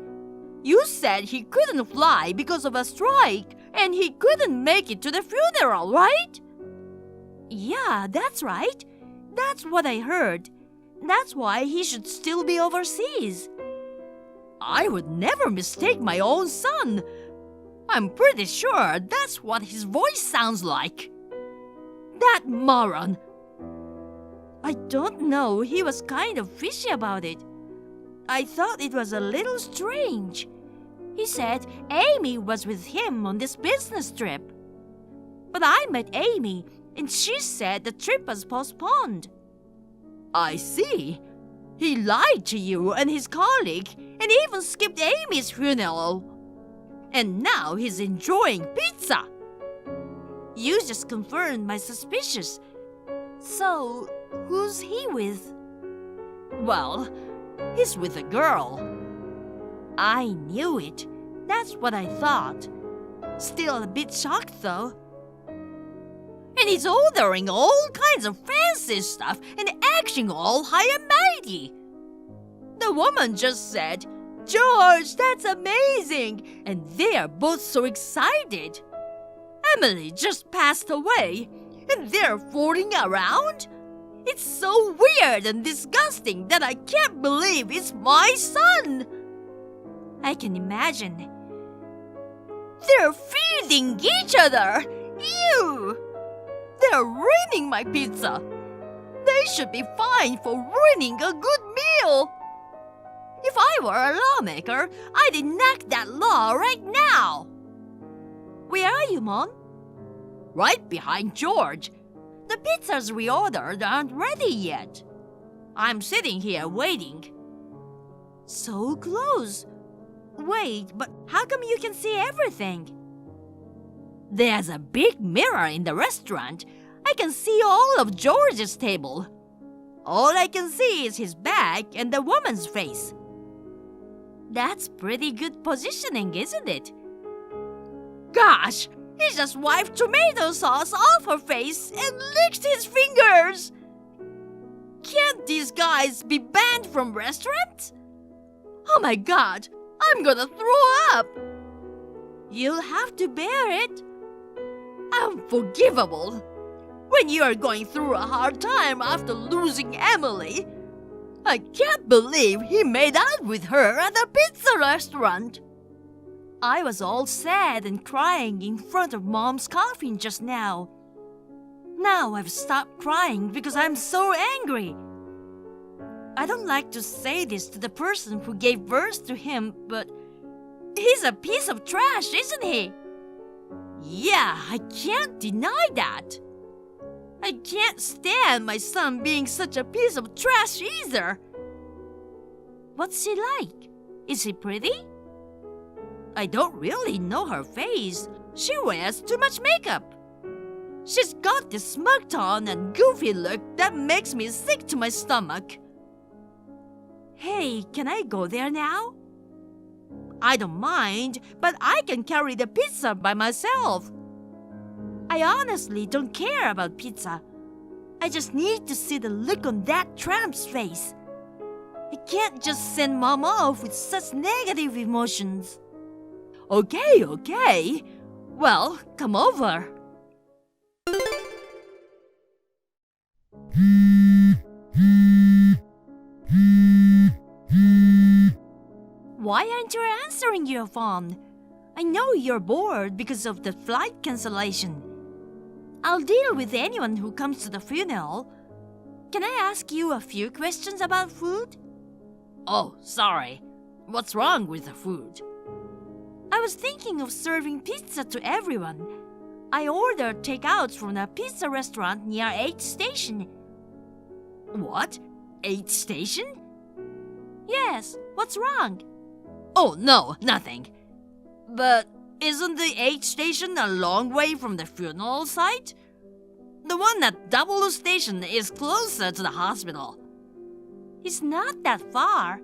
You said he couldn't fly because of a strike and he couldn't make it to the funeral, right? Yeah, that's right. That's what I heard. That's why he should still be overseas. I would never mistake my own son. I'm pretty sure that's what his voice sounds like. That moron. I don't know, he was kind of fishy about it. I thought it was a little strange. He said Amy was with him on this business trip. But I met Amy, and she said the trip was postponed. I see. He lied to you and his colleague, and even skipped Amy's funeral. And now he's enjoying pizza. You just confirmed my suspicions. So, who's he with? Well, he's with a girl. I knew it. That's what I thought. Still a bit shocked though. And he's ordering all kinds of fancy stuff and acting all high and mighty. The woman just said, "George, that's amazing!" And they're both so excited. Emily just passed away, and they're fooling around? It's so weird and disgusting that I can't believe it's my son. I can imagine. They're feeding each other. Ew! They're ruining my pizza. They should be fined for ruining a good meal. If I were a lawmaker, I'd enact that law right now. Where are you, Mom? Right behind George. The pizzas we ordered aren't ready yet. I'm sitting here waiting. So close. Wait, but how come you can see everything? There's a big mirror in the restaurant. I can see all of George's table. All I can see is his back and the woman's face. That's pretty good positioning, isn't it? Gosh, he just wiped tomato sauce off her face and licked his fingers. Can't these guys be banned from restaurants? Oh my God, I'm gonna throw up. You'll have to bear it. Unforgivable. When you are going through a hard time after losing Emily. I can't believe he made out with her at the pizza restaurant. I was all sad and crying in front of Mom's coffin just now. Now I've stopped crying because I'm so angry. I don't like to say this to the person who gave birth to him, but he's a piece of trash, isn't he? Yeah, I can't deny that. I can't stand my son being such a piece of trash either. What's he like? Is he pretty? I don't really know her face. She wears too much makeup. She's got this smug tone and goofy look that makes me sick to my stomach. Hey, can I go there now? I don't mind, but I can carry the pizza by myself. I honestly don't care about pizza. I just need to see the look on that tramp's face. I can't just send Mom off with such negative emotions. Okay. Well, come over. Why aren't you answering your phone? I know you're bored because of the flight cancellation. I'll deal with anyone who comes to the funeral. Can I ask you a few questions about food? Oh, sorry. What's wrong with the food? I was thinking of serving pizza to everyone. I ordered takeouts from a pizza restaurant near 8th Station. What? 8th Station? Yes, what's wrong? Oh, no, nothing. But isn't the 8th Station a long way from the funeral site? The one at W Station is closer to the hospital. It's not that far.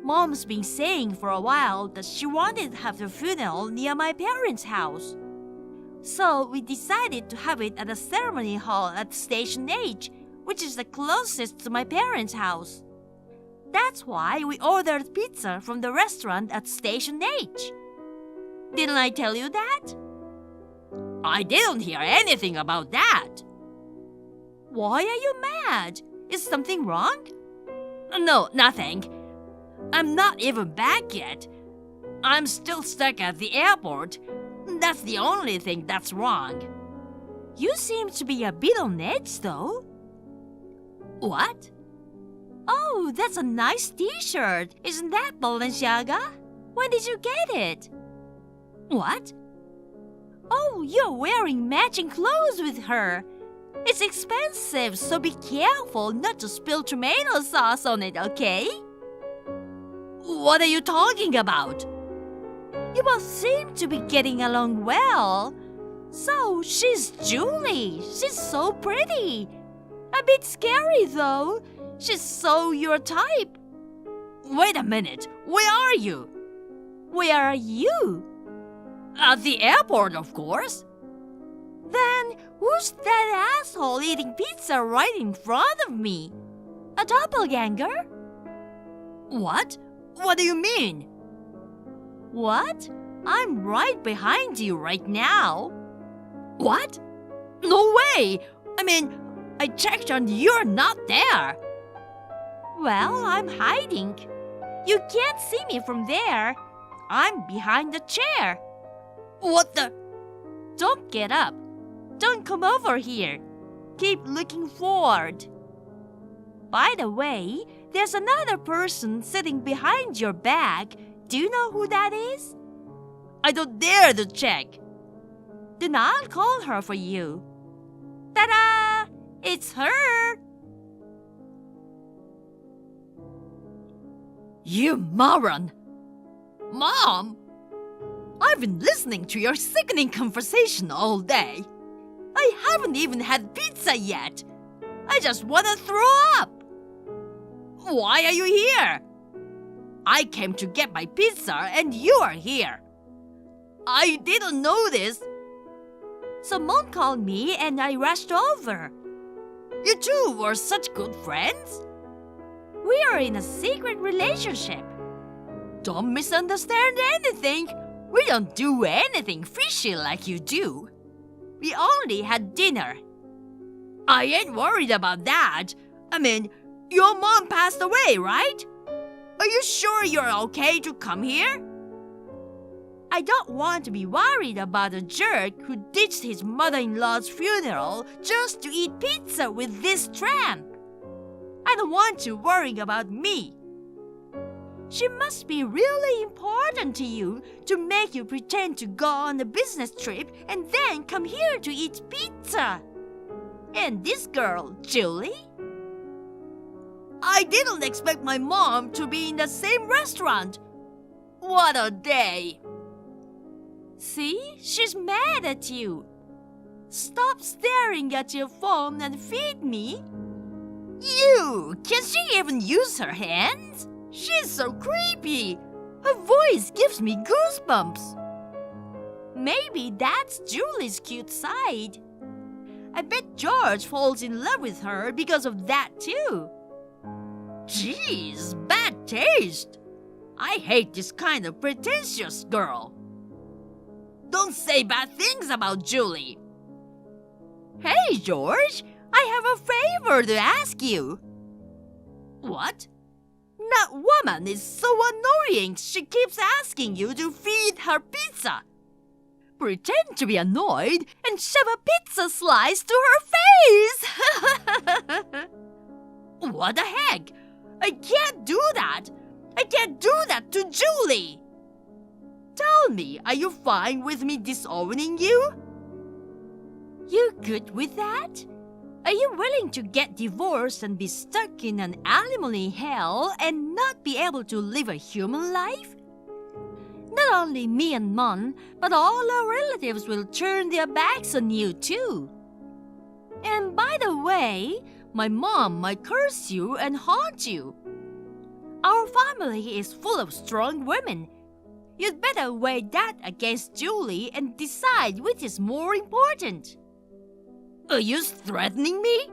Mom's been saying for a while that she wanted to have the funeral near my parents' house. So we decided to have it at a ceremony hall at Station H, which is the closest to my parents' house. That's why we ordered pizza from the restaurant at Station H. Didn't I tell you that? I didn't hear anything about that. Why are you mad? Is something wrong? No, nothing. I'm not even back yet. I'm still stuck at the airport. That's the only thing that's wrong. You seem to be a bit on edge, though. What? Oh, that's a nice t-shirt. Isn't that Balenciaga? When did you get it? What? Oh, you're wearing matching clothes with her. It's expensive, so be careful not to spill tomato sauce on it, okay? What are you talking about? You both seem to be getting along well. So, she's Julie. She's so pretty. A bit scary, though. She's so your type. Wait a minute. Where are you? Where are you? At the airport, of course. Then, who's that asshole eating pizza right in front of me? A doppelganger? What? What do you mean? What? I'm right behind you right now. What? No way! I mean, I checked and you're not there. Well, I'm hiding. You can't see me from there. I'm behind the chair. What the? Don't get up. Don't come over here. Keep looking forward. By the way, there's another person sitting behind your back. Do you know who that is? I don't dare to check. Then I'll call her for you. Ta-da! It's her! You moron! Mom! I've been listening to your sickening conversation all day. I haven't even had pizza yet. I just want to throw up. Why are you here? I came to get my pizza and you are here. I didn't know this. Someone called me and I rushed over. You two were such good friends. We are in a secret relationship. Don't misunderstand anything. We don't do anything fishy like you do. We only had dinner. I ain't worried about that. I mean, your mom passed away, right? Are you sure you're okay to come here? I don't want to be worried about a jerk who ditched his mother-in-law's funeral just to eat pizza with this tramp. I don't want you worrying about me. She must be really important to you to make you pretend to go on a business trip and then come here to eat pizza. And this girl, Julie? I didn't expect my mom to be in the same restaurant. What a day. See, she's mad at you. Stop staring at your phone and feed me. You, can she even use her hands? She's so creepy. Her voice gives me goosebumps. Maybe that's Julie's cute side. I bet George falls in love with her because of that too. Jeez, bad taste. I hate this kind of pretentious girl. Don't say bad things about Julie. Hey, George, I have a favor to ask you. What? That woman is so annoying. She keeps asking you to feed her pizza. Pretend to be annoyed and shove a pizza slice to her face. What the heck? I can't do that. I can't do that to Julie. Tell me, are you fine with me disowning you? You good with that? Are you willing to get divorced and be stuck in an alimony hell and not be able to live a human life? Not only me and Mom, but all our relatives will turn their backs on you too. And by the way, my mom might curse you and haunt you. Our family is full of strong women. You'd better weigh that against Julie and decide which is more important. Are you threatening me?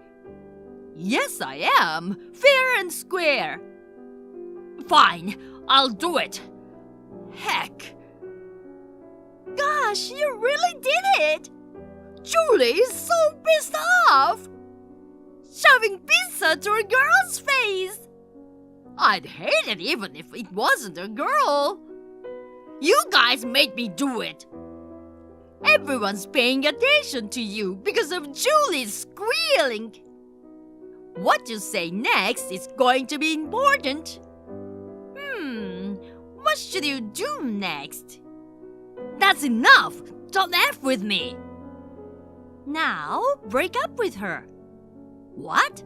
Yes, I am. Fair and square. Fine, I'll do it. Heck. Gosh, you really did it! Julie is so pissed off! Shoving pizza to a girl's face! I'd hate it even if it wasn't a girl. You guys made me do it. Everyone's paying attention to you because of Julie's squealing. What you say next is going to be important. What should you do next? That's enough! Don't F with me! Now, break up with her. What?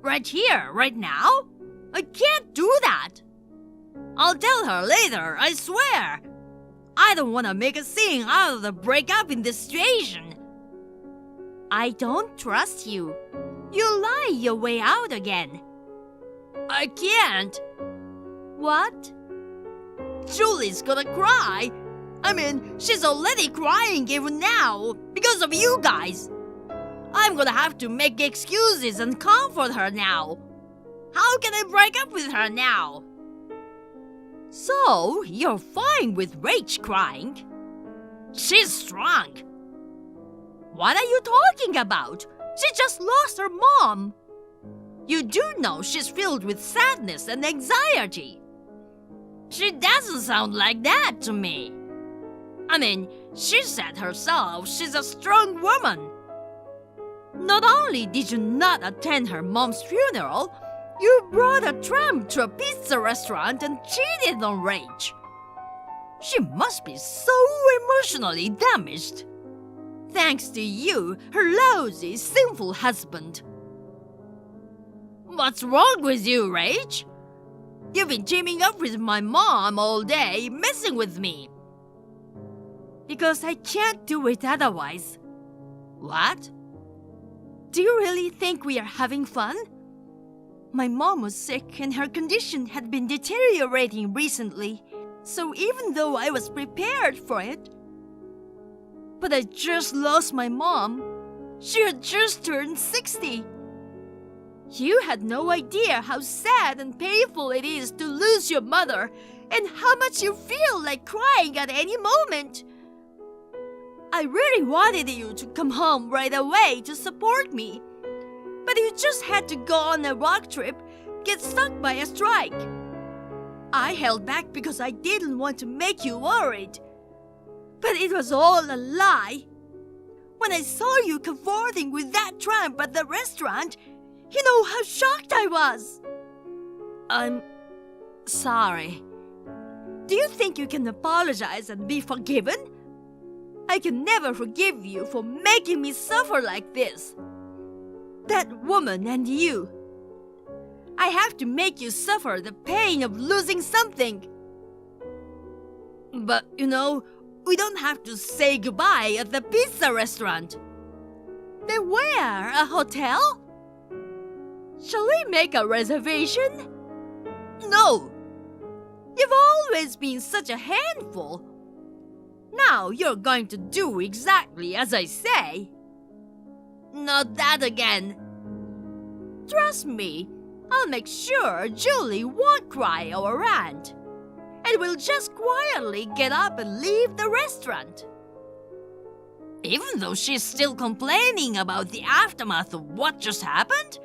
Right here, right now? I can't do that! I'll tell her later, I swear! I don't want to make a scene out of the breakup in this situation. I don't trust you. You'll lie your way out again. I can't. What? Julie's gonna cry. I mean, she's already crying even now because of you guys. I'm gonna have to make excuses and comfort her now. How can I break up with her now? So, you're fine with Rach crying? She's strong. What are you talking about? She just lost her mom. You do know she's filled with sadness and anxiety. She doesn't sound like that to me. I mean, she said herself she's a strong woman. Not only did you not attend her mom's funeral, you brought a tramp to a pizza restaurant and cheated on Rach. She must be so emotionally damaged. Thanks to you, her lousy, sinful husband. What's wrong with you, Rach? You've been teaming up with my mom all day, messing with me. Because I can't do it otherwise. What? Do you really think we are having fun? My mom was sick and her condition had been deteriorating recently, so even though I was prepared for it, but I just lost my mom. She had just turned 60. You had no idea how sad and painful it is to lose your mother and how much you feel like crying at any moment. I really wanted you to come home right away to support me. But you just had to go on a rock trip, get stuck by a strike. I held back because I didn't want to make you worried. But it was all a lie. When I saw you comforting with that tramp at the restaurant, you know how shocked I was. I'm sorry. Do you think you can apologize and be forgiven? I can never forgive you for making me suffer like this. That woman and you. I have to make you suffer the pain of losing something. But, you know, we don't have to say goodbye at the pizza restaurant. Then where? A hotel? Shall we make a reservation? No. You've always been such a handful. Now you're going to do exactly as I say. Not that again. Trust me, I'll make sure Julie won't cry or rant, and will just quietly get up and leave the restaurant. Even though she's still complaining about the aftermath of what just happened,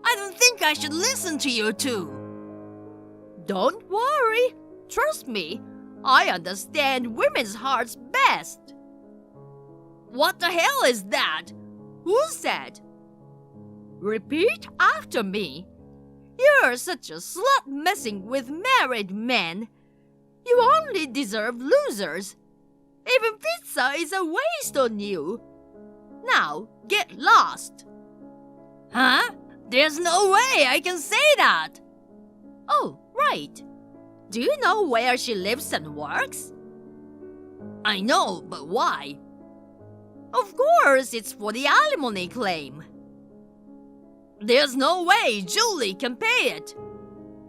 I don't think I should listen to you two. Don't worry. Trust me, I understand women's hearts best. What the hell is that? Who said? Repeat after me. You're such a slut messing with married men. You only deserve losers. Even pizza is a waste on you. Now, get lost. Huh? There's no way I can say that. Oh, right. Do you know where she lives and works? I know, but why? Of course, it's for the alimony claim. There's no way Julie can pay it.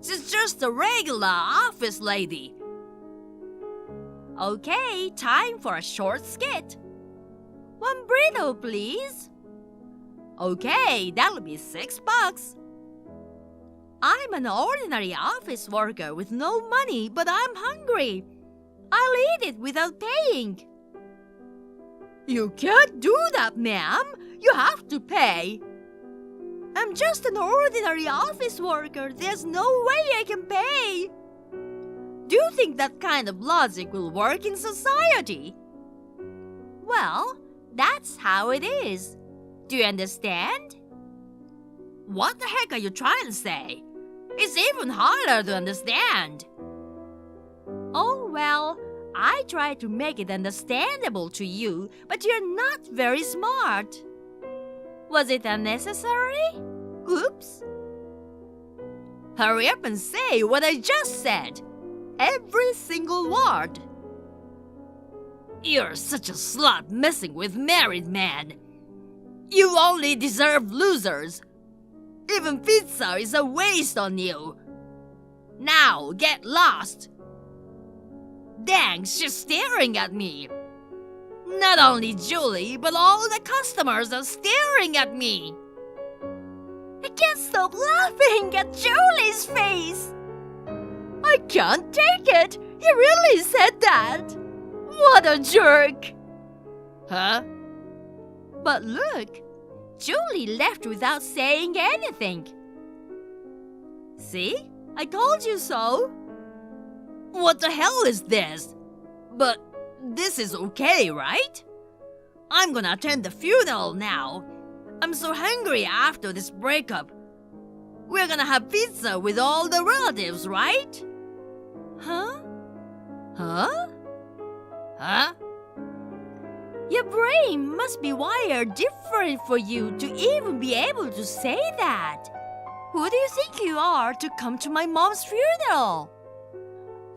She's just a regular office lady. Okay, time for a short skit. One burrito, please. Okay, that'll be $6. I'm an ordinary office worker with no money, but I'm hungry. I'll eat it without paying. You can't do that, ma'am. You have to pay. I'm just an ordinary office worker. There's no way I can pay. Do you think that kind of logic will work in society? Well, that's how it is. Do you understand? What the heck are you trying to say? It's even harder to understand. Oh, well, I tried to make it understandable to you, but you're not very smart. Was it unnecessary? Oops. Hurry up and say what I just said. Every single word. You're such a slut messing with married men. You only deserve losers. Even pizza is a waste on you. Now, get lost. Dang, she's staring at me. Not only Julie, but all the customers are staring at me. I can't stop laughing at Julie's face. I can't take it. He really said that. What a jerk. Huh? But look, Julie left without saying anything. See? I told you so. What the hell is this? But this is okay, right? I'm gonna attend the funeral now. I'm so hungry after this breakup. We're gonna have pizza with all the relatives, right? Huh? Huh? Huh? Your brain must be wired different for you to even be able to say that. Who do you think you are to come to my mom's funeral?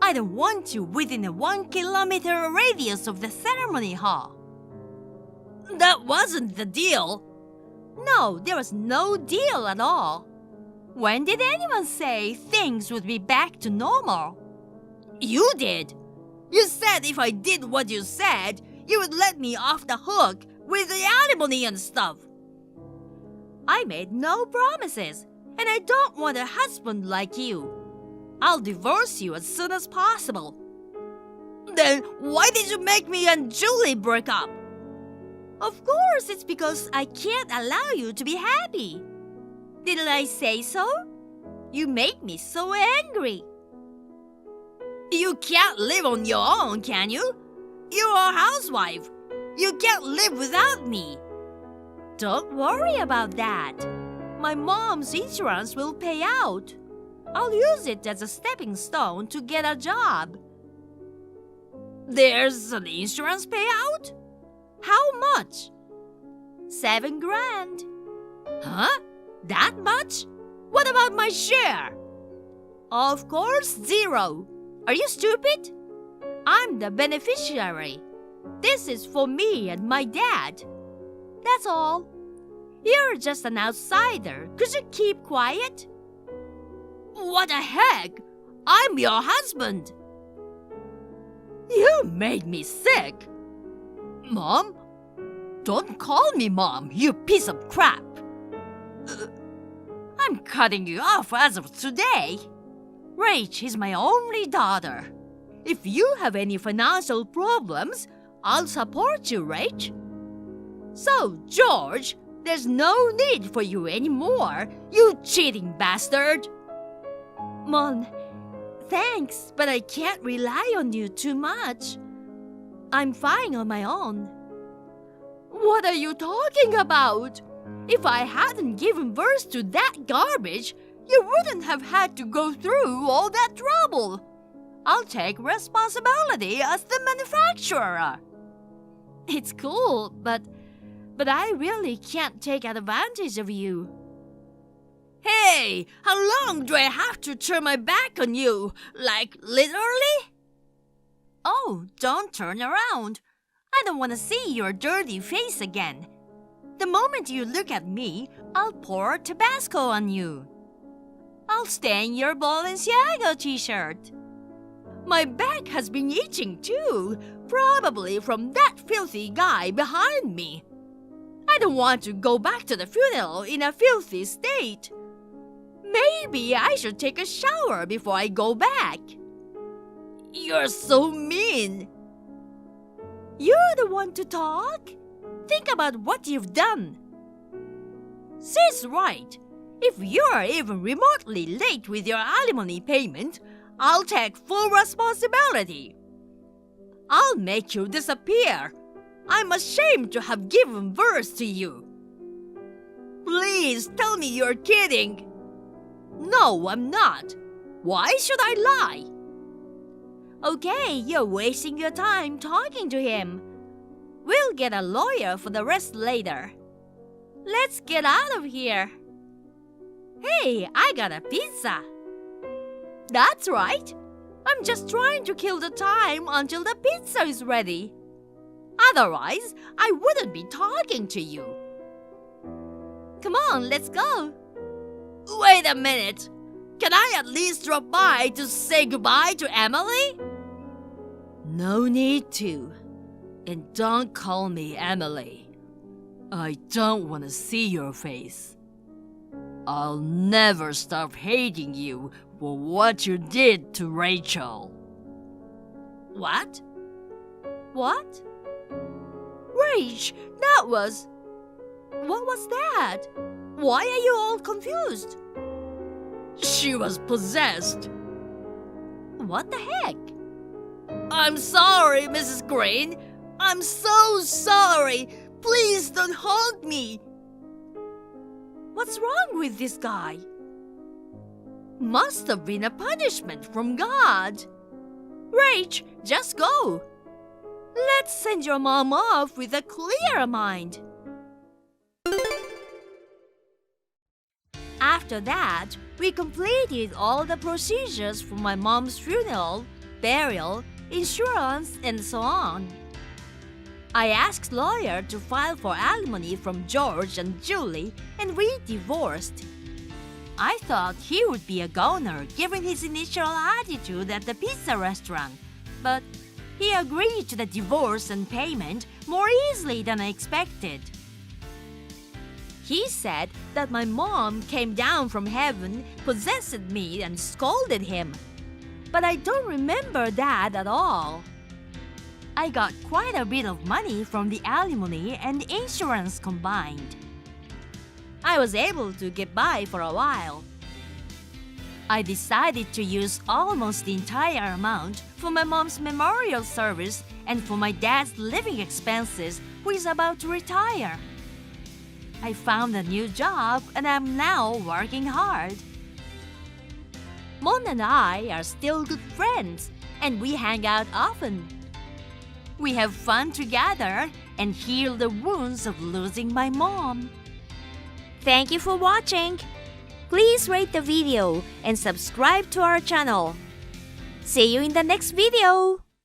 I don't want you within a 1 kilometer radius of the ceremony hall. That wasn't the deal. No, there was no deal at all. When did anyone say things would be back to normal? You did. You said if I did what you said, you would let me off the hook with the alimony and stuff. I made no promises, and I don't want a husband like you. I'll divorce you as soon as possible. Then why did you make me and Julie break up? Of course, it's because I can't allow you to be happy. Didn't I say so? You made me so angry. You can't live on your own, can you? You're a housewife. You can't live without me. Don't worry about that. My mom's insurance will pay out. I'll use it as a stepping stone to get a job. There's an insurance payout? How much? 7 grand. Huh? That much? What about my share? Of course, 0. Are you stupid? I'm the beneficiary. This is for me and my dad. That's all. You're just an outsider. Could you keep quiet? What the heck? I'm your husband. You made me sick. Mom? Don't call me Mom, you piece of crap. I'm I'm cutting you off as of today. Rach is my only daughter. If you have any financial problems, I'll support you, Rach. So, George, there's no need for you anymore, you cheating bastard. Mom, thanks, but I can't rely on you too much. I'm fine on my own. What are you talking about? If I hadn't given birth to that garbage, you wouldn't have had to go through all that trouble. I'll take responsibility as the manufacturer. It's cool, but I really can't take advantage of you. Hey, how long do I have to turn my back on you? Like, literally? Oh, don't turn around. I don't want to see your dirty face again. The moment you look at me, I'll pour Tabasco on you. I'll stain your Balenciaga t-shirt. My back has been itching too, probably from that filthy guy behind me. I don't want to go back to the funeral in a filthy state. Maybe I should take a shower before I go back. You're so mean. You're the one to talk. Think about what you've done. Sid's right. If you're even remotely late with your alimony payment, I'll take full responsibility. I'll make you disappear. I'm ashamed to have given birth to you. Please tell me you're kidding. No, I'm not. Why should I lie? Okay, you're wasting your time talking to him. We'll get a lawyer for the rest later. Let's get out of here. Hey, I got a pizza. That's right. I'm just trying to kill the time until the pizza is ready. Otherwise, I wouldn't be talking to you. Come on, let's go. Wait a minute. Can I at least drop by to say goodbye to Emily? No need to. And don't call me Emily. I don't want to see your face. I'll never stop hating you for what you did to Rachel. What? What? Rach, that was... What was that? Why are you all confused? She was possessed. What the heck? I'm sorry, Mrs. Green. I'm so sorry. Please don't haunt me. What's wrong with this guy? Must have been a punishment from God. Rach, just go. Let's send your mom off with a clear mind. After that, we completed all the procedures for my mom's funeral, burial, insurance, and so on. I asked lawyer to file for alimony from George and Julie, and we divorced. I thought he would be a goner given his initial attitude at the pizza restaurant, but he agreed to the divorce and payment more easily than I expected. He said that my mom came down from heaven, possessed me, and scolded him. But I don't remember that at all. I got quite a bit of money from the alimony and insurance combined. I was able to get by for a while. I decided to use almost the entire amount for my mom's memorial service and for my dad's living expenses, who is about to retire. I found a new job and I'm now working hard. Mon and I are still good friends and we hang out often. We have fun together and heal the wounds of losing my mom. Thank you for watching. Please rate the video and subscribe to our channel. See you in the next video.